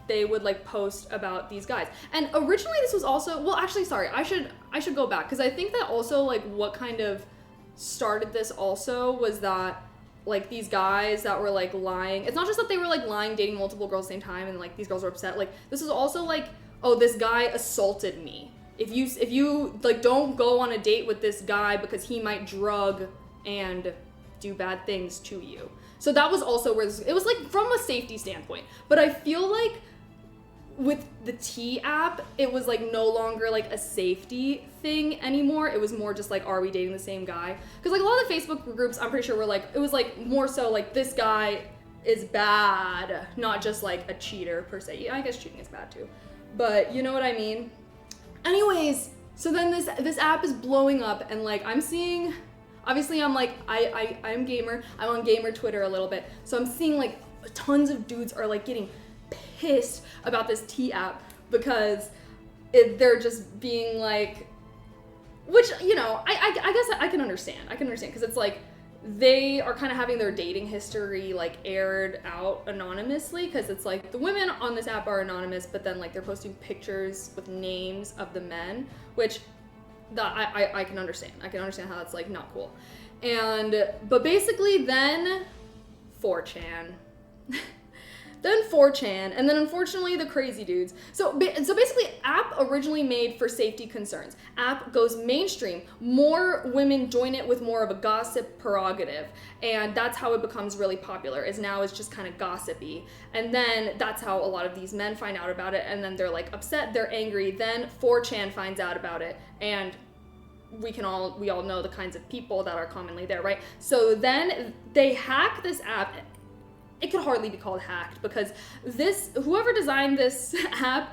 Speaker 1: they would like post about these guys. And originally this was also, well actually sorry, I should go back, because I think that also like what kind of started this also was that like these guys that were like lying, it's not just that they were like lying, dating multiple girls at the same time and like these girls were upset, like this was also like, oh, this guy assaulted me. If you like don't go on a date with this guy because he might drug and do bad things to you. So that was also where it was like from a safety standpoint. But I feel like with the T app, it was like no longer like a safety thing anymore. It was more just like, are we dating the same guy? Because like a lot of the Facebook groups, I'm pretty sure were like, it was like more so like this guy is bad, not just like a cheater per se. Yeah, I guess cheating is bad too, but you know what I mean? Anyways, so then this app is blowing up, and like I'm seeing, obviously I'm like, I'm gamer, I'm on gamer Twitter a little bit, so I'm seeing like tons of dudes are like getting pissed about this T app because they're just being like, which, you know, I guess I can understand because it's like they are kind of having their dating history like aired out anonymously, because it's like the women on this app are anonymous, but then like they're posting pictures with names of the men, which that I can understand. I can understand how that's like not cool. But basically then 4chan. Then 4chan, and then unfortunately the crazy dudes. So basically, app originally made for safety concerns. App goes mainstream. More women join it with more of a gossip prerogative, and that's how it becomes really popular. Is now it's just kind of gossipy, and then that's how a lot of these men find out about it, and then they're like upset, they're angry. Then 4chan finds out about it, and we all know the kinds of people that are commonly there, right? So then they hack this app. It could hardly be called hacked, because whoever designed this app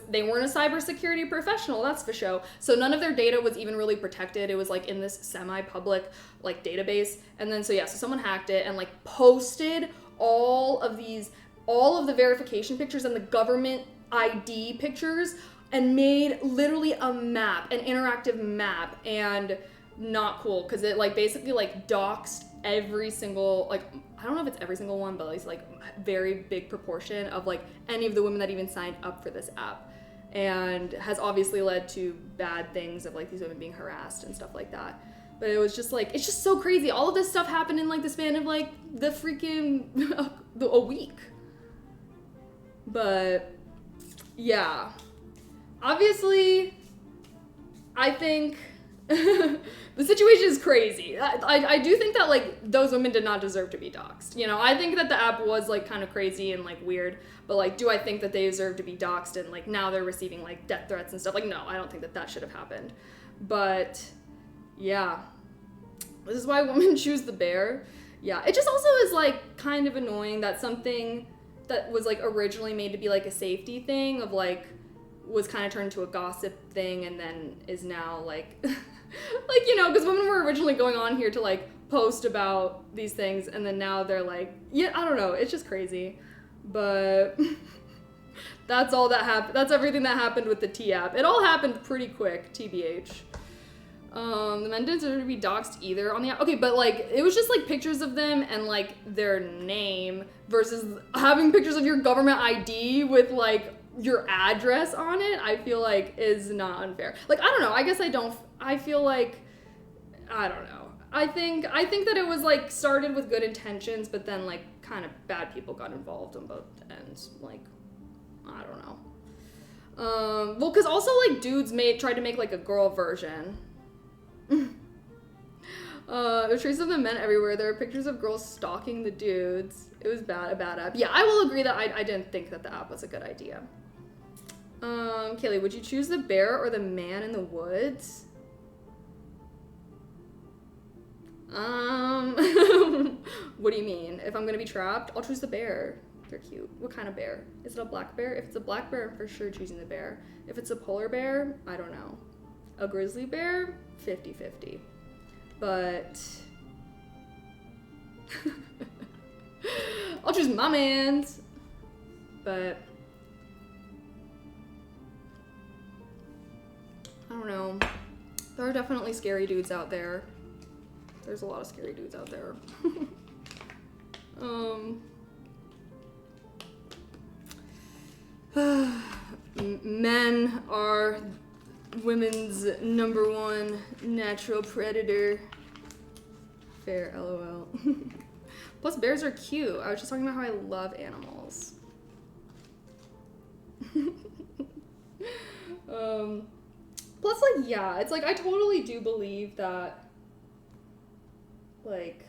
Speaker 1: they weren't a cybersecurity professional, that's for sure. So none of their data was even really protected. It was like in this semi-public like database. And then so someone hacked it and like posted all of the verification pictures and the government ID pictures, and made literally a map, an interactive map, and not cool, because it like basically like doxed every single, like, I don't know if it's every single one, but at least like very big proportion of like any of the women that even signed up for this app, and has obviously led to bad things of like these women being harassed and stuff like that. But it was just like, it's just so crazy. All of this stuff happened in like the span of like the freaking a week. But yeah, obviously I think the situation is crazy. I do think that like those women did not deserve to be doxxed. You know, I think that the app was like kind of crazy and like weird, but like, do I think that they deserve to be doxxed and like now they're receiving like death threats and stuff? Like, no, I don't think that should have happened. But yeah, this is why women choose the bear. Yeah, it just also is like kind of annoying that something that was like originally made to be like a safety thing of like was kind of turned to a gossip thing, and then is now like like, you know, because women were originally going on here to like post about these things, and then now they're like, yeah, I don't know, it's just crazy. But that's all that happened. That's everything that happened with the T app. It all happened pretty quick, TBH. The men didn't deserve to be doxxed either on the app. Okay, but like it was just like pictures of them and like their name versus having pictures of your government ID with like your address on it. I feel like is not unfair. Like, I don't know. I guess I feel like, I don't know. I think that it was like started with good intentions, but then like kind of bad people got involved on both ends. Like, I don't know. Well, because also like dudes tried to make like a girl version. There's traces of the men everywhere. There are pictures of girls stalking the dudes. It was a bad app. Yeah, I will agree that I didn't think that the app was a good idea. Kailey, would you choose the bear or the man in the woods? What do you mean? If I'm gonna be trapped, I'll choose the bear. They're cute. What kind of bear? Is it a black bear? If it's a black bear, I'm for sure choosing the bear. If it's a polar bear, I don't know. A grizzly bear, 50-50. But I'll choose my mans. But I don't know. There are definitely scary dudes out there. There's a lot of scary dudes out there. Men are women's #1 natural predator. Fair, LOL. Plus, bears are cute. I was just talking about how I love animals. Plus, like, yeah, it's like I totally do believe that, like,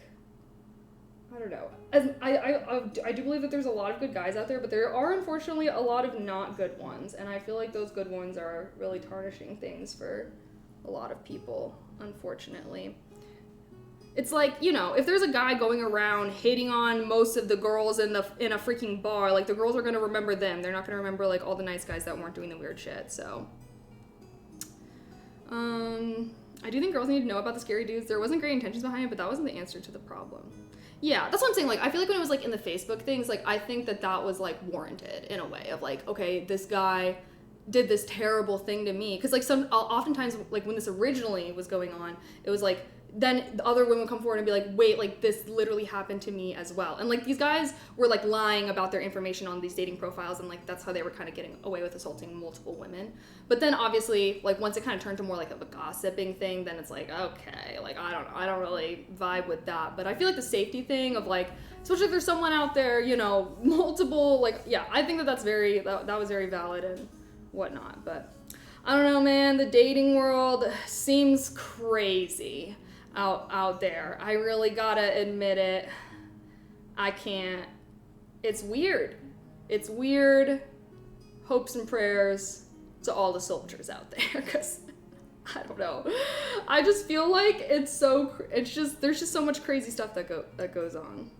Speaker 1: I don't know. As I do believe that there's a lot of good guys out there, but there are unfortunately a lot of not good ones, and I feel like those good ones are really tarnishing things for a lot of people, unfortunately. It's like, you know, if there's a guy going around hating on most of the girls in a freaking bar, like the girls are gonna remember them. They're not gonna remember like all the nice guys that weren't doing the weird shit. So, I do think girls need to know about the scary dudes. There wasn't great intentions behind it, but that wasn't the answer to the problem. Yeah, that's what I'm saying. Like, I feel like when it was like in the Facebook things, like I think that was like warranted in a way of like, okay, this guy did this terrible thing to me. Because like oftentimes like when this originally was going on, it was like, then the other women would come forward and be like, wait, like this literally happened to me as well. And like these guys were like lying about their information on these dating profiles, and like that's how they were kind of getting away with assaulting multiple women. But then obviously like once it kind of turned to more like of a gossiping thing, then it's like, okay, like I don't really vibe with that. But I feel like the safety thing of like, especially if there's someone out there, you know, multiple, like, yeah, I think that was very valid and whatnot. But I don't know, man, the dating world seems crazy out there. I really gotta admit it. I can't. It's weird. It's weird. Hopes and prayers to all the soldiers out there, because I don't know. I just feel like there's just so much crazy stuff that goes on.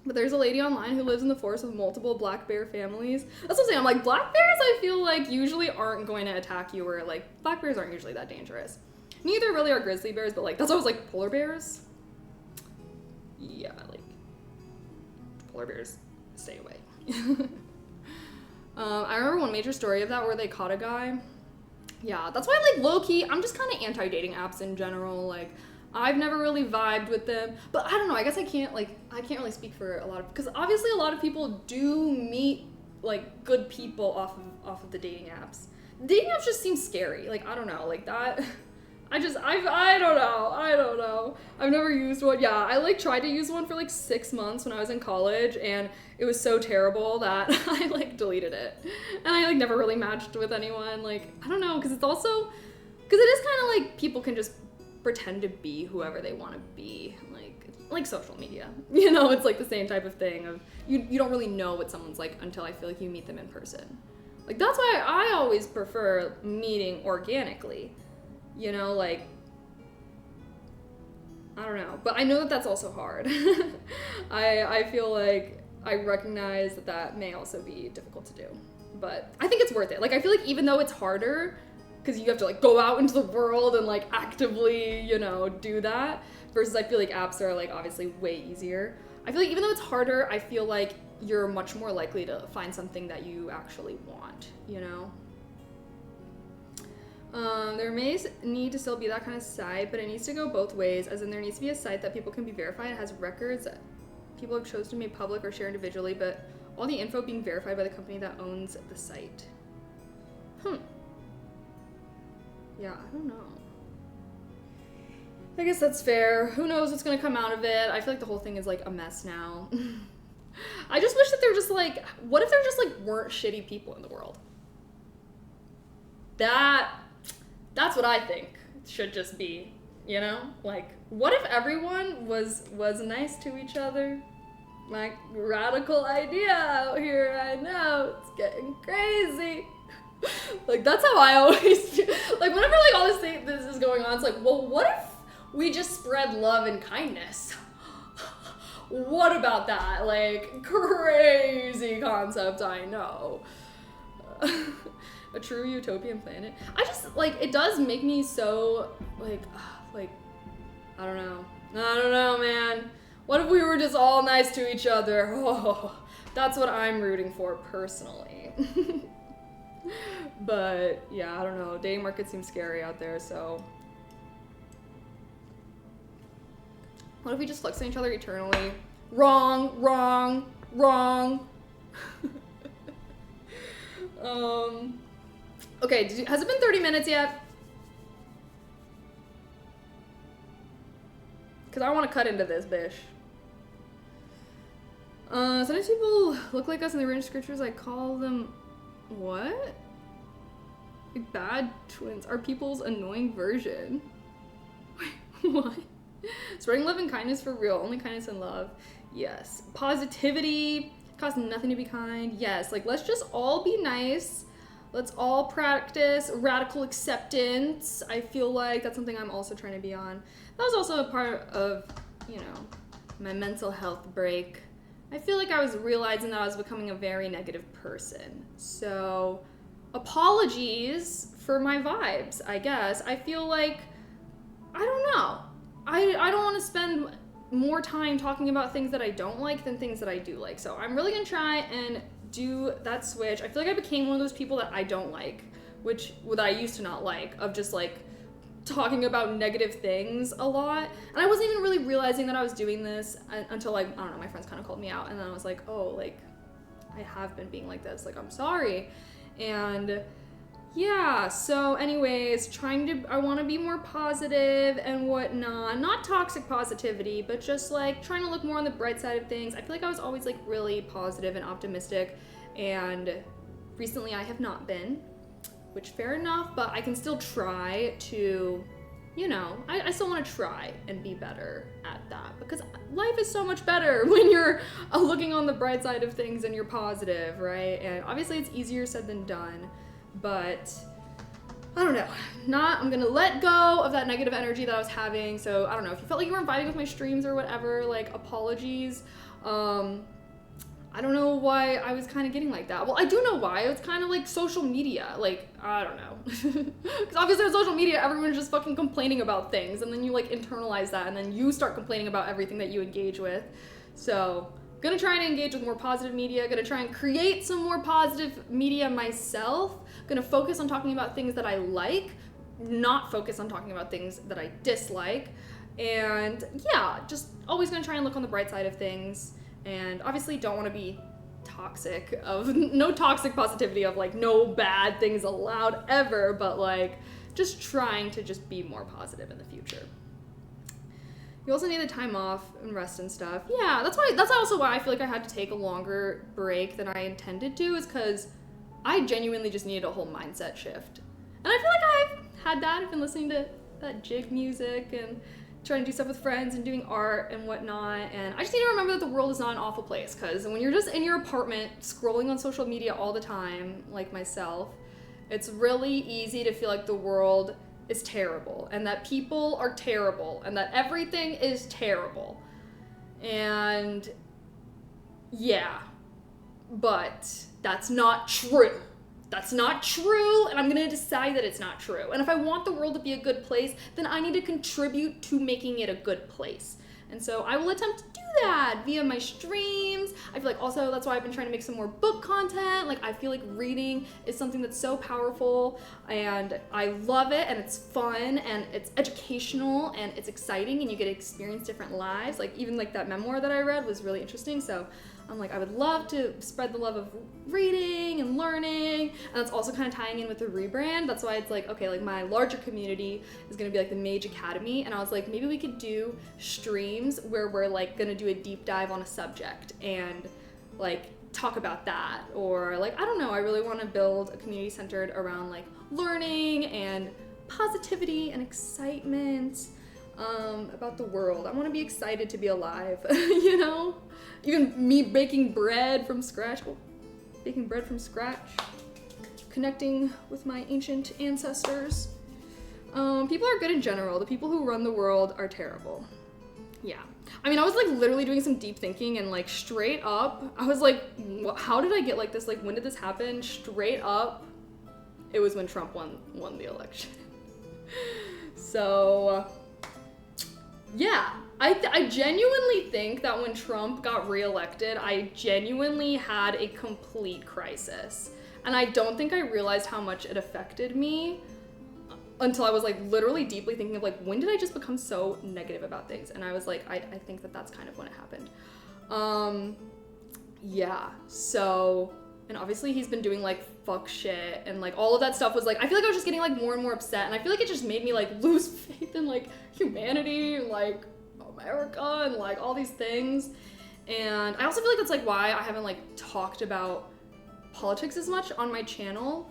Speaker 1: But there's a lady online who lives in the forest with multiple black bear families. That's what I'm saying. I'm like, black bears, I feel like, usually aren't going to attack you, or like, black bears aren't usually that dangerous. Neither really are grizzly bears, but like, that's why I was like, polar bears? Yeah, like, polar bears, stay away. I remember one major story of that where they caught a guy. Yeah, that's why, like, low-key, I'm just kind of anti-dating apps in general. Like, I've never really vibed with them, but I don't know, I guess I can't really speak for a lot of, because obviously a lot of people do meet like good people off of the dating apps. Dating apps just seem scary. Like, I don't know, like that. I don't know. I've never used one. Yeah, I like tried to use one for like 6 months when I was in college, and it was so terrible that I like deleted it. And I like never really matched with anyone. Like, I don't know, because it is kind of like people can just pretend to be whoever they want to be, like social media. You know, it's like the same type of thing of you don't really know what someone's like until I feel like you meet them in person. Like, that's why I always prefer meeting organically. You know, like, I don't know, but I know that that's also hard. I feel like I recognize that may also be difficult to do, but I think it's worth it. Like, I feel like even though it's harder, because you have to like go out into the world and like actively, you know, do that, versus I feel like apps are like obviously way easier. I feel like even though it's harder, I feel like you're much more likely to find something that you actually want, you know? There may need to still be that kind of site, but it needs to go both ways, as in there needs to be a site that people can be verified. It has records that people have chosen to make public or share individually, but all the info being verified by the company that owns the site. Yeah, I don't know. I guess that's fair. Who knows what's gonna come out of it? I feel like the whole thing is like a mess now. I just wish that they're just like, what if there just like weren't shitty people in the world? That's what I think should just be, you know? Like, what if everyone was nice to each other? Like, radical idea out here, I know, it's getting crazy. Like, that's how I always feel. Like, whenever like all this is going on, it's like, well, what if we just spread love and kindness? What about that? Like, crazy concept, I know. A true utopian planet. I just, like, it does make me so, like, I don't know, man. What if we were just all nice to each other? Oh, that's what I'm rooting for personally. But, yeah, I don't know. Dating market seems scary out there, so. What if we just flex on each other eternally? Wrong. Okay, has it been 30 minutes yet? Because I want to cut into this, bish. Sometimes people look like us in the range scriptures. I call them, what? Like bad twins are people's annoying version. Wait, what? Spreading love and kindness for real. Only kindness and love. Yes. Positivity. Costs nothing to be kind. Yes. Like, let's just all be nice. Let's all practice radical acceptance. I feel like that's something I'm also trying to be on. That was also a part of, you know, my mental health break. I feel like I was realizing that I was becoming a very negative person. So, apologies for my vibes, I guess. I feel like, I don't know. I don't want to spend more time talking about things that I don't like than things that I do like. So I'm really gonna try and do that switch. I feel like I became one of those people that I don't like, that I used to not like, of just like talking about negative things a lot. And I wasn't even really realizing that I was doing this until, like, I don't know, my friends kind of called me out, and then I was like, oh, like, I have been being like this, like, I'm sorry. And yeah, so anyways, I want to be more positive and whatnot. Not toxic positivity, but just like trying to look more on the bright side of things. I feel like I was always like really positive and optimistic, and recently I have not been, which fair enough, but I can still try to, you know, I still want to try and be better at that, because life is so much better when you're looking on the bright side of things and you're positive, right? And obviously it's easier said than done. But I don't know. I'm gonna let go of that negative energy that I was having. So I don't know, if you felt like you weren't vibing with my streams or whatever, like, apologies. I don't know why I was kind of getting like that. Well, I do know why. It was kind of like social media. Like, I don't know. Because obviously on social media, everyone's just fucking complaining about things, and then you like internalize that, and then you start complaining about everything that you engage with. So gonna try and engage with more positive media, gonna try and create some more positive media myself, gonna focus on talking about things that I like, not focus on talking about things that I dislike, and yeah, just always gonna try and look on the bright side of things, and obviously don't want to be toxic, no toxic positivity of like no bad things allowed ever, but like just trying to just be more positive in the future. You also need the time off and rest and stuff. Yeah, that's also why I feel like I had to take a longer break than I intended to, is because I genuinely just needed a whole mindset shift. And I feel like I've had that. I've been listening to that jig music and trying to do stuff with friends and doing art and whatnot. And I just need to remember that the world is not an awful place, because when you're just in your apartment scrolling on social media all the time, like myself, it's really easy to feel like the world is terrible, and that people are terrible, and that everything is terrible. And yeah, but that's not true. That's not true, and I'm gonna decide that it's not true. And if I want the world to be a good place, then I need to contribute to making it a good place. And so I will attempt to do that via my streams. I feel like also that's why I've been trying to make some more book content. Like, I feel like reading is something that's so powerful, and I love it, and it's fun, and it's educational, and it's exciting, and you get to experience different lives. Like, even like that memoir that I read was really interesting. So I'm like, I would love to spread the love of reading and learning, and that's also kind of tying in with the rebrand. That's why it's like, okay, like my larger community is gonna be like the Maege Academy, and I was like, maybe we could do streams where we're like gonna do a deep dive on a subject and like talk about that, or like, I don't know, I really want to build a community centered around like learning and positivity and excitement about the world. I want to be excited to be alive, you know? Even me baking bread from scratch, connecting with my ancient ancestors. People are good in general. The people who run the world are terrible. Yeah. I mean, I was like literally doing some deep thinking, and like straight up, I was like, how did I get like this? Like, when did this happen? Straight up, it was when Trump won the election. So yeah, I genuinely think that when Trump got reelected, I genuinely had a complete crisis. And I don't think I realized how much it affected me until I was like literally deeply thinking of like, when did I just become so negative about things? And I was like, I think that that's kind of when it happened. Yeah, so, and obviously he's been doing like fuck shit, and like all of that stuff was like, I feel like I was just getting like more and more upset, and I feel like it just made me like lose faith in like humanity, like America, and like all these things. And I also feel like that's like why I haven't like talked about politics as much on my channel,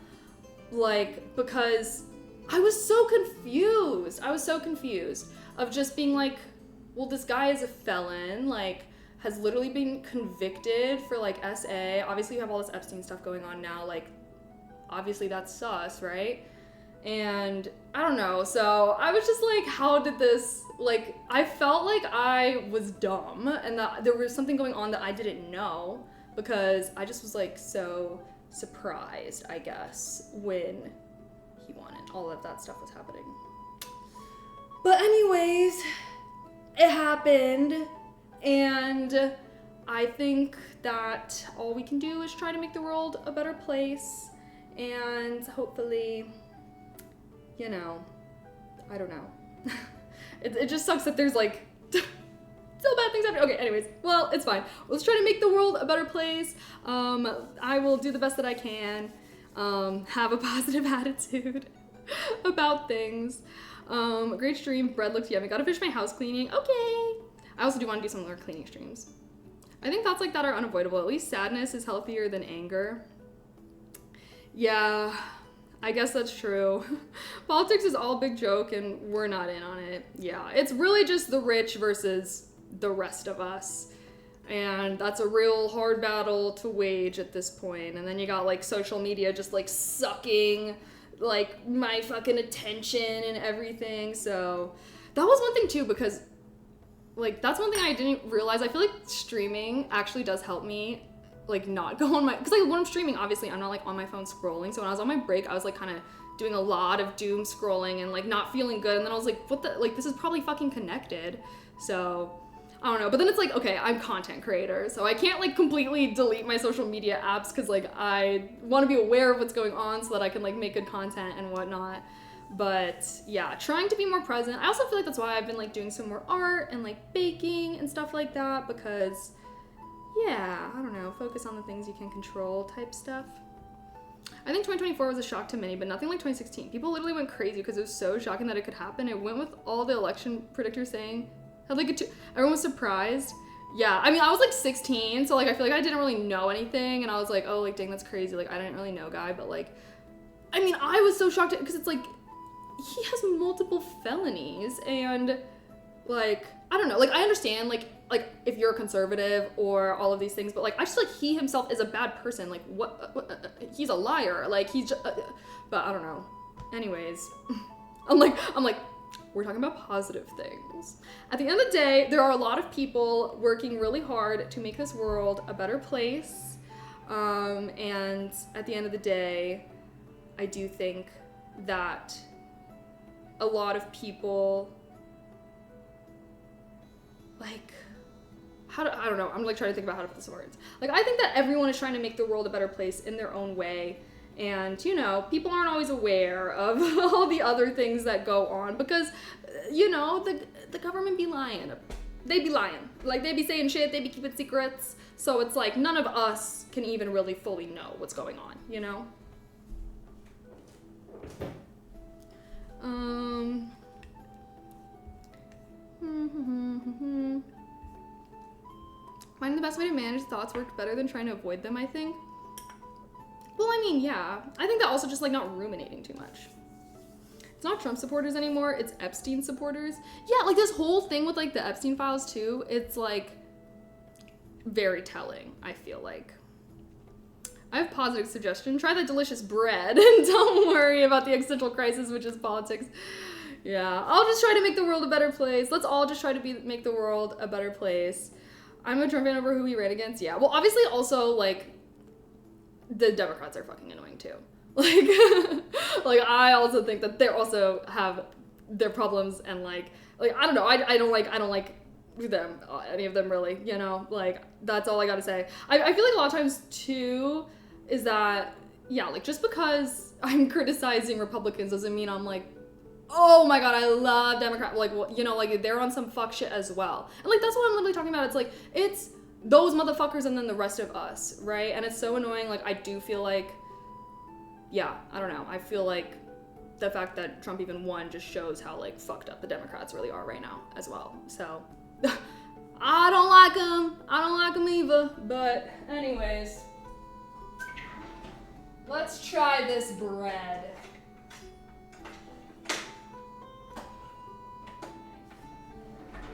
Speaker 1: like, because I was so confused of just being like, well, this guy is a felon, like, has literally been convicted for, like, SA. Obviously, you have all this Epstein stuff going on now. Like, obviously, that's sus, right? And I don't know. So I was just like, how did this, like, I felt like I was dumb and that there was something going on that I didn't know because I just was, like, so surprised, I guess, when he won it. All of that stuff was happening. But anyways, it happened, and I think that all we can do is try to make the world a better place, and hopefully, you know, I don't know. It just sucks that there's, like, still bad things happening. Okay, anyways, well, it's fine. Let's try to make the world a better place. I will do the best that I can, have a positive attitude about things. Great stream. Bread looks yummy. Gotta finish my house cleaning. Okay. I also do want to do some more cleaning streams. I think thoughts like that are unavoidable. At least sadness is healthier than anger. Yeah, I guess that's true. Politics is all a big joke and we're not in on it. Yeah, it's really just the rich versus the rest of us. And that's a real hard battle to wage at this point. And then you got, like, social media just, like, sucking, like, my fucking attention and everything. So that was one thing too, because, like, that's one thing I didn't realize. I feel like streaming actually does help me, like, not go on my, because, like, when I'm streaming, obviously I'm not, like, on my phone scrolling. So when I was on my break, I was, like, kind of doing a lot of doom scrolling and, like, not feeling good. And then I was like, what the, like, this is probably fucking connected. So I don't know, but then it's like, okay, I'm content creator, so I can't, like, completely delete my social media apps because, like, I want to be aware of what's going on so that I can, like, make good content and whatnot. But yeah, trying to be more present. I also feel like that's why I've been, like, doing some more art and, like, baking and stuff like that because, yeah, I don't know, focus on the things you can control type stuff. I think 2024 was a shock to many, but nothing like 2016. People literally went crazy because it was so shocking that it could happen. It went with all the election predictors saying, had, like, everyone was surprised. Yeah, I mean, I was, like, 16, so, like, I feel like I didn't really know anything, and I was like, oh, like, dang, that's crazy. Like, I didn't really know guy, but, like, I mean, I was so shocked because it's, like, he has multiple felonies, and, like, I don't know. Like, I understand, like, if you're a conservative or all of these things, but, like, I just feel like he himself is a bad person. Like, he's a liar. Like, he's just, but I don't know. Anyways, I'm like, we're talking about positive things. At the end of the day, there are a lot of people working really hard to make this world a better place. And at the end of the day, I do think that a lot of people, like, I don't know, I'm, like, trying to think about how to put this in words. Like, I think that everyone is trying to make the world a better place in their own way. And, you know, people aren't always aware of all the other things that go on because, you know, the government be lying. They be lying. Like, they be saying shit, they be keeping secrets. So it's like none of us can even really fully know what's going on, you know? Finding the best way to manage thoughts worked better than trying to avoid them, I think. Well, I mean, yeah. I think that also just, like, not ruminating too much. It's not Trump supporters anymore, it's Epstein supporters. Yeah, like, this whole thing with, like, the Epstein files, too, it's, like, very telling, I feel like. I have positive suggestion. Try the delicious bread and don't worry about the existential crisis, which is politics. Yeah, I'll just try to make the world a better place. Let's all just try to make the world a better place. I'm a Trump fan over who he ran against. Yeah, well, obviously also, like, the Democrats are fucking annoying too. Like, I also think that they also have their problems and, like, I don't know. I don't like them, any of them really, you know, like, that's all I gotta say. I feel like a lot of times too is that, yeah, like, just because I'm criticizing Republicans doesn't mean I'm like, oh my god, I love Democrats. Like, well, you know, like, they're on some fuck shit as well. And, like, that's what I'm literally talking about. It's like, it's those motherfuckers and then the rest of us, right? And it's so annoying. Like, I do feel like, yeah, I don't know. I feel like the fact that Trump even won just shows how, like, fucked up the Democrats really are right now as well. So, I don't like them. I don't like them either. But anyways, let's try this bread.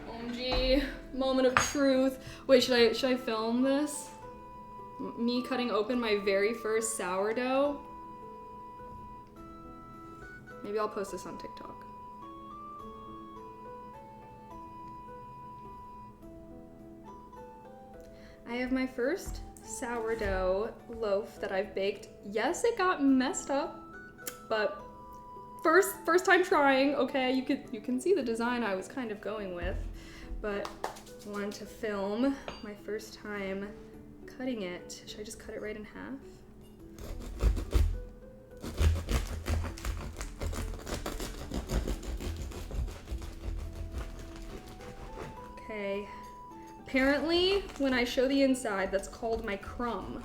Speaker 1: OMG, OMG, moment of truth. Wait, should I film this? Me cutting open my very first sourdough? Maybe I'll post this on TikTok. I have my first sourdough loaf that I've baked. Yes, it got messed up, but first time trying. Okay, you can see the design I was kind of going with, but I wanted to film my first time cutting it. Should I just cut it right in half? Okay. Apparently, when I show the inside, that's called my crumb.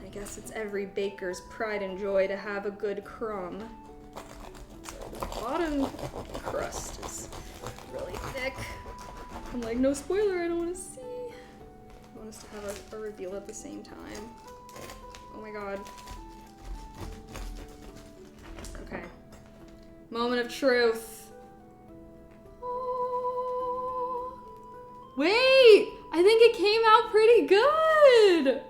Speaker 1: I guess it's every baker's pride and joy to have a good crumb. So the bottom crust is really thick. I'm like, no spoiler, I don't want to see. I want us to have a reveal at the same time. Oh my god. Okay. Moment of truth. Wait, I think it came out pretty good.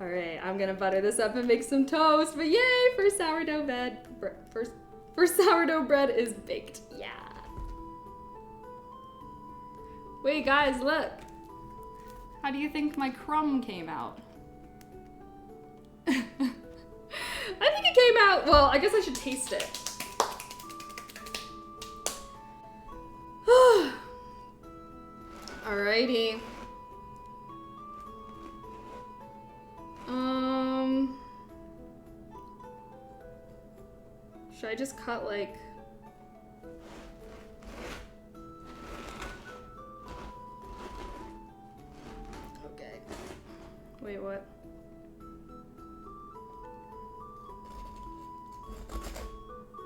Speaker 1: All right, I'm gonna butter this up and make some toast, but yay, first sourdough bread is baked, yeah. Wait guys, look. How do you think my crumb came out? I think it came out, well, I guess I should taste it. Alrighty. Should I just cut like... Okay. Wait, what?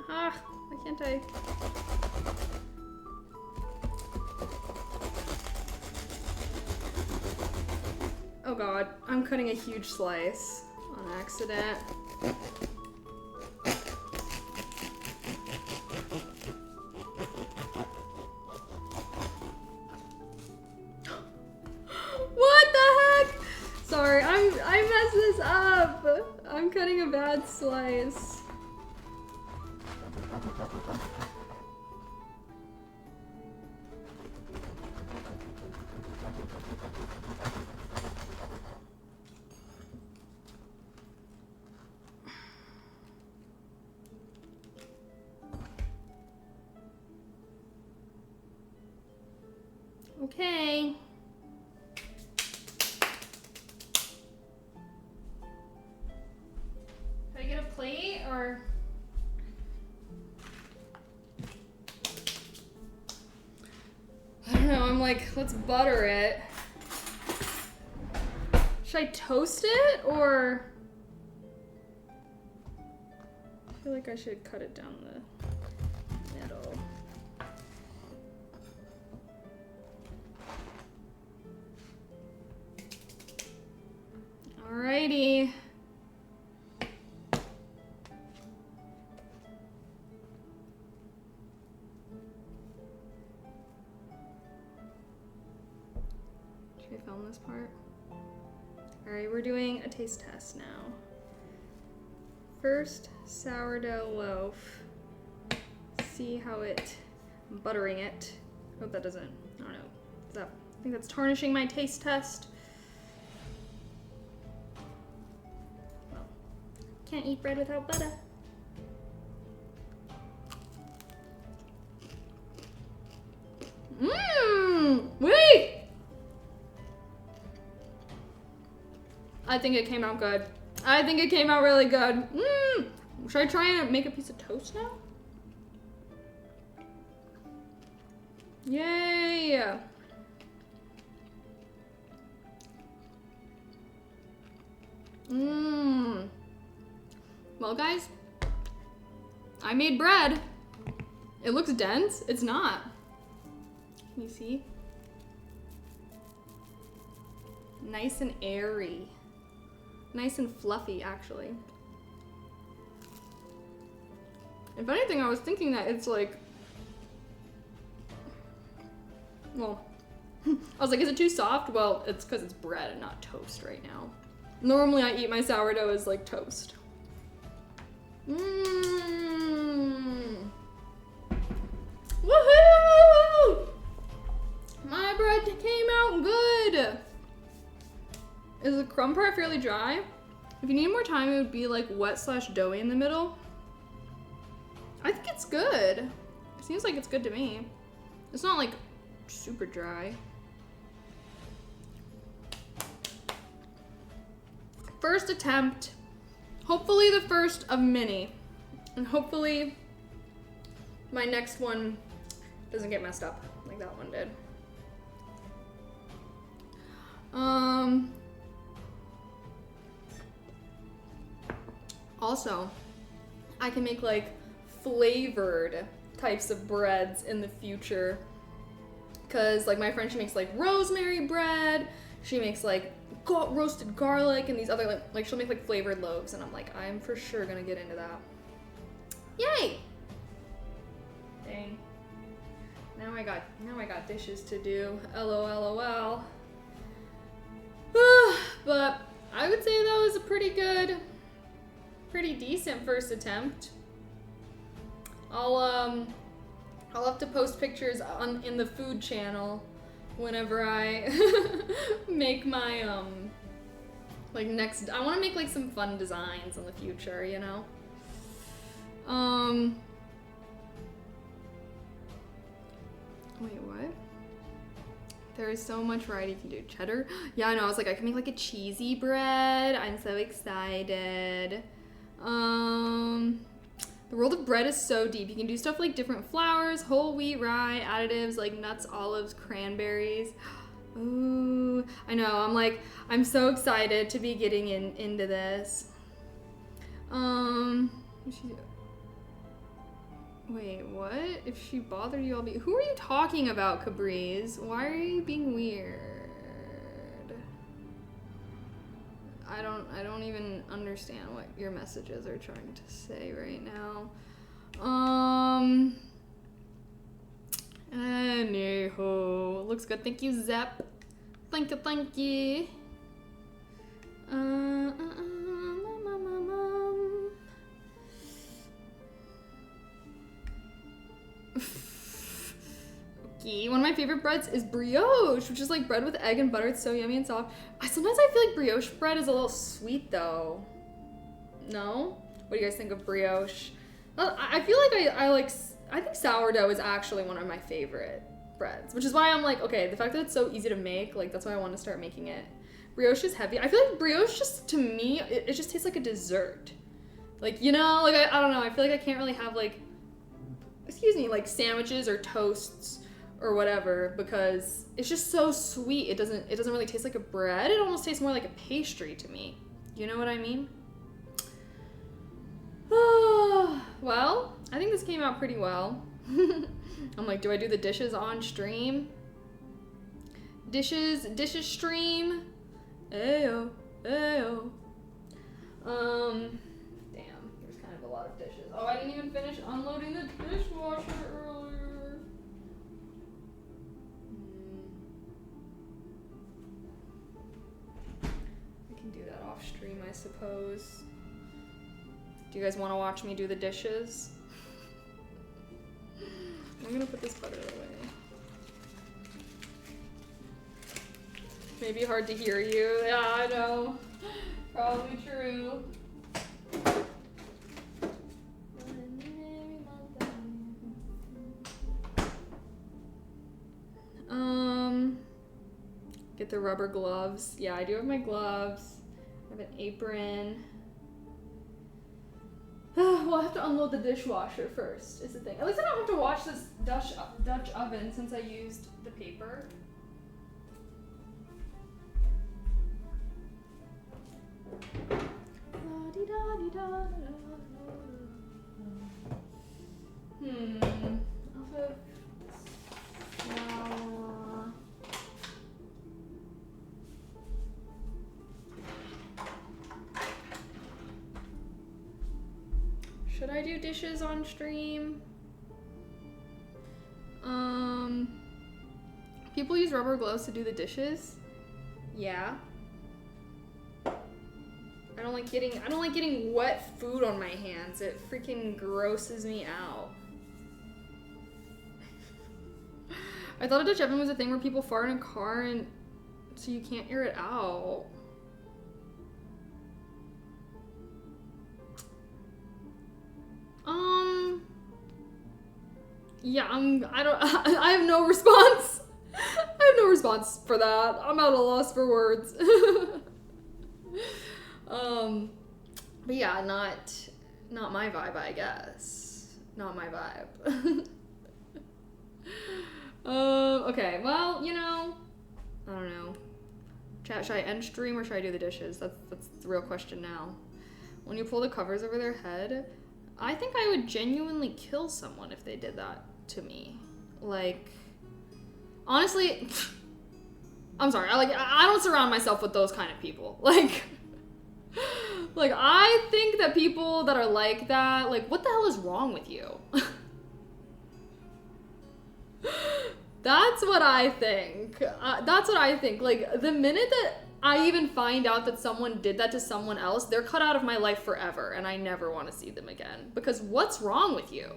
Speaker 1: Ah, why can't I? Oh god, I'm cutting a huge slice on accident. What the heck? Sorry, I messed this up. I'm cutting a bad slice. Okay. Can I get a plate or? I don't know, I'm like, let's butter it. Should I toast it or? I feel like I should cut it down the middle. Alrighty. Should I film this part? Alright, we're doing a taste test now. First, sourdough loaf. See how I'm buttering it. Hope that doesn't, I don't know. I think that's tarnishing my taste test. Can't eat bread without butter. Wait! I think it came out good. I think it came out really good. Should I try and make a piece of toast now? Yay! Well, guys, I made bread. It looks dense. It's not. Can you see? Nice and airy. Nice and fluffy, actually. If anything, I was thinking that it's like... Well, I was like, is it too soft? Well, it's because it's bread and not toast right now. Normally I eat my sourdough as like toast. Mmm. Woohoo! My bread came out good. Is the crumb part fairly dry? If you need more time, it would be like wet/doughy in the middle. I think it's good. It seems like it's good to me. It's not like super dry. First attempt. Hopefully the first of many. And hopefully my next one doesn't get messed up like that one did. Also, I can make like flavored types of breads in the future. Cause like my friend, she makes like rosemary bread. She makes like roasted garlic and these other like she'll make like flavored loaves, and I'm like, I'm for sure gonna get into that. Yay! Dang. Now I got dishes to do. LOL. But I would say that was a pretty decent first attempt. I'll have to post pictures in the food channel whenever I make my like next. I want to make like some fun designs in the future, you know. Wait, what? There is so much variety you can do. Cheddar? Yeah, I know. I was like, I can make like a cheesy bread. I'm so excited. The world of bread is so deep. You can do stuff like different flours, whole wheat, rye, additives like nuts, olives, cranberries. Ooh, I know. I'm so excited to be getting into this. Wait, what? If she bothered you, who are you talking about, Cabriz? Why are you being weird? I don't even understand what your messages are trying to say right now. Anywho, looks good. Thank you, Zep. Thank you. Okay, one of my favorite breads is brioche, which is like bread with egg and butter. It's so yummy and soft. Sometimes I feel like brioche bread is a little sweet though. No? What do you guys think of brioche? I feel like I think sourdough is actually one of my favorite breads, which is why I'm like, okay, the fact that it's so easy to make, like that's why I want to start making it. Brioche is heavy. I feel like brioche just, to me, it just tastes like a dessert. Like, you know, like I don't know, I feel like I can't really have like, like sandwiches or toasts or whatever, because it's just so sweet. It doesn't really taste like a bread. It almost tastes more like a pastry to me. You know what I mean? Well, I think this came out pretty well. I'm like, do I do the dishes on stream? Dishes stream. Ayo. Damn, there's kind of a lot of dishes. Oh, I didn't even finish unloading the dishwasher earlier. I can do that off stream, I suppose. Do you guys want to watch me do the dishes? I'm gonna put this butter away. Maybe hard to hear you. Yeah, I know. Probably true. Get the rubber gloves. Yeah, I do have my gloves. I have an apron. We'll have to unload the dishwasher first, is the thing. At least I don't have to wash this Dutch oven since I used the paper. I'll have flour. Should I do dishes on stream? People use rubber gloves to do the dishes? Yeah. I don't like getting wet food on my hands. It freaking grosses me out. I thought a Dutch oven was a thing where people fart in a car and so you can't air it out. Yeah, I have no response. I have no response for that. I'm at a loss for words. But yeah, not my vibe, I guess. Not my vibe. Okay, well, you know, I don't know. Chat, should I end stream or should I do the dishes? That's the real question now. When you pull the covers over their head, I think I would genuinely kill someone if they did that to me. Like, honestly, I'm sorry. I don't surround myself with those kind of people. Like, I think that people that are like that, like, what the hell is wrong with you? That's what I think. That's what I think. Like, the minute that I even find out that someone did that to someone else, they're cut out of my life forever, and I never want to see them again. Because what's wrong with you?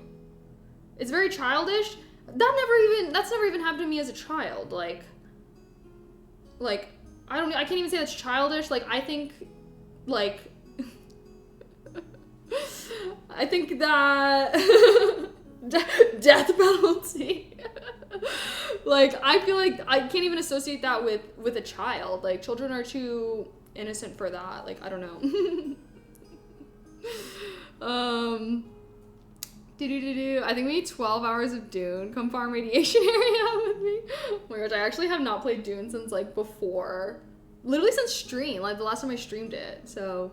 Speaker 1: It's very childish. That's never even happened to me as a child. Like, I can't even say that's childish. Like, I think, like, I think that death penalty. Like, I feel like I can't even associate that with a child. Like, children are too innocent for that. Like, I don't know. I think we need 12 hours of Dune. Come farm radiation area with me. Oh my gosh, I actually have not played Dune since, like, before. Literally since stream. Like, the last time I streamed it. So,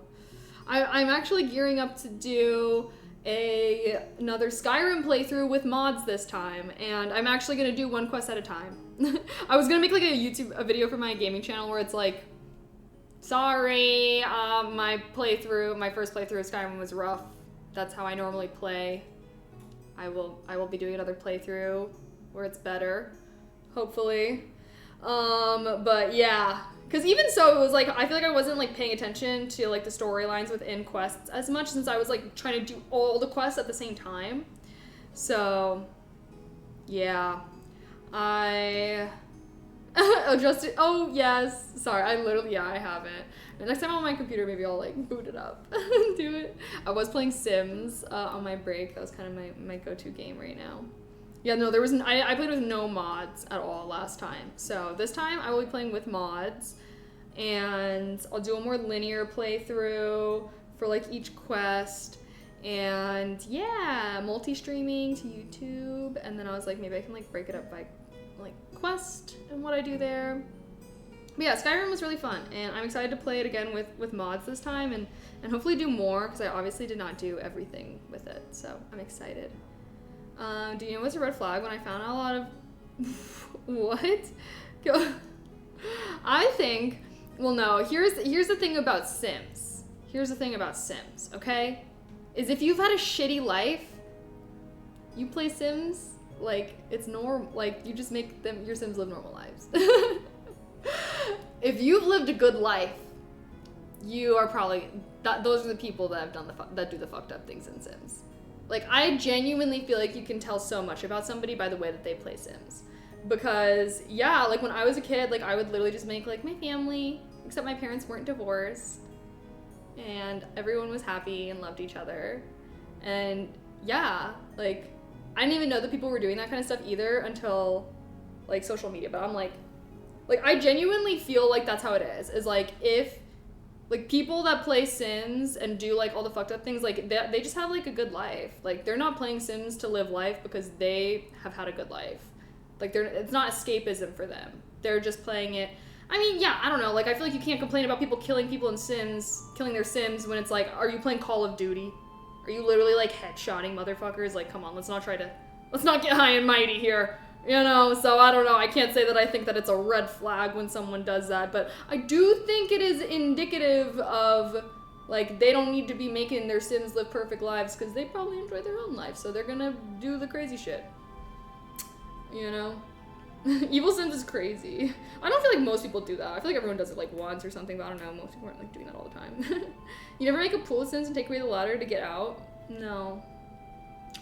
Speaker 1: I'm actually gearing up to do another Skyrim playthrough with mods this time, and I'm actually gonna do one quest at a time. I was gonna make like a video for my gaming channel where it's like, sorry, my first playthrough of Skyrim was rough. That's how I normally play. I will be doing another playthrough where it's better, hopefully. But yeah. Because even so, it was like, I feel like I wasn't like paying attention to like the storylines within quests as much since I was like trying to do all the quests at the same time. So, yeah. I adjusted. Oh, yes. Sorry, I haven't. The next time I'm on my computer, maybe I'll like boot it up and do it. I was playing Sims on my break. That was kind of my go-to game right now. Yeah, no, I played with no mods at all last time. So this time I will be playing with mods, and I'll do a more linear playthrough for like each quest, and yeah, multi-streaming to YouTube. And then I was like, maybe I can like break it up by like quest and what I do there. But yeah, Skyrim was really fun, and I'm excited to play it again with mods this time, and hopefully do more, because I obviously did not do everything with it, so I'm excited. Do you know what's a red flag? When I found out a lot of what? I think, well, no, here's the thing about Sims. Here's the thing about Sims, okay? Is if you've had a shitty life, you play Sims, like, it's normal, like, you just make your Sims live normal lives. If you've lived a good life, you are probably, those are the people that have that do the fucked up things in Sims. Like, I genuinely feel like you can tell so much about somebody by the way that they play Sims. Because, yeah, like, when I was a kid, like, I would literally just make, like, my family, except my parents weren't divorced, and everyone was happy and loved each other. And, yeah, like, I didn't even know that people were doing that kind of stuff either until, like, social media. But I'm like, I genuinely feel like that's how it is like, if, like, people that play Sims and do, like, all the fucked up things, like, they just have, like, a good life. Like, they're not playing Sims to live life because they have had a good life. Like, it's not escapism for them. They're just playing it. I mean, yeah, I don't know. Like, I feel like you can't complain about people killing people in Sims, killing their Sims, when it's like, are you playing Call of Duty? Are you literally, like, headshotting motherfuckers? Like, come on, let's not get high and mighty here. You know, so I don't know. I can't say that I think that it's a red flag when someone does that, but I do think it is indicative of, like, they don't need to be making their Sims live perfect lives because they probably enjoy their own life, so they're gonna do the crazy shit. You know? Evil Sims is crazy. I don't feel like most people do that. I feel like everyone does it like once or something, but I don't know. Most people aren't like doing that all the time. You never make a pool of Sims and take away the ladder to get out? No.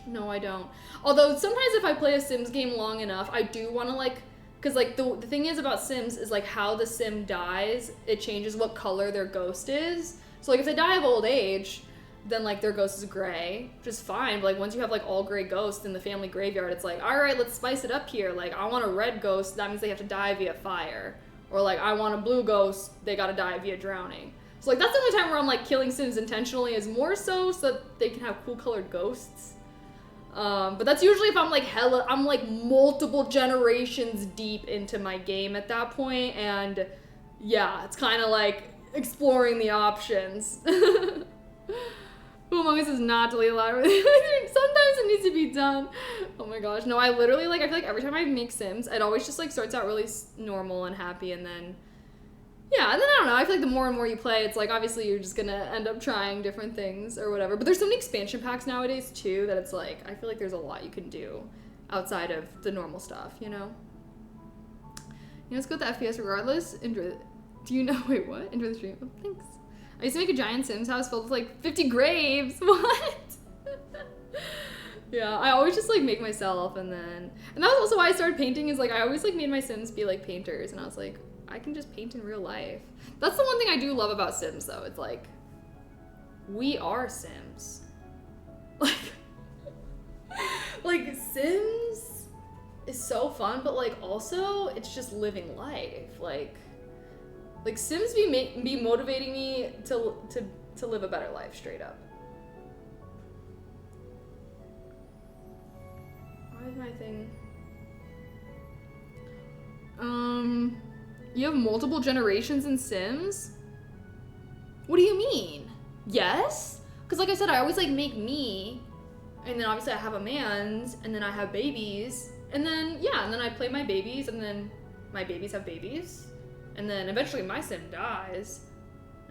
Speaker 1: No, I don't. Although sometimes if I play a Sims game long enough, I do want to like, because like the thing is about Sims is like how the Sim dies, it changes what color their ghost is. So like if they die of old age, then like their ghost is gray, which is fine. But like once you have like all gray ghosts in the family graveyard, it's like, all right, let's spice it up here. Like I want a red ghost, that means they have to die via fire. Or like I want a blue ghost, they gotta die via drowning. So like that's the only time where I'm like killing Sims intentionally, is more so that they can have cool colored ghosts. But that's usually if I'm like I'm like multiple generations deep into my game at that point, and yeah, it's kind of like exploring the options. Who Among Us is not delete allowed? Sometimes it needs to be done. Oh my gosh, no, I literally like, I feel like every time I make Sims, it always just like starts out really normal and happy, and then yeah, and then I don't know, I feel like the more and more you play, it's like obviously you're just gonna end up trying different things or whatever. But there's so many expansion packs nowadays too that it's like, I feel like there's a lot you can do outside of the normal stuff, you know? You know, let's go with the FPS regardless. Enjoy. Do you know, wait, what? Enjoy the stream. Oh, thanks. I used to make a giant Sims house filled with like 50 graves. What? Yeah, I always just like make myself, and that was also why I started painting, is like I always like made my Sims be like painters, and I was like, I can just paint in real life. That's the one thing I do love about Sims though. It's like, we are Sims. Like Sims is so fun, but like also it's just living life. Like Sims be motivating me to live a better life, straight up. Why is my thing? You have multiple generations in Sims? What do you mean? Yes? Because like I said, I always like make me, and then obviously I have a man's, and then I have babies, and then yeah, and then I play my babies, and then my babies have babies. And then eventually my Sim dies.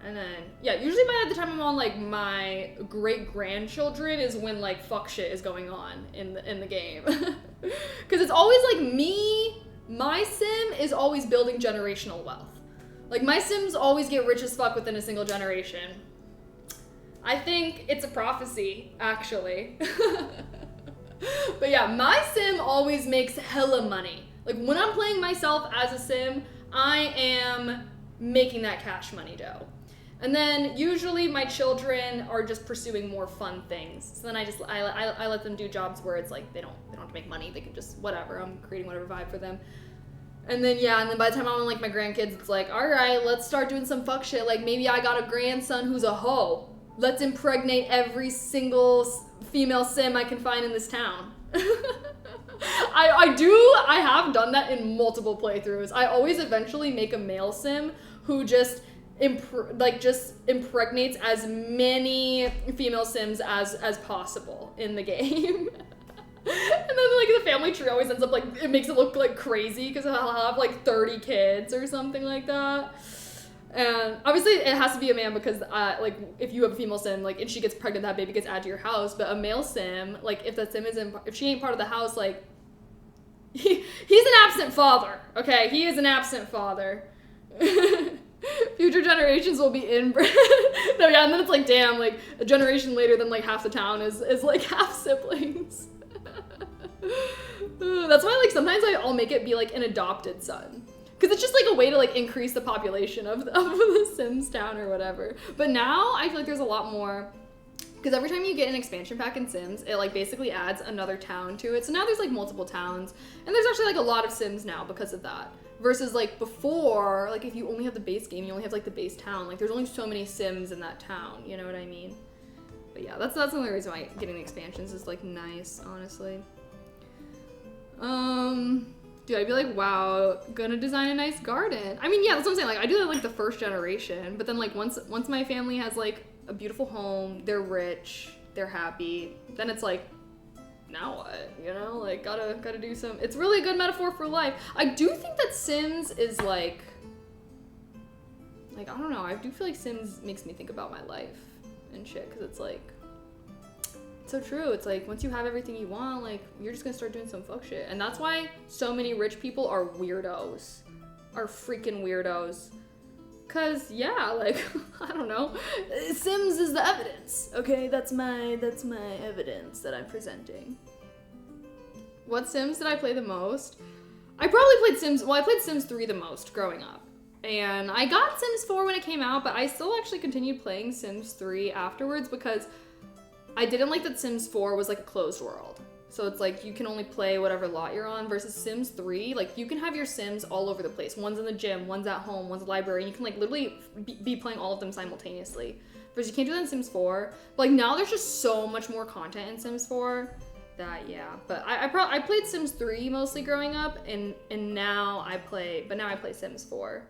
Speaker 1: And then, yeah, usually by the time I'm on like my great-grandchildren is when like fuck shit is going on in the game. Because it's always like me, my Sim is always building generational wealth. Like my Sims always get rich as fuck within a single generation. I think it's a prophecy, actually. But yeah, my Sim always makes hella money. Like when I'm playing myself as a Sim, I am making that cash money dough. And then usually my children are just pursuing more fun things. So then I let them do jobs where it's like they don't have to make money. They can just whatever. I'm creating whatever vibe for them. And then yeah, and then by the time I'm on like my grandkids, it's like, all right, let's start doing some fuck shit. Like maybe I got a grandson who's a hoe. Let's impregnate every single female Sim I can find in this town. I have done that in multiple playthroughs. I always eventually make a male Sim who just impregnates as many female Sims as possible in the game. And then like the family tree always ends up like, it makes it look like crazy because I'll have like 30 kids or something like that. And obviously it has to be a man because like if you have a female Sim, like and she gets pregnant, that baby gets added to your house. But a male Sim, like if that Sim if she ain't part of the house, like he's an absent father. Okay, he is an absent father. Future generations will be inbred. No, yeah, and then it's like, damn, like a generation later, then like half the town is like half siblings. That's why like sometimes I'll make it be like an adopted son. Because it's just like a way to like increase the population of the Sims town or whatever. But now I feel like there's a lot more, because every time you get an expansion pack in Sims, it like basically adds another town to it. So now there's like multiple towns, and there's actually like a lot of Sims now because of that. Versus like before, like if you only have the base game, you only have like the base town. Like there's only so many Sims in that town, you know what I mean? But yeah, that's the only reason why getting the expansions is like nice, honestly. Dude, I'd be like, wow, gonna design a nice garden. I mean, yeah, that's what I'm saying. Like I do that like the first generation, but then like once my family has like a beautiful home, they're rich, they're happy, then it's like, now what? You know, like gotta do some. It's really a good metaphor for life. I do think that Sims is like I don't know. I do feel like Sims makes me think about my life and shit, because it's like It's so true. It's like once you have everything you want, like you're just gonna start doing some fuck shit. And that's why so many rich people are weirdos. Are freaking weirdos. Cause yeah, like I don't know. Sims is the evidence. Okay, that's my evidence that I'm presenting. What Sims did I play the most? I probably played Sims, well I played Sims 3 the most growing up. And I got Sims 4 when it came out, but I still actually continued playing Sims 3 afterwards because I didn't like that Sims 4 was like a closed world. So it's like you can only play whatever lot you're on versus Sims 3, like you can have your Sims all over the place. One's in the gym, one's at home, one's in the library, and you can like literally be playing all of them simultaneously. Versus you can't do that in Sims 4. But like now there's just so much more content in Sims 4 that yeah. But I played Sims 3 mostly growing up and now I play Sims 4.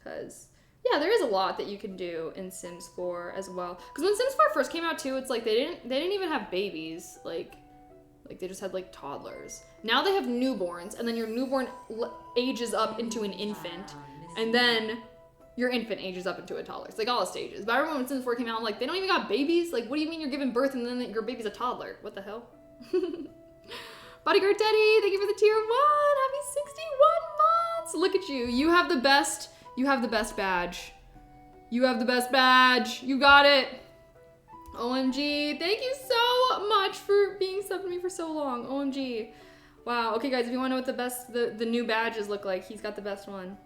Speaker 1: Cause yeah, there is a lot that you can do in Sims 4 as well. Cause when Sims 4 first came out too, it's like they didn't even have babies. Like they just had like toddlers. Now they have newborns, and then your newborn ages up into an infant, and then your infant ages up into a toddler. It's like all the stages. But I remember when Sims 4 came out, I'm like, they don't even got babies? Like, what do you mean you're giving birth and then your baby's a toddler? What the hell? Bodyguard Teddy, thank you for the tier 1. Happy 61 months. Look at you. You have the best badge. You have the best badge. You got it. OMG. Thank you so much for being subbed to me for so long. OMG. Wow. Okay, guys, if you want to know what the new badges look like, he's got the best one.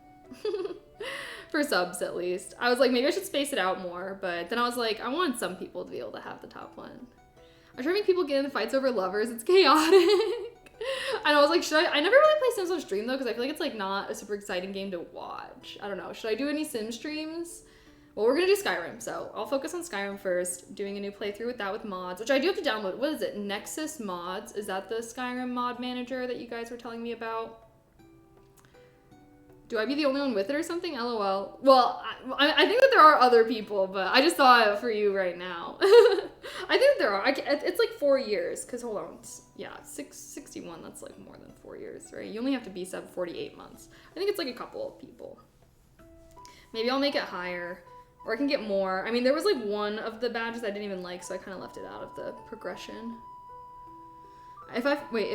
Speaker 1: For subs, at least. I was like, maybe I should space it out more, but then I was like, I want some people to be able to have the top one. I try to make people get in fights over lovers. It's chaotic. And I was like, I never really play Sims on stream though, because I feel like it's like not a super exciting game to watch. I don't know. Should I do any Sim streams? Well, we're gonna do Skyrim, so I'll focus on Skyrim first, doing a new playthrough with that with mods, which I do have to download. What is it? Nexus Mods? Is that the Skyrim mod manager that you guys were telling me about? Do I be the only one with it or something? LOL. Well, I think that there are other people, but I just thought it for you right now. I think that there are. It's like 4 years, because hold on. Yeah, 61, that's like more than 4 years, right? You only have to be sub 48 months. I think it's like a couple of people. Maybe I'll make it higher, or I can get more. I mean, there was like one of the badges I didn't even like, so I kind of left it out of the progression. If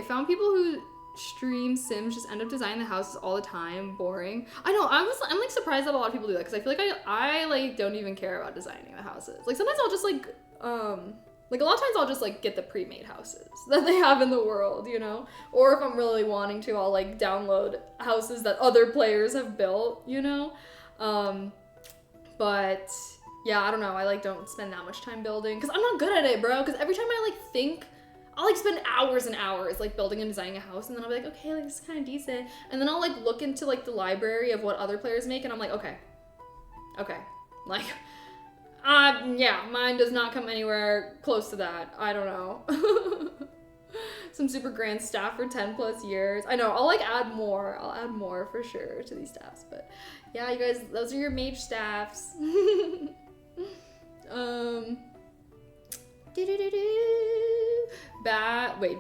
Speaker 1: found people who stream Sims just end up designing the houses all the time. Boring. I know. I'm like surprised that a lot of people do that because I feel like I like don't even care about designing the houses. Like sometimes I'll just like a lot of times I'll just like get the pre-made houses that they have in the world, you know? Or if I'm really wanting to, I'll like download houses that other players have built, you know? But yeah, I don't know. I like don't spend that much time building because I'm not good at it, bro. Because every time I like think, I'll like spend hours and hours like building and designing a house, and then I'll be like, okay, like this is kind of decent. And then I'll like look into like the library of what other players make, and I'm like, okay, like, yeah, mine does not come anywhere close to that. I don't know. Some super grand staff for 10 plus years. I know, I'll like add more. I'll add more for sure to these staffs, but yeah, you guys, those are your mage staffs.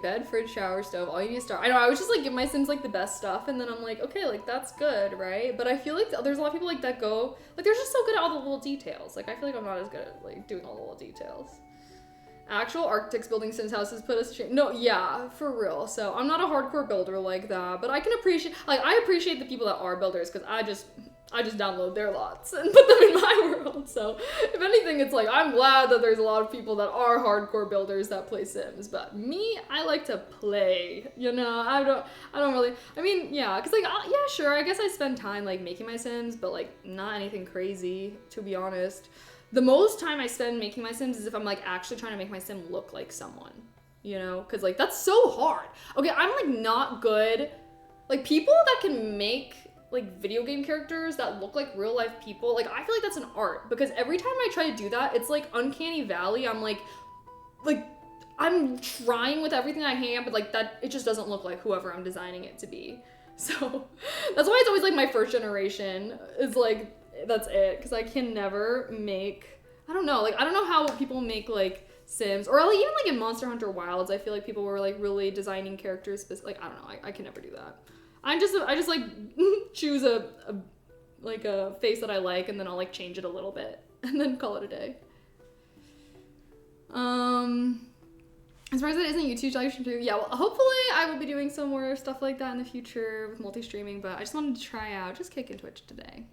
Speaker 1: Bed, fridge, shower, stove, all you need to start. I know, I was just like give my Sims like the best stuff, and then I'm like, okay, like that's good, right? But I feel like there's a lot of people like that go, like they're just so good at all the little details. Like I feel like I'm not as good at like doing all the little details. Actual architects building Sims houses put us no, yeah, for real. So I'm not a hardcore builder like that, but I can appreciate, like I appreciate the people that are builders because I just download their lots and put them in my world. So if anything, it's like, I'm glad that there's a lot of people that are hardcore builders that play Sims, but me, I like to play, you know? I don't really, I mean, yeah, cause like, yeah, sure, I guess I spend time like making my Sims, but like not anything crazy, to be honest. The most time I spend making my Sims is if I'm like actually trying to make my Sim look like someone, you know? Cause like, that's so hard. Okay, I'm like not good, like people that can make like video game characters that look like real life people, like I feel like that's an art, because every time I try to do that, it's like uncanny valley. I'm like I'm trying with everything I can, but like that, it just doesn't look like whoever I'm designing it to be. So that's why it's always like my first generation is like, that's it, because I can never make, I don't know how people make like Sims, or like even like in Monster Hunter Wilds, I feel like people were like really designing characters, like I don't know, I can never do that. I just like choose a face that I like, and then I'll like change it a little bit and then call it a day. As far as it isn't YouTube live stream too, yeah, well, hopefully I will be doing some more stuff like that in the future with multi-streaming, but I just wanted to try out, just kicking Twitch today.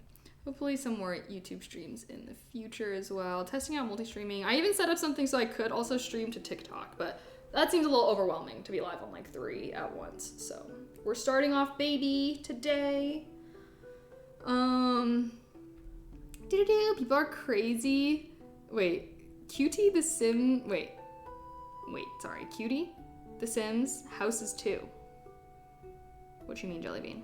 Speaker 1: Hopefully some more YouTube streams in the future as well. Testing out multi-streaming. I even set up something so I could also stream to TikTok, but that seems a little overwhelming to be live on like 3 at once. So we're starting off baby today. People are crazy. Wait, Cutie the Sim, wait, sorry, Cutie the Sims houses 2. What you mean, Jellybean?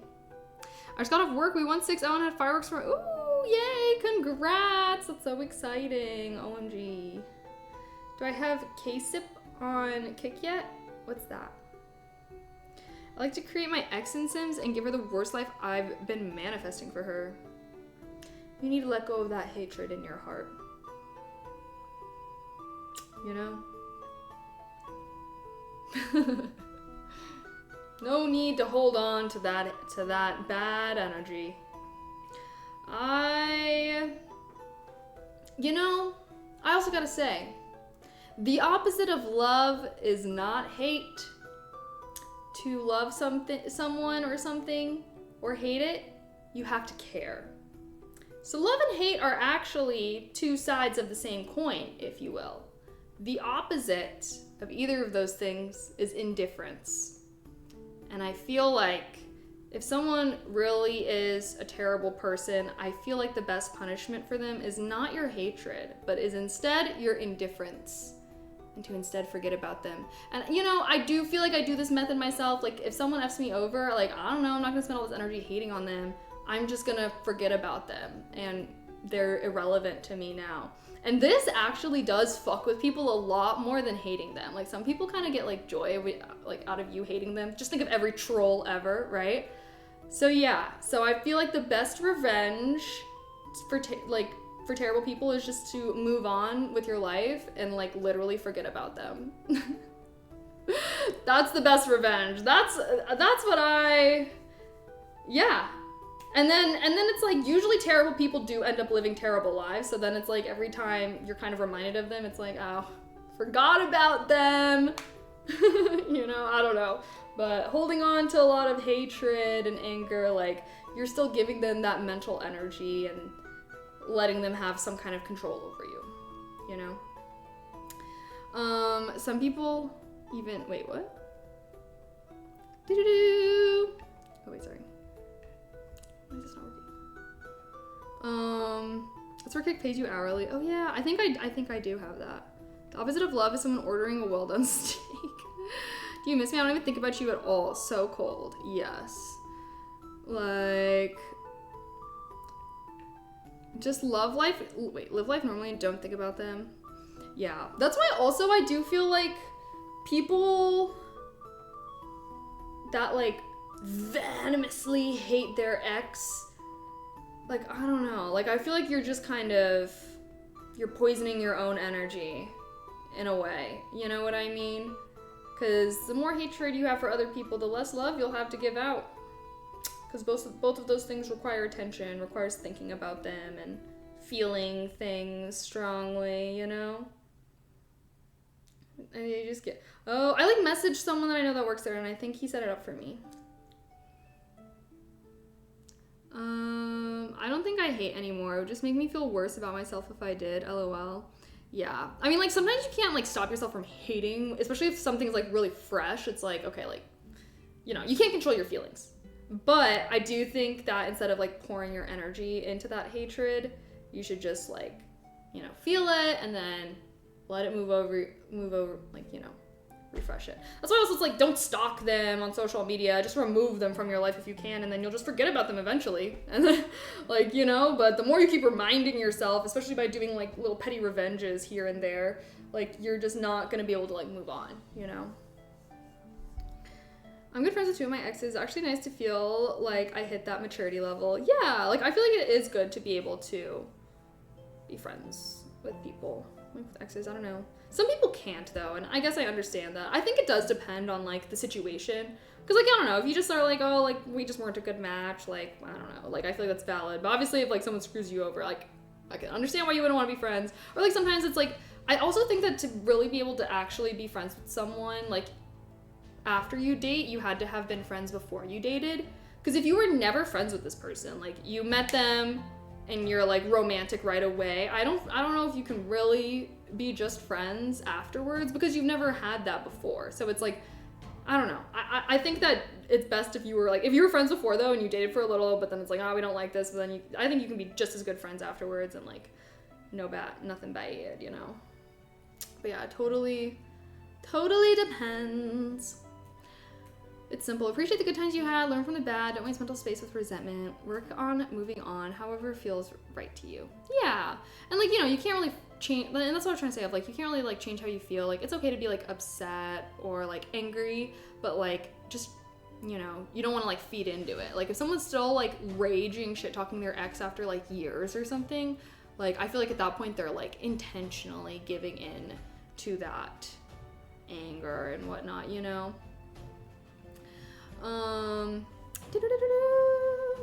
Speaker 1: I just got off work. We won 6-0 and had fireworks for. Ooh, yay! Congrats! That's so exciting. OMG. Do I have K-Sip on Kick yet? What's that? I like to create my ex in Sims and give her the worst life I've been manifesting for her. You need to let go of that hatred in your heart. You know? No need to hold on to that bad energy. I also gotta say, the opposite of love is not hate. To love someone or something, or hate it, you have to care. So love and hate are actually 2 sides of the same coin, if you will. The opposite of either of those things is indifference. And I feel like if someone really is a terrible person, I feel like the best punishment for them is not your hatred, but is instead your indifference. And to instead forget about them. And I do feel like I do this method myself. Like if someone F's me over, like, I don't know, I'm not gonna spend all this energy hating on them. I'm just gonna forget about them and they're irrelevant to me now. And this actually does fuck with people a lot more than hating them. Like some people kind of get like joy out of you hating them. Just think of every troll ever, right? So yeah, so I feel like the best revenge for terrible people is just to move on with your life and like literally forget about them. That's the best revenge. That's what yeah. And then it's like usually terrible people do end up living terrible lives. So then it's like every time you're kind of reminded of them, it's like, oh, forgot about them. I don't know. But holding on to a lot of hatred and anger, like you're still giving them that mental energy and letting them have some kind of control over you, some people even, wait, what? Oh wait, sorry. Why is this not working? That's where Kick pays you hourly. Oh yeah, I think I do have that. The opposite of love is someone ordering a well-done steak. Do you miss me? I don't even think about you at all. So cold. Yes. Like, just live life normally and don't think about them. Yeah, that's why also I do feel like people that like venomously hate their ex, like, I don't know, like I feel like you're just you're poisoning your own energy in a way, you know what I mean? Because the more hatred you have for other people, the less love you'll have to give out. Because both of those things require attention, requires thinking about them and feeling things strongly, And you just get, oh, I like messaged someone that I know that works there and I think he set it up for me. I don't think I hate anymore. It would just make me feel worse about myself if I did, LOL. Yeah. I mean, like, sometimes you can't, like, stop yourself from hating, especially if something's, like, really fresh. It's like, okay, like, you can't control your feelings. But I do think that instead of, like, pouring your energy into that hatred, you should just, like, feel it and then let it move over, like, refresh it. That's why also it's like, don't stalk them on social media. Just remove them from your life if you can, and then you'll just forget about them eventually. And then, like, but the more you keep reminding yourself, especially by doing, like, little petty revenges here and there, like, you're just not gonna be able to, like, move on, I'm good friends with 2 of my exes. Actually nice to feel like I hit that maturity level. Yeah, like, I feel like it is good to be able to be friends with people. Like, with exes, I don't know. Some people can't, though, and I guess I understand that. I think it does depend on, like, the situation. Because, like, I don't know, if you just are like, oh, like, we just weren't a good match, like, I don't know. Like, I feel like that's valid. But obviously, if, like, someone screws you over, like, I can understand why you wouldn't want to be friends. Or, like, sometimes it's, like, I also think that to really be able to actually be friends with someone, like, after you date, you had to have been friends before you dated. Because if you were never friends with this person, like, you met them and you're, like, romantic right away, I don't know if you can really be just friends afterwards because you've never had that before. So it's like, I don't know. I think that it's best if you were, like, if you were friends before, though, and you dated for a little, but then it's like, oh, we don't like this, but then I think you can be just as good friends afterwards and, like, nothing bad, you know? But yeah, totally depends. It's simple. Appreciate the good times you had, learn from the bad, don't waste mental space with resentment, work on moving on, however feels right to you. Yeah. And, like, you know, you can't really change, and that's what I'm trying to say, of, like, you can't really, like, change how you feel. Like, it's okay to be, like, upset or, like, angry, but, like, just, you know, you don't want to, like, feed into it. Like, if someone's still, like, raging shit talking their ex after, like, years or something, like, I feel like at that point they're, like, intentionally giving in to that anger and whatnot, you know? I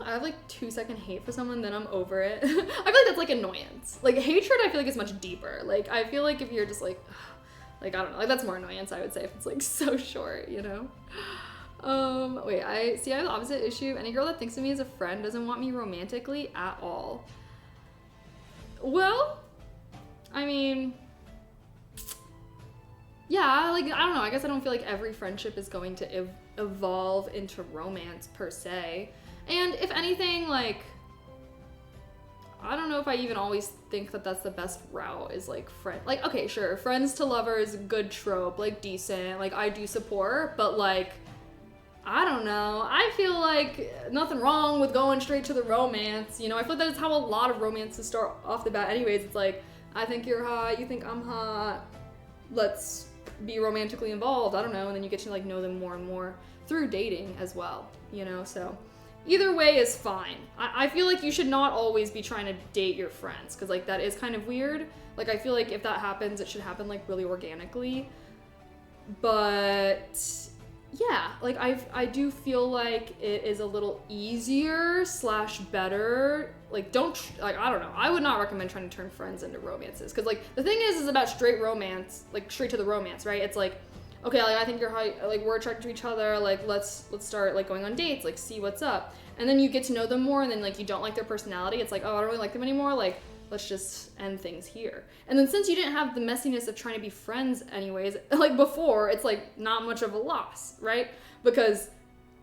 Speaker 1: have, like, 2-second hate for someone, then I'm over it. I feel like that's, like, annoyance. Like, hatred, I feel like is much deeper. Like, I feel like if you're just, like, I don't know, like, that's more annoyance, I would say, if it's, like, so short, you know? Wait, I have the opposite issue. Any girl that thinks of me as a friend doesn't want me romantically at all. Well, I mean, yeah, like, I don't know, I guess I don't feel like every friendship is going to evolve into romance per se. And if anything, like, I don't know if I even always think that that's the best route, is, like, like, okay, sure, friends to lovers, good trope, like, decent, like, I do support, but, like, I don't know, I feel like nothing wrong with going straight to the romance, you know? I feel like that's how a lot of romances start off the bat anyways. It's like, I think you're hot, you think I'm hot, let's be romantically involved, I don't know, and then you get to, like, know them more and more through dating as well, you know? So either way is fine. I feel like you should not always be trying to date your friends, because, like, that is kind of weird. Like, I feel like if that happens, it should happen, like, really organically. But yeah, like, I do feel like it is a little easier / better. Like, I don't know. I would not recommend trying to turn friends into romances. Because, like, the thing is about straight romance, like, straight to the romance, right? It's like, okay, like, I think you're high, like, we're attracted to each other, like, let's start, like, going on dates, like, see what's up. And then you get to know them more, and then, like, you don't like their personality. It's like, oh, I don't really like them anymore. Like, let's just end things here. And then since you didn't have the messiness of trying to be friends anyways, like, before, it's, like, not much of a loss, right? Because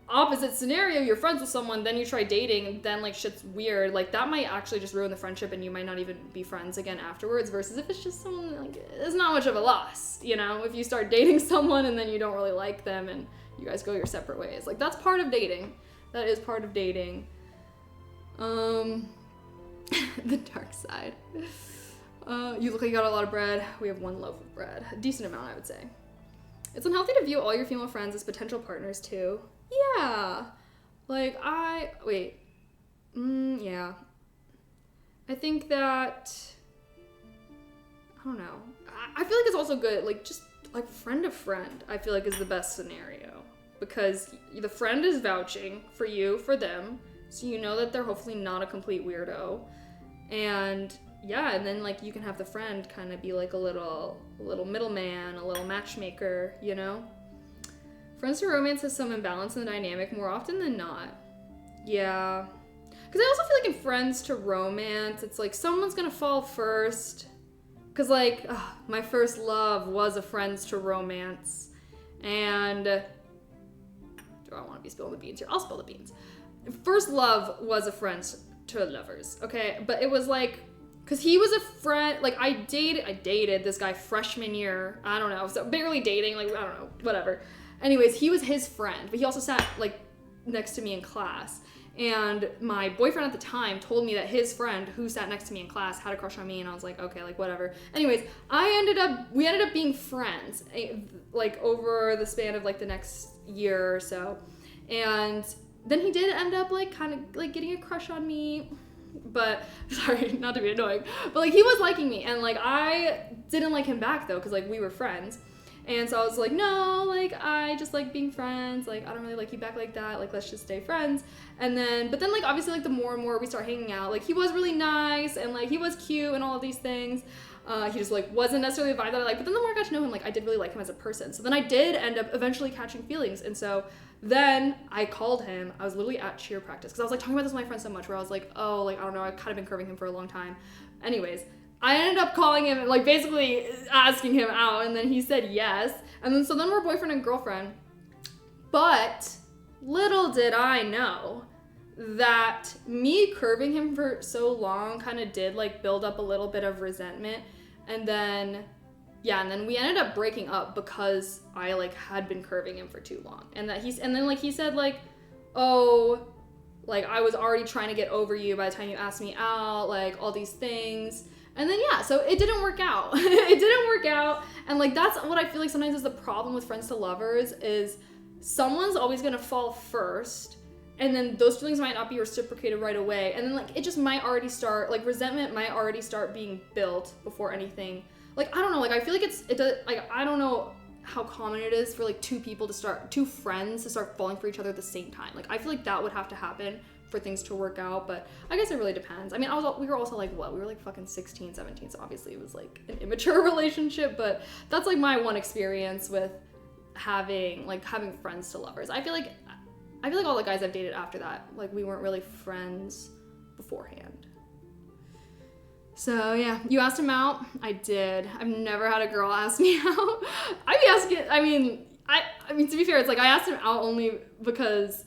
Speaker 1: opposite scenario, you're friends with someone, then you try dating, and then, like, shit's weird. Like, that might actually just ruin the friendship, and you might not even be friends again afterwards, versus if it's just someone, like, it's not much of a loss, you know? If you start dating someone and then you don't really like them and you guys go your separate ways. Like, that's part of dating. That is part of dating. The dark side. You look like you got a lot of bread. We have 1 loaf of bread. A decent amount, I would say. It's unhealthy to view all your female friends as potential partners, too. Yeah. Like, yeah. I think that, I don't know. I feel like it's also good, like, just, like, friend to friend, I feel like is the best scenario. Because the friend is vouching for you, for them, so you know that they're hopefully not a complete weirdo. And yeah, and then, like, you can have the friend kind of be like a little middleman, a little matchmaker, you know? Friends to romance has some imbalance in the dynamic more often than not. Yeah. Because I also feel like in friends to romance, it's like someone's gonna fall first. Because, like, my first love was a friends to romance. And do I want to be spilling the beans here? I'll spill the beans. First love was a friends to lovers, okay? But it was like, because he was a friend, like, I dated this guy freshman year, I don't know, so barely dating, like, I don't know, whatever. Anyways, he was his friend, but he also sat, like, next to me in class. And my boyfriend at the time told me that his friend who sat next to me in class had a crush on me, and I was like, okay, like, whatever. Anyways, we ended up being friends, like, over the span of, like, the next year or so. And then he did end up, like, kind of, like, getting a crush on me. But, sorry, not to be annoying, but, like, he was liking me, and, like, I didn't like him back, though, because, like, we were friends. And so I was like, no, like, I just like being friends. Like, I don't really like you back like that. Like, let's just stay friends. And then, but then, like, obviously, like, the more and more we start hanging out, like, he was really nice and, like, he was cute and all of these things. He just, like, wasn't necessarily the vibe that I like. But then the more I got to know him, like, I did really like him as a person. So then I did end up eventually catching feelings. And so then I called him. I was literally at cheer practice because I was, like, talking about this with my friend so much where I was like, oh, like, I don't know, I've kind of been curving him for a long time. Anyways, I ended up calling him and, like, basically asking him out, and then he said yes. And then, so then we're boyfriend and girlfriend. But little did I know that me curving him for so long kind of did, like, build up a little bit of resentment. And then, yeah, and then we ended up breaking up because I, like, had been curving him for too long. And then, like, he said, like, oh, like, I was already trying to get over you by the time you asked me out, like, all these things. And then, yeah, so it didn't work out. It didn't work out. And, like, that's what I feel like sometimes is the problem with friends to lovers is someone's always going to fall first, and then those feelings might not be reciprocated right away. And then, like, it just might already start, like, resentment might already start being built before anything. Like, I don't know, like, I feel like I don't know how common it is for, like, two friends to start falling for each other at the same time. Like, I feel like that would have to happen for things to work out, but I guess it really depends. I mean, we were also like, what? We were like fucking 16, 17, so obviously it was like an immature relationship, but that's like my one experience with having friends to lovers. I feel like all the guys I've dated after that, like, we weren't really friends beforehand. So yeah, you asked him out? I did. I've never had a girl ask me out. I mean, to be fair, it's like I asked him out only because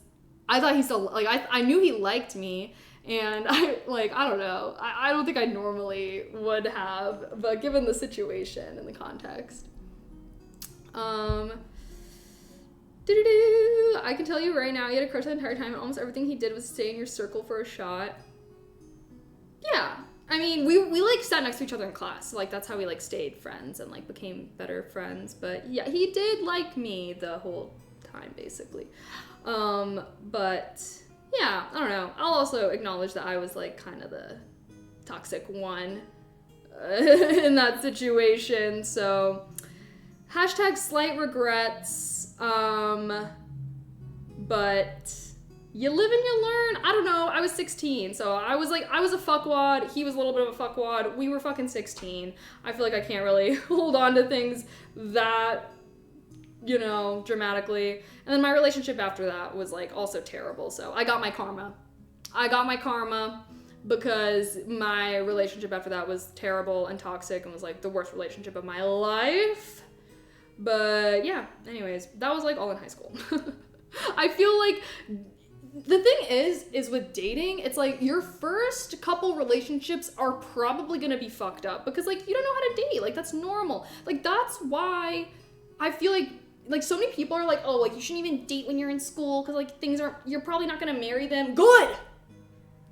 Speaker 1: I thought he still, like, I knew he liked me, and I don't know. I don't think I normally would have, but given the situation and the context. I can tell you right now, he had a crush the entire time, and almost everything he did was stay in your circle for a shot. Yeah. I mean, we like, sat next to each other in class, so, like, that's how we, like, stayed friends and, like, became better friends. But, yeah, he did like me the whole time, basically. But yeah, I don't know. I'll also acknowledge that I was, like, kind of the toxic one in that situation. So hashtag slight regrets. But you live and you learn. I don't know. I was 16, so I was a fuckwad. He was a little bit of a fuckwad. We were fucking 16. I feel like I can't really hold on to things that, you know, dramatically. And then my relationship after that was, like, also terrible. So I got my karma. Because my relationship after that was terrible and toxic and was, like, the worst relationship of my life. But yeah, anyways, that was, like, all in high school. I feel like the thing is with dating, it's like your first couple relationships are probably gonna be fucked up because, like, you don't know how to date. Like, that's normal. Like, that's why I feel like so many people are like, oh, like, you shouldn't even date when you're in school because, like, you're probably not gonna marry them. Good!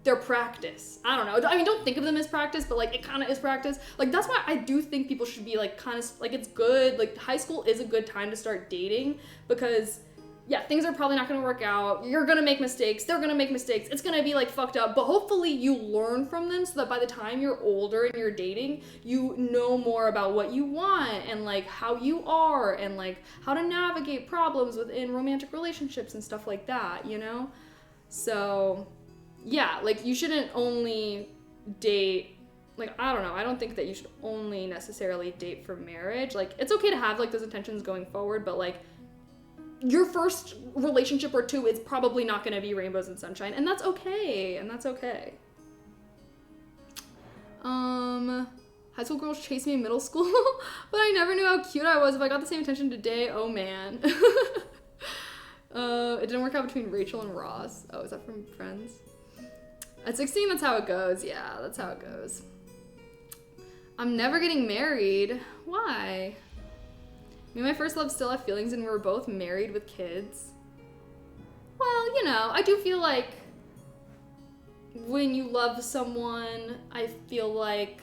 Speaker 1: They're practice. I don't know. I mean, don't think of them as practice, but, like, it kind of is practice. Like, that's why I do think people should be, like, kind of, like, it's good. Like, high school is a good time to start dating because, yeah, things are probably not gonna work out. You're gonna make mistakes. They're gonna make mistakes. It's gonna be, like, fucked up. But hopefully you learn from them so that by the time you're older and you're dating, you know more about what you want and, like, how you are and, like, how to navigate problems within romantic relationships and stuff like that, you know? So, yeah, like, you shouldn't only date, like, I don't know. I don't think that you should only necessarily date for marriage. Like, it's okay to have, like, those intentions going forward, but, like, your first relationship or two is probably not going to be rainbows and sunshine, and that's okay. High school girls chased me in middle school, but I never knew how cute I was. If I got the same attention today, oh man. It didn't work out between Rachel and Ross. Oh, is that from Friends? At 16, that's how it goes. Yeah, that's how it goes. I'm never getting married. Why? Me and my first love still have feelings, and we're both married with kids. Well, you know, I do feel like when you love someone, I feel like,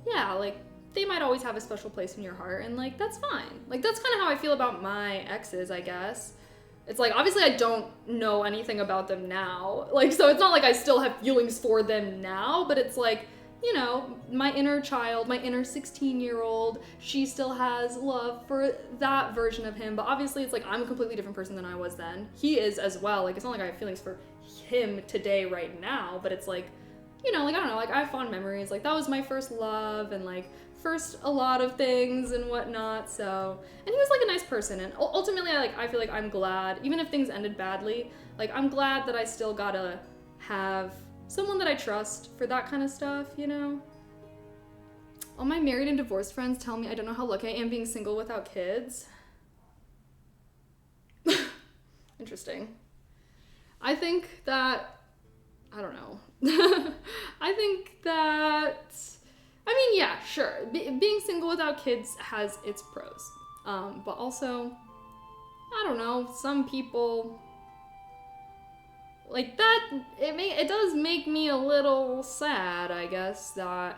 Speaker 1: yeah, like, they might always have a special place in your heart, and, like, that's fine. Like, that's kind of how I feel about my exes, I guess. It's like, obviously I don't know anything about them now. Like, so it's not like I still have feelings for them now, but it's like, you know, my inner child, my inner 16-year-old, she still has love for that version of him. But obviously it's like I'm a completely different person than I was then. He is as well. Like, it's not like I have feelings for him today right now, but it's like, you know, like, I don't know, like, I have fond memories. Like, that was my first love and, like, first a lot of things and whatnot, so. And he was, like, a nice person. And ultimately, I feel like I'm glad, even if things ended badly, like, I'm glad that I still gotta have someone that I trust for that kind of stuff, you know? All my married and divorced friends tell me I don't know how lucky I am being single without kids. Interesting. I think that, I don't know. I think that, I mean, yeah, sure. Being single without kids has its pros. But also, I don't know, some people, like that, it does make me a little sad, I guess, that,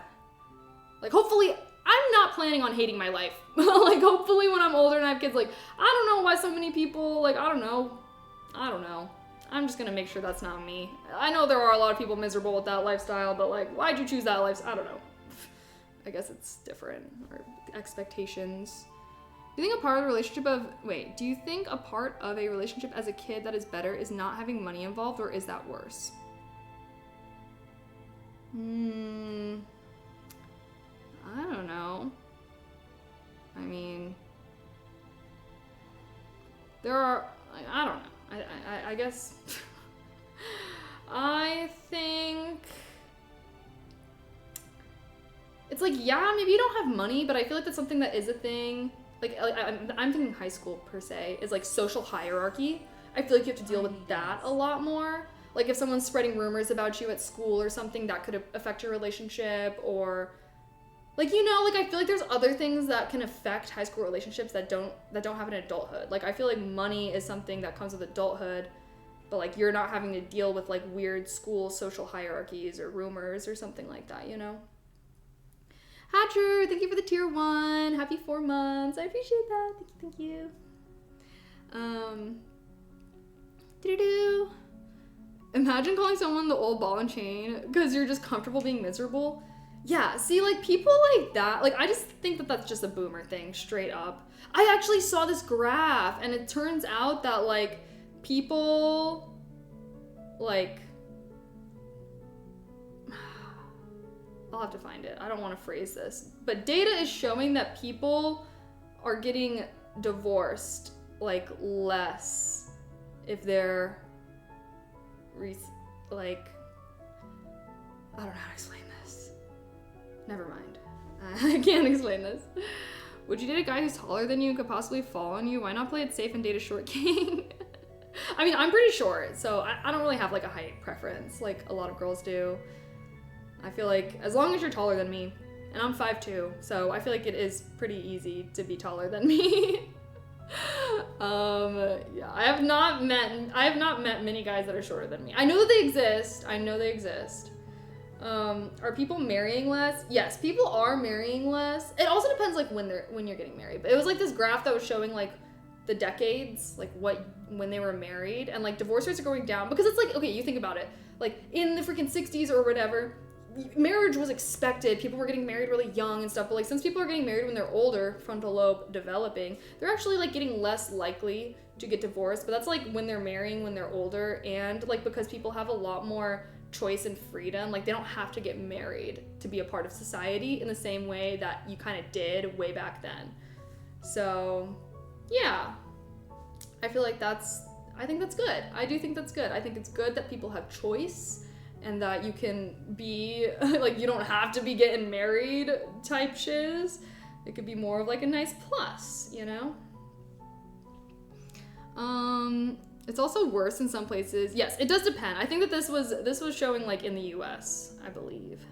Speaker 1: like, hopefully, I'm not planning on hating my life. Like, hopefully when I'm older and I have kids, like, I don't know why so many people, like, I don't know. I'm just gonna make sure that's not me. I know there are a lot of people miserable with that lifestyle, but like, why'd you choose that lifestyle? I don't know. I guess it's different, or expectations. Do you think a part of the relationship of, wait, do you think a part of a relationship as a kid that is better is not having money involved, or is that worse? I don't know. I mean, there are, I don't know. I guess, I think, it's like, yeah, maybe you don't have money, but I feel like that's something that is a thing. Like I'm thinking high school per se, is like social hierarchy. I feel like you have to deal with that a lot more. Like if someone's spreading rumors about you at school or something, that could affect your relationship, or like, you know, like I feel like there's other things that can affect high school relationships that don't happen in adulthood. Like I feel like money is something that comes with adulthood, but like you're not having to deal with like weird school social hierarchies or rumors or something like that, you know? Hatcher, thank you for the tier 1. Happy 4 months. I appreciate that. Thank you. Doo-doo-doo. Imagine calling someone the old ball and chain because you're just comfortable being miserable. Yeah, see, like, people like that, like, I just think that that's just a boomer thing, straight up. I actually saw this graph, and it turns out that, like, people, like, I'll have to find it. I don't want to phrase this. But data is showing that people are getting divorced, like, less if they're, like, I don't know how to explain this. Never mind. I can't explain this. Would you date a guy who's taller than you and could possibly fall on you? Why not play it safe and date a short king? I mean, I'm pretty short, so I don't really have like a height preference like a lot of girls do. I feel like as long as you're taller than me, and I'm 5'2", so I feel like it is pretty easy to be taller than me. Yeah, I have not met many guys that are shorter than me. I know that they exist. Are people marrying less? Yes, people are marrying less. It also depends like when you're getting married. But it was like this graph that was showing like the decades, like when they were married, and like divorce rates are going down because it's like, okay, you think about it, like in the freaking 60s or whatever, marriage was expected. People were getting married really young and stuff, but like since people are getting married when they're older, frontal lobe developing, they're actually like getting less likely to get divorced. But that's like when they're marrying when they're older, and like because people have a lot more choice and freedom, like they don't have to get married to be a part of society in the same way that you kind of did way back then. So yeah, I feel like I think that's good. I do think that's good. I think it's good that people have choice and that you can be like, you don't have to be getting married type shiz. It could be more of like a nice plus, you know? It's also worse in some places. Yes, it does depend. I think that this was showing like in the US, I believe.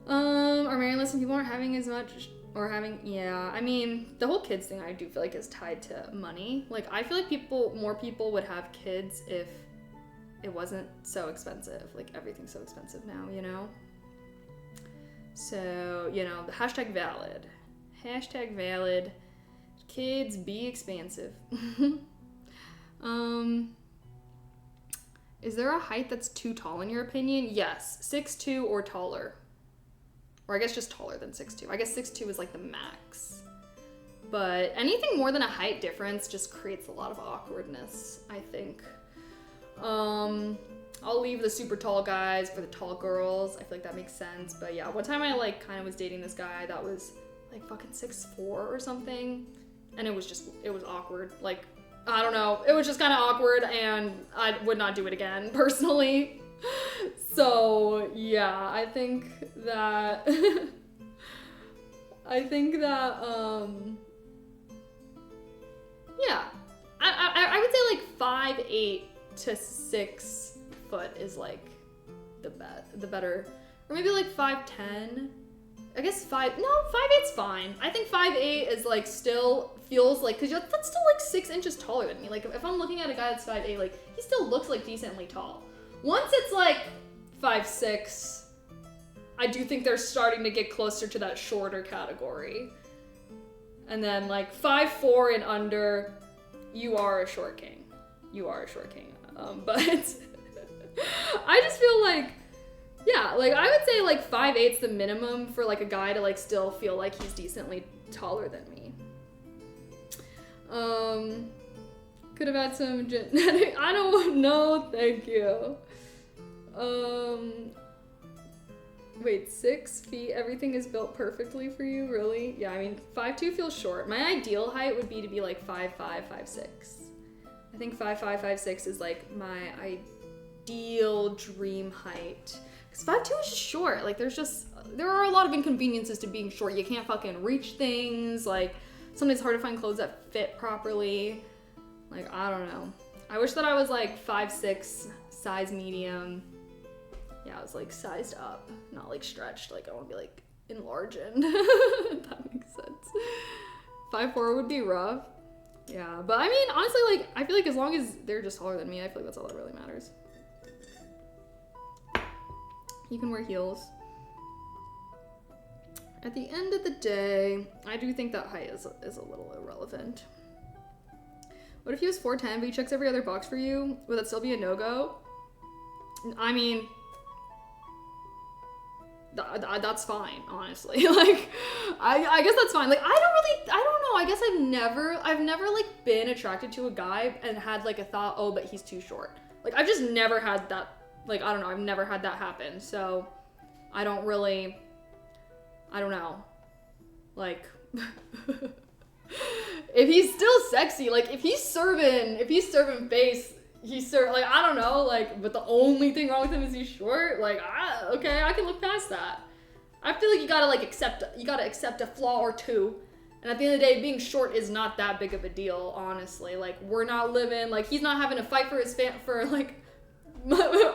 Speaker 1: Are marrying less and people aren't having as much, or having, yeah, I mean, the whole kids thing I do feel like is tied to money. Like, I feel like more people would have kids if it wasn't so expensive. Like, everything's so expensive now, you know? So, you know, the hashtag valid. Hashtag valid. Kids be expansive. Is there a height that's too tall in your opinion? Yes, 6'2" or taller. Or I guess just taller than 6'2". I guess 6'2" is like the max. But anything more than a height difference just creates a lot of awkwardness, I think. I'll leave the super tall guys for the tall girls. I feel like that makes sense. But yeah, one time I like kind of was dating this guy that was like fucking 6'4" or something. And it was awkward. Like, I don't know. It was just kind of awkward and I would not do it again, personally. So yeah, I think that, yeah, I would say like 5'8" to 6 foot is like the better, or maybe like 5'10". I guess 5'8's fine. I think 5'8" is like still feels like, cause that's still like 6 inches taller than me. Like if I'm looking at a guy that's 5'8", like he still looks like decently tall. Once it's like 5'6", I do think they're starting to get closer to that shorter category. And then like 5'4" and under, you are a short king. You are a short king. But I just feel like, yeah, like I would say like 5'8's the minimum for like a guy to like still feel like he's decently taller than me. Could have had some genetic, I don't know, thank you. Wait, 6 feet, everything is built perfectly for you, really? Yeah, I mean, 5'2" feels short. My ideal height would be to be like 5'5", 5'6". I think 5'5", 5'6" is like my ideal dream height. Because 5'2" is just short. Like there are a lot of inconveniences to being short. You can't fucking reach things. Like sometimes it's hard to find clothes that fit properly. Like, I don't know. I wish that I was like 5'6", size medium. Yeah, I was like sized up, not like stretched. Like I want to be like enlarged. That makes sense. 5'4" would be rough. Yeah, but I mean, honestly, like I feel like as long as they're just taller than me, I feel like that's all that really matters. You can wear heels. At the end of the day, I do think that height is a little irrelevant. What if he was 4'10", but he checks every other box for you? Would that still be a no-go? I mean, that's fine, honestly. Like, I guess that's fine. Like, I don't know. I guess I've never like been attracted to a guy and had like a thought, oh, but he's too short. Like, I've just never had that. Like, I don't know. I've never had that happen. So I don't know. Like, if he's still sexy, like if he's serving face, like, I don't know, like, but the only thing wrong with him is he's short. Like, okay, I can look past that. I feel like you gotta accept a flaw or two. And at the end of the day, being short is not that big of a deal, honestly. Like, we're not living, like, he's not having to fight for his for like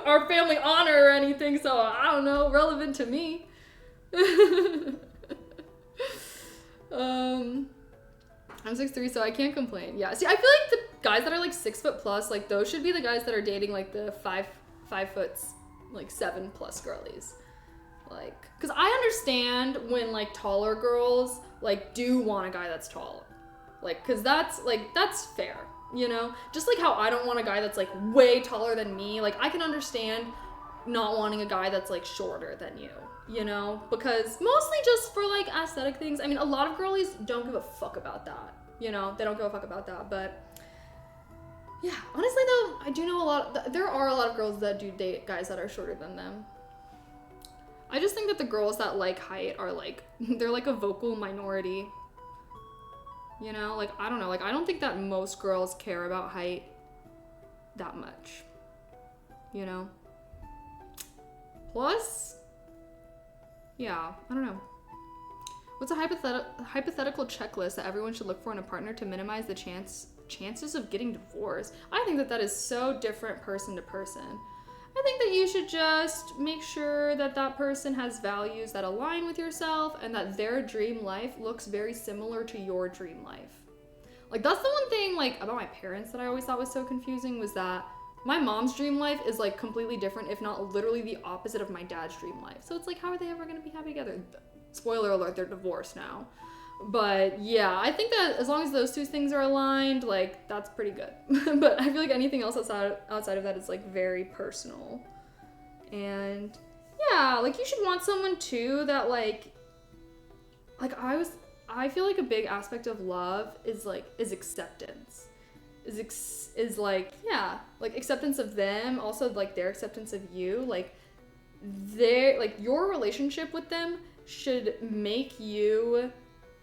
Speaker 1: our family honor or anything. So I don't know, relevant to me. I'm 6'3", so I can't complain. Yeah, see, I feel like the guys that are like 6 foot plus, like those should be the guys that are dating like the 5 foot, like 7 plus girlies. Like, cause I understand when like taller girls like do want a guy that's tall. Like, cause that's fair, you know? Just like how I don't want a guy that's like way taller than me. Like, I can understand not wanting a guy that's like shorter than you know? Because mostly just for like aesthetic things. I mean, a lot of girlies don't give a fuck about that, you know? They don't give a fuck about that, but yeah, honestly though, I do know there are a lot of girls that do date guys that are shorter than them. I just think that the girls that like height are like, they're like a vocal minority. You know, like, I don't know, like, I don't think that most girls care about height that much, you know? Plus, yeah, I don't know. What's a hypothetical checklist that everyone should look for in a partner to minimize the chances of getting divorced? I think that is so different person to person. I think that you should just make sure that that person has values that align with yourself and that their dream life looks very similar to your dream life. Like, that's the one thing, like, about my parents that I always thought was so confusing, was that my mom's dream life is, like, completely different, if not literally the opposite of my dad's dream life. So it's like, how are they ever going to be happy together? Spoiler alert, they're divorced now. But yeah, I think that as long as those two things are aligned, like, that's pretty good. But I feel like anything else outside of that is like very personal. And yeah, yeah, like you should want someone too that like I feel like a big aspect of love is acceptance. Is like, yeah, like acceptance of them, also like their acceptance of you, like your relationship with them should make you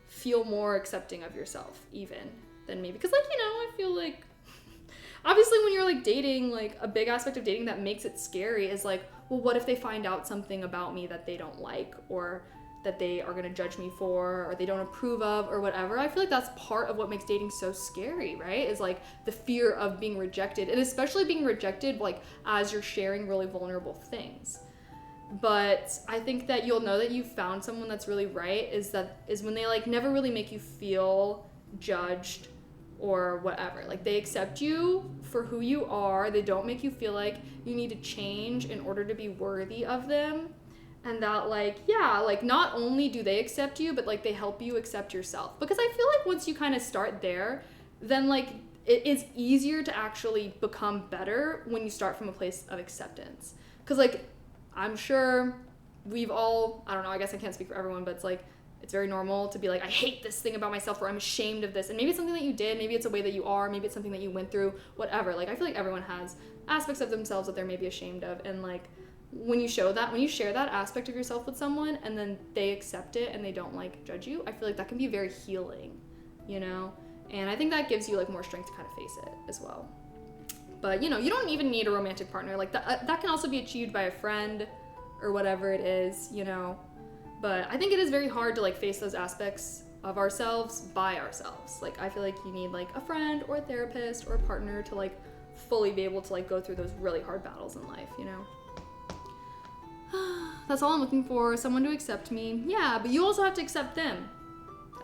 Speaker 1: feel more accepting of yourself even than me, because like, you know, I feel like obviously when you're like dating, like a big aspect of dating that makes it scary is like, well, what if they find out something about me that they don't like, or that they are going to judge me for, or they don't approve of, or whatever. I feel like that's part of what makes dating so scary, right? Is like the fear of being rejected, and especially being rejected like as you're sharing really vulnerable things. But I think that you'll know that you found someone that's really right is when they like never really make you feel judged or whatever. Like they accept you for who you are. They don't make you feel like you need to change in order to be worthy of them. And that like, yeah, like not only do they accept you, but like they help you accept yourself. Because I feel like once you kind of start there, then like it is easier to actually become better when you start from a place of acceptance. Because like, I'm sure we've all, I don't know, I guess I can't speak for everyone, but it's like, it's very normal to be like, I hate this thing about myself, or I'm ashamed of this. And maybe it's something that you did, maybe it's a way that you are, maybe it's something that you went through, whatever. Like, I feel like everyone has aspects of themselves that they're maybe ashamed of. And like, when you share that aspect of yourself with someone and then they accept it and they don't like judge you, I feel like that can be very healing, you know? And I think that gives you like more strength to kind of face it as well. But you know, you don't even need a romantic partner. Like that can also be achieved by a friend or whatever it is, you know? But I think it is very hard to like face those aspects of ourselves by ourselves. Like I feel like you need like a friend or a therapist or a partner to like fully be able to like go through those really hard battles in life, you know? That's all I'm looking for, someone to accept me. Yeah, but you also have to accept them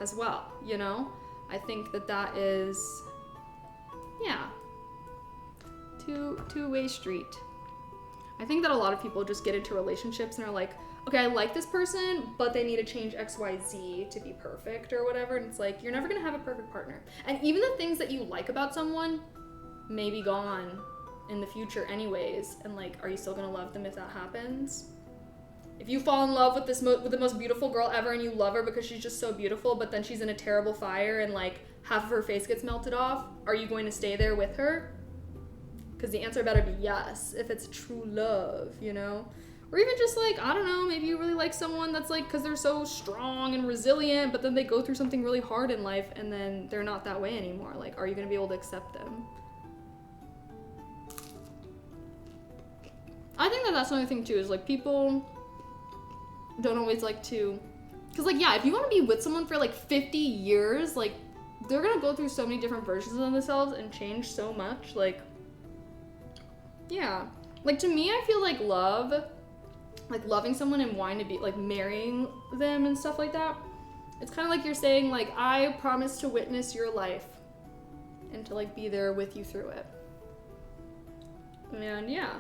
Speaker 1: as well, you know? I think that is, yeah, two-way street. I think that a lot of people just get into relationships and are like, okay, I like this person, but they need to change X, Y, Z to be perfect or whatever. And it's like, you're never gonna have a perfect partner. And even the things that you like about someone may be gone in the future anyways. And like, are you still gonna love them if that happens? If you fall in love with with the most beautiful girl ever and you love her because she's just so beautiful, but then she's in a terrible fire and like half of her face gets melted off, are you going to stay there with her? Because the answer better be yes, if it's true love, you know? Or even just like, I don't know, maybe you really like someone that's like, because they're so strong and resilient, but then they go through something really hard in life and then they're not that way anymore. Like, are you going to be able to accept them? I think that's another thing too, is like people don't always like to, because like, yeah, if you want to be with someone for like 50 years, like they're going to go through so many different versions of themselves and change so much. Like, yeah, like to me, I feel like loving someone and wanting to be like marrying them and stuff like that, it's kind of like you're saying like, I promise to witness your life and to like be there with you through it. And yeah,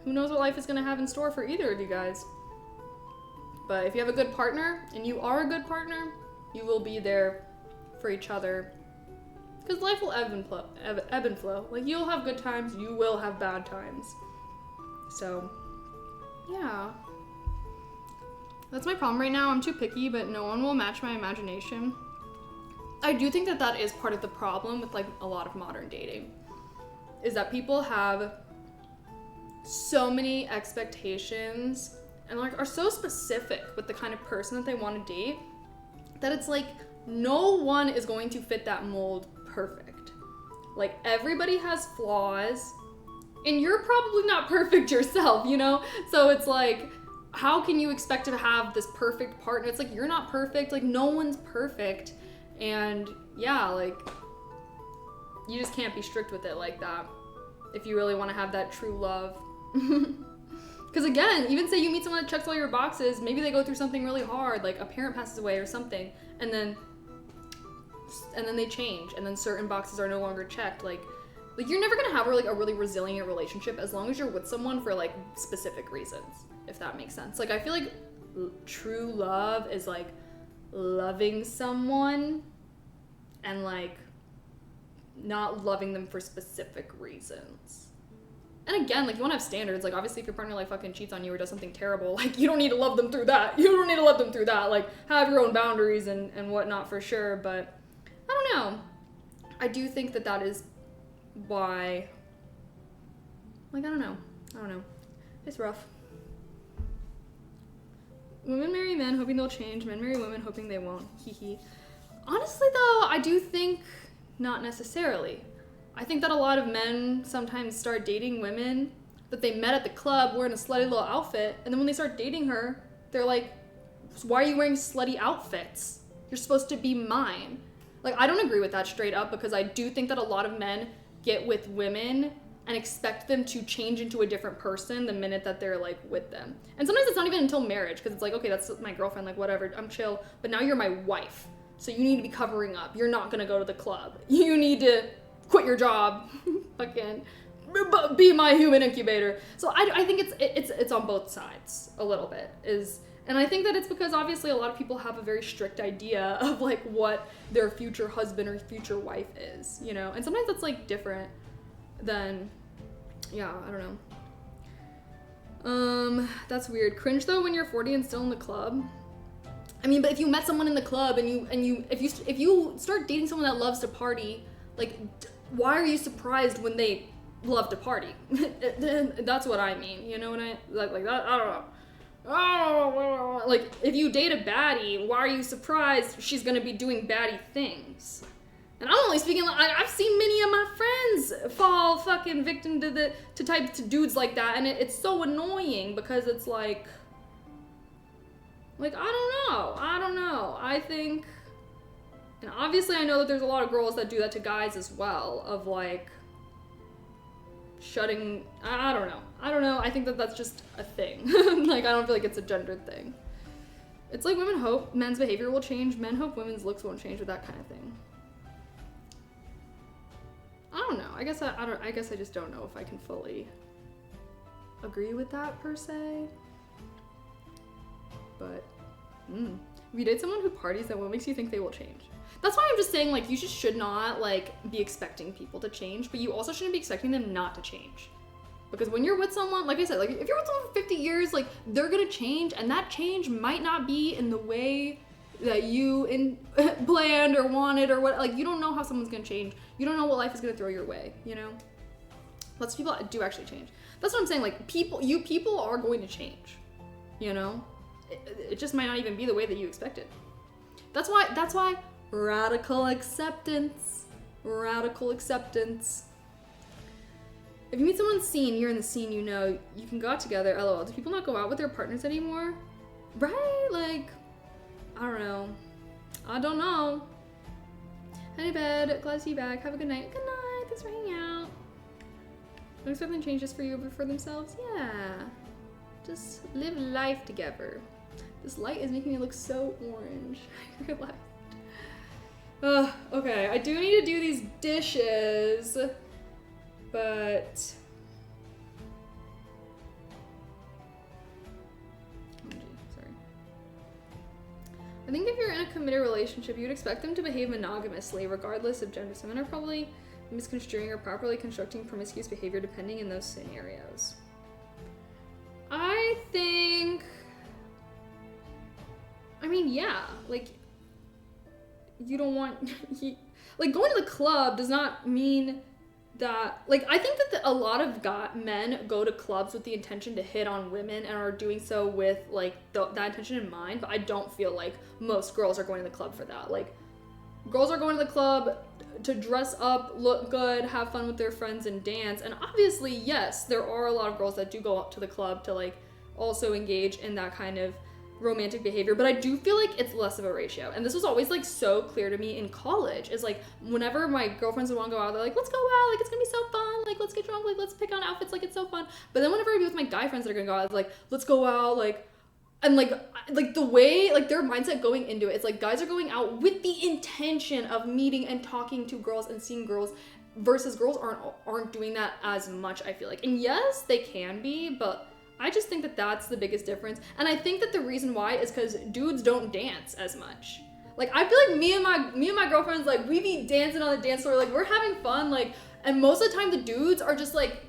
Speaker 1: who knows what life is going to have in store for either of you guys. But if you have a good partner and you are a good partner, you will be there for each other. Because life will ebb and flow. Like, you'll have good times, you will have bad times. So, yeah. That's my problem right now. I'm too picky, but no one will match my imagination. I do think that is part of the problem with, like, a lot of modern dating. Is that people have so many expectations and, like, are so specific with the kind of person that they want to date that it's like, no one is going to fit that mold perfect. Like, everybody has flaws, and you're probably not perfect yourself, you know? So it's like, how can you expect to have this perfect partner? It's like, you're not perfect, like, no one's perfect, and yeah, like, you just can't be strict with it like that if you really want to have that true love. Because again, even say you meet someone that checks all your boxes, maybe they go through something really hard, like a parent passes away or something, and then they change, and then certain boxes are no longer checked. Like you're never gonna have a really resilient relationship as long as you're with someone for like specific reasons, if that makes sense. Like, I feel like true love is like loving someone and like not loving them for specific reasons. And again, like, you want to have standards. Like, obviously, if your partner, like, fucking cheats on you or does something terrible, like, you don't need to love them through that. You don't need to love them through that. Like, have your own boundaries and whatnot for sure. But, I don't know. I do think that is why, like, I don't know. It's rough. Women marry men hoping they'll change. Men marry women hoping they won't. Hee hee. Honestly, though, I do think not necessarily. I think that a lot of men sometimes start dating women that they met at the club wearing a slutty little outfit, and then when they start dating her, they're like, why are you wearing slutty outfits? You're supposed to be mine. Like, I don't agree with that straight up, because I do think that a lot of men get with women and expect them to change into a different person the minute that they're, like, with them. And sometimes it's not even until marriage, because it's like, okay, that's my girlfriend, like, whatever, I'm chill, but now you're my wife, so you need to be covering up. You're not gonna go to the club. You need to quit your job, fucking be my human incubator. So I think it's on both sides a little bit, and I think that it's because obviously a lot of people have a very strict idea of like what their future husband or future wife is, you know, and sometimes that's like different than, yeah, I don't know. That's weird. Cringe though when you're 40 and still in the club. I mean, but if you met someone in the club and if you start dating someone that loves to party, like, why are you surprised when they love to party? That's what I mean. You know what I like that? I don't know. Oh, like, if you date a baddie, why are you surprised she's gonna be doing baddie things? And I'm only speaking. I've seen many of my friends fall fucking victim to dudes like that, and it's so annoying because it's like I don't know. I think. And obviously I know that there's a lot of girls that do that to guys as well, of like shutting, I don't know. I think that that's just a thing. Like, I don't feel like it's a gendered thing. It's like women hope men's behavior will change, men hope women's looks won't change, with that kind of thing. I don't know. I guess I just don't know if I can fully agree with that per se. But if you date someone who parties, then what makes you think they will change? That's why I'm just saying, like, you just should not, like, be expecting people to change, but you also shouldn't be expecting them not to change. Because when you're with someone, like I said, like, if you're with someone for 50 years, like, they're gonna change, and that change might not be in the way that you planned or wanted or what, like, you don't know how someone's gonna change. You don't know what life is gonna throw your way, you know? Lots of people do actually change. That's what I'm saying, like, people are going to change, you know? It just might not even be the way that you expected. That's why radical acceptance. If you meet someone seen, you're in the scene, you know, you can go out together, lol. Do people not go out with their partners anymore? Right? Like, I don't know. Honey bed, glad to see you back. Have a good night. Good night, thanks for hanging out. Don't expect them to change just for you, but for themselves? Yeah. Just live life together. This light is making me look so orange. I realized. Okay, I do need to do these dishes, but sorry. I think if you're in a committed relationship, you'd expect them to behave monogamously, regardless of gender. Some men are probably misconstruing or properly constructing promiscuous behavior depending in those scenarios. I think, I mean, yeah, like, you don't want, like, going to the club does not mean that, like, I think that a lot of men go to clubs with the intention to hit on women and are doing so with, like, that intention in mind, but I don't feel like most girls are going to the club for that. Like, girls are going to the club to dress up, look good, have fun with their friends, and dance. And obviously, yes, there are a lot of girls that do go up to the club to, like, also engage in that kind of romantic behavior, but I do feel like it's less of a ratio. And this was always, like, so clear to me in college, is like, whenever my girlfriends would want to go out, they're like, let's go out, like, it's gonna be so fun, like, let's get drunk, like, let's pick on outfits, like, it's so fun. But then whenever I be with my guy friends that are gonna go out, it's like, let's go out, like, and like the way, like, their mindset going into it, it's like guys are going out with the intention of meeting and talking to girls and seeing girls, versus girls aren't doing that as much, I feel like. And yes, they can be, but I just think that that's the biggest difference. And I think that the reason why is because dudes don't dance as much. Like, I feel like me and my girlfriends, like, we be dancing on the dance floor, like, we're having fun, like, and most of the time the dudes are just like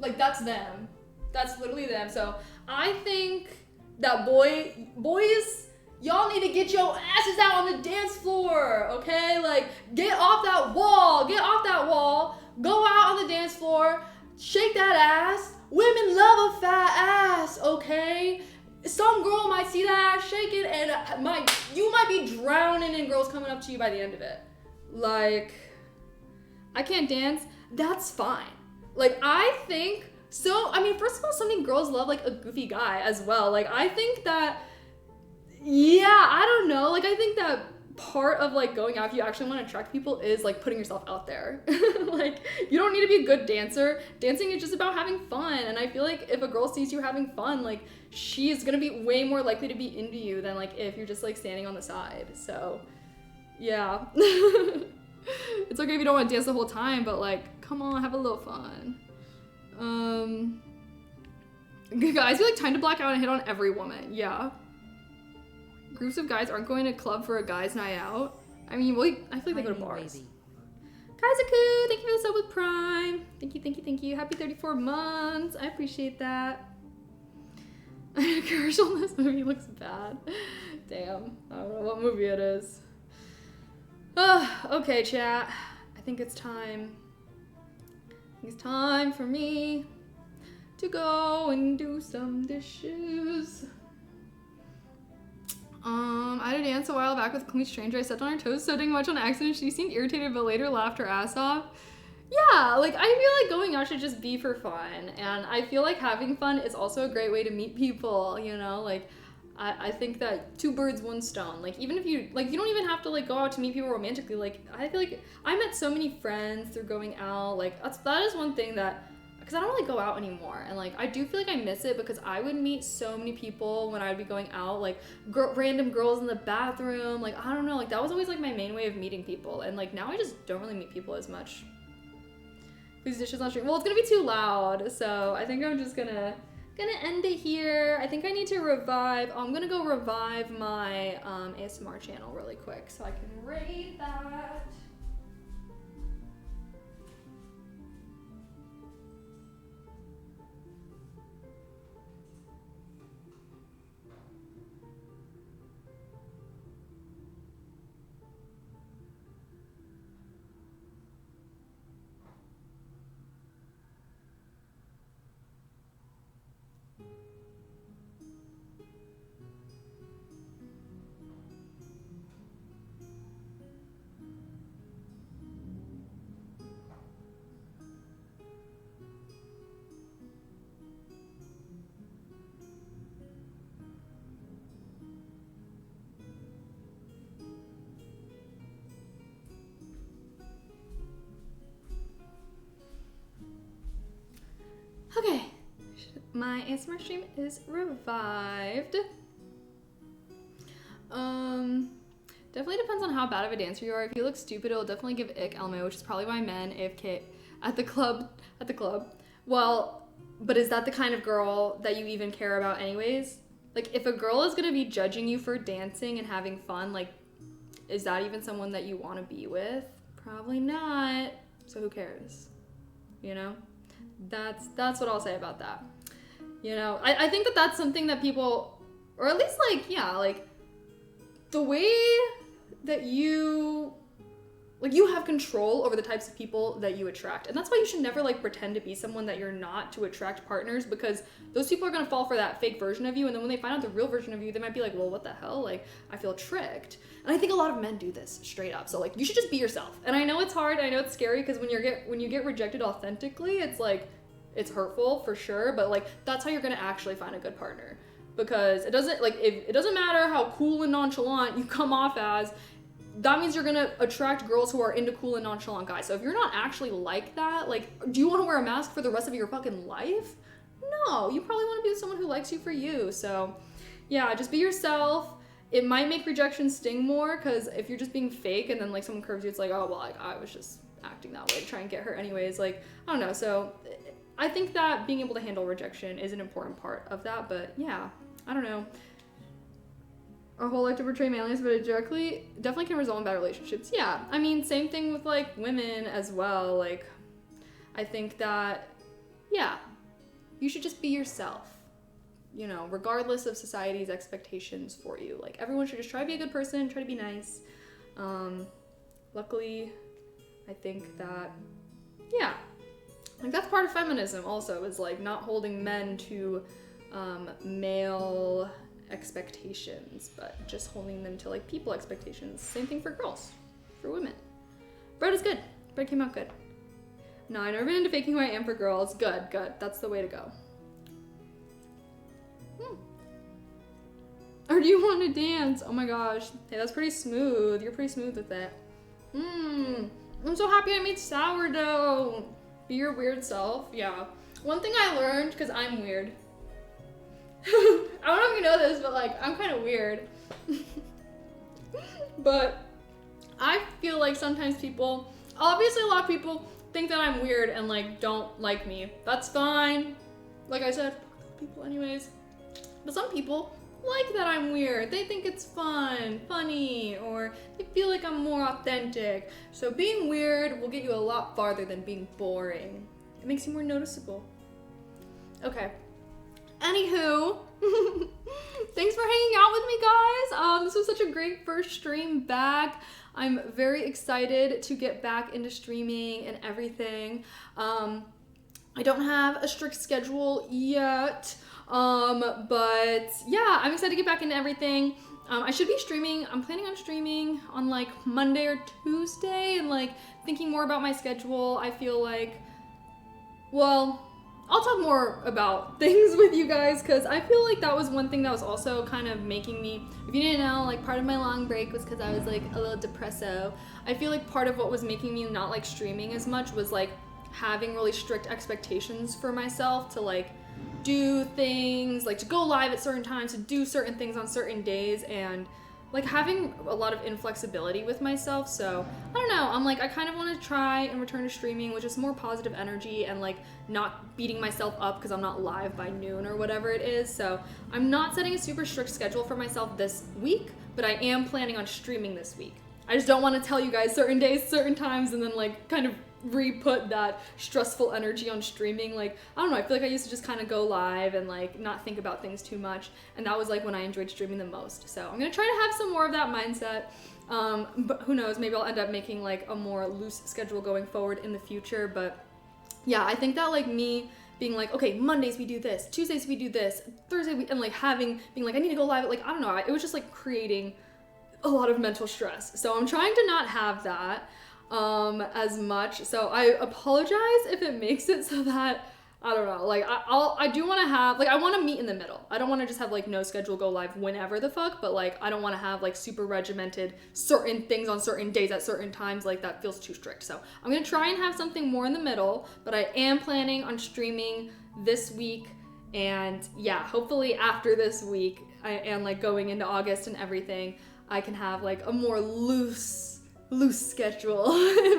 Speaker 1: Like, that's them. That's literally them. So I think that boys, y'all need to get your asses out on the dance floor, okay? Like, get off that wall. Get off that wall. Go out on the dance floor. Shake that ass. Women love a fat ass, okay? Some girl might see that ass shaking and you might be drowning in girls coming up to you by the end of it. Like, I can't dance. That's fine. Like, I think, so, I mean, first of all, so many girls love, like, a goofy guy as well. Like, I think that, yeah, I don't know. Like, I think that part of, like, going out if you actually want to attract people is, like, putting yourself out there. Like, you don't need to be a good dancer. Dancing is just about having fun. And I feel like if a girl sees you having fun, like, she's gonna be way more likely to be into you than, like, if you're just, like, standing on the side. So, yeah. It's okay if you don't want to dance the whole time, but, like, come on, have a little fun. Guys be like, time to black out and hit on every woman. Yeah. Groups of guys aren't going to club for a guy's night out. I mean, well, I feel like they go to bars. Kaizaku, thank you for the sub with Prime. Thank you, thank you, thank you. Happy 34 months. I appreciate that. The commercial in this movie looks bad. Damn. I don't know what movie it is. Okay, chat. I think it's time. It's time for me to go and do some dishes. I had a dance a while back with a complete stranger. I stepped on her toes so dang much on accident. She seemed irritated but later laughed her ass off. Yeah, like, I feel like going out should just be for fun. And I feel like having fun is also a great way to meet people, you know? Like, I think that 2 birds, 1 stone. Like, even if you, like, you don't even have to, like, go out to meet people romantically. Like, I feel like I met so many friends through going out. Like, that is one thing that, because I don't really go out anymore. And, like, I do feel like I miss it because I would meet so many people when I would be going out. Like, random girls in the bathroom. Like, I don't know. Like, that was always, like, my main way of meeting people. And, like, now I just don't really meet people as much. Please dishes on stream. Well, it's gonna be too loud. So I think I'm just gonna end it here. I think I need to revive. I'm gonna go revive my ASMR channel really quick so I can raid that. Okay, my ASMR stream is revived. Definitely depends on how bad of a dancer you are. If you look stupid, it'll definitely give ick LMAO, which is probably why men AFK at the club. Well, but is that the kind of girl that you even care about anyways? Like, if a girl is gonna be judging you for dancing and having fun, like, is that even someone that you want to be with? Probably not. So who cares? You know? That's what I'll say about that. You know, I think that that's something that people, or at least, like, yeah, like, the way that you have control over the types of people that you attract. And that's why you should never, like, pretend to be someone that you're not to attract partners, because those people are going to fall for that fake version of you. And then when they find out the real version of you, they might be like, well, what the hell? Like, I feel tricked. And I think a lot of men do this straight up. So, like, you should just be yourself. And I know it's hard. I know it's scary because when you get rejected authentically, it's like, it's hurtful for sure. But, like, that's how you're going to actually find a good partner. Because it doesn't matter how cool and nonchalant you come off as. That means you're gonna attract girls who are into cool and nonchalant guys. So if you're not actually like that, like, do you want to wear a mask for the rest of your fucking life? No, you probably want to be with someone who likes you for you. So yeah, just be yourself. It might make rejection sting more, because if you're just being fake and then, like, someone curves you, it's like, oh, well, like, I was just acting that way to try and get her anyways. Like, I don't know. So I think that being able to handle rejection is an important part of that. But yeah, I don't know. Our whole life to portray manliness, but it definitely can result in bad relationships. Yeah, I mean, same thing with, like, women as well. Like, I think that, yeah, you should just be yourself, you know, regardless of society's expectations for you. Like, everyone should just try to be a good person, try to be nice. Luckily, I think that, yeah, like that's part of feminism also, is like not holding men to male expectations, but just holding them to like people expectations. Same thing for girls, for women. Bread is good. Bread came out good. No, I've never been into faking who I am for girls. Good, good. That's the way to go. Or do you want to dance? Oh my gosh. Hey, that's pretty smooth. You're pretty smooth with it. I'm so happy I made sourdough. Be your weird self. Yeah. One thing I learned, because I'm weird. I don't know if you know this, but like, I'm kind of weird. But I feel like sometimes people, obviously a lot of people think that I'm weird and like don't like me. That's fine. Like I said, fuck people anyways. But some people like that I'm weird. They think it's fun, funny, or they feel like I'm more authentic. So being weird will get you a lot farther than being boring. It makes you more noticeable. Okay. Anywho, thanks for hanging out with me, guys. This was such a great first stream back. I'm very excited to get back into streaming and everything. I don't have a strict schedule yet. But yeah, I'm excited to get back into everything. I should be streaming. I'm planning on streaming on like Monday or Tuesday, and like thinking more about my schedule. I feel like, well, I'll talk more about things with you guys, because I feel like that was one thing that was also kind of making me, if you didn't know, like part of my long break was because I was like a little depresso. I feel like part of what was making me not like streaming as much was like having really strict expectations for myself to like do things, like to go live at certain times, to do certain things on certain days, and like having a lot of inflexibility with myself. So I don't know, I'm like, I kind of want to try and return to streaming with just more positive energy and like not beating myself up because I'm not live by noon or whatever it is. So I'm not setting a super strict schedule for myself this week, but I am planning on streaming this week. I just don't want to tell you guys certain days, certain times, and then like kind of re-put that stressful energy on streaming. Like, I don't know, I feel like I used to just kind of go live and like not think about things too much, and that was like when I enjoyed streaming the most. So I'm gonna try to have some more of that mindset, but who knows, maybe I'll end up making like a more loose schedule going forward in the future. But yeah, I think that like me being like, okay, Mondays we do this, Tuesdays we do this, Thursday we, and like being like I need to go live at like, I don't know, it was just like creating a lot of mental stress. So I'm trying to not have that as much. So I apologize if it makes it so that, I don't know, like I do want to have, like I want to meet in the middle. I don't want to just have like no schedule, go live whenever the fuck, but like I don't want to have like super regimented certain things on certain days at certain times. Like that feels too strict. So I'm gonna try and have something more in the middle, but I am planning on streaming this week. And yeah, hopefully after this week and like going into August and everything, I can have like a more loose schedule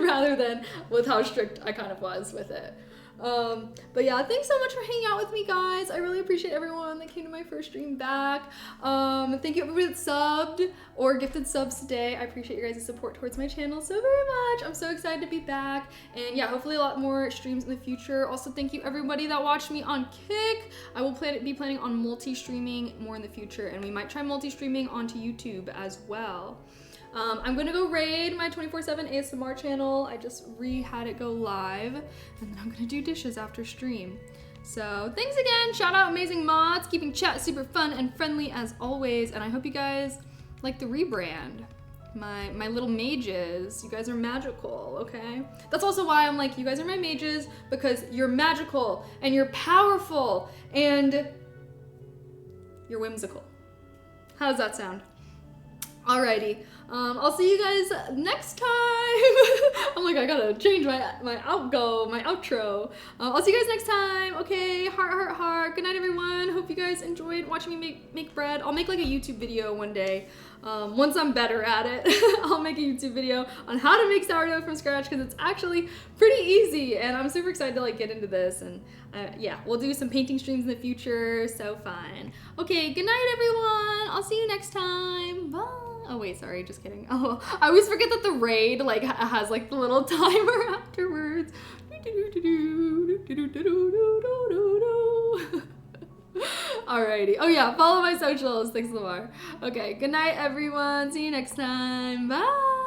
Speaker 1: rather than with how strict I kind of was with it. But yeah, thanks so much for hanging out with me, guys. I really appreciate everyone that came to my first stream back. Thank you everybody that subbed or gifted subs today. I appreciate your guys' support towards my channel so very much. I'm so excited to be back, and yeah, hopefully a lot more streams in the future. Also, thank you everybody that watched me on Kick. I will be planning on multi-streaming more in the future, and we might try multi-streaming onto YouTube as well. I'm gonna go raid my 24/7 ASMR channel. I just had it go live, and then I'm gonna do dishes after stream. So thanks again, shout out amazing mods, keeping chat super fun and friendly as always, and I hope you guys like the rebrand. My little mages, you guys are magical, okay? That's also why I'm like, you guys are my mages, because you're magical, and you're powerful, and you're whimsical. How does that sound? Alrighty, I'll see you guys next time. I'm like, I gotta change my outro. I'll see you guys next time. Okay, heart. Good night, everyone. Hope you guys enjoyed watching me make bread. I'll make like a YouTube video one day. Once I'm better at it, I'll make a YouTube video on how to make sourdough from scratch, because it's actually pretty easy, and I'm super excited to like get into this. And yeah, we'll do some painting streams in the future. So fun. Okay, good night, everyone. I'll see you next time. Bye. Oh wait, sorry, just kidding. Oh, I always forget that the raid like has like the little timer afterwards. Alrighty. Oh yeah, follow my socials. Thanks, Lamar. Okay, good night, everyone. See you next time. Bye.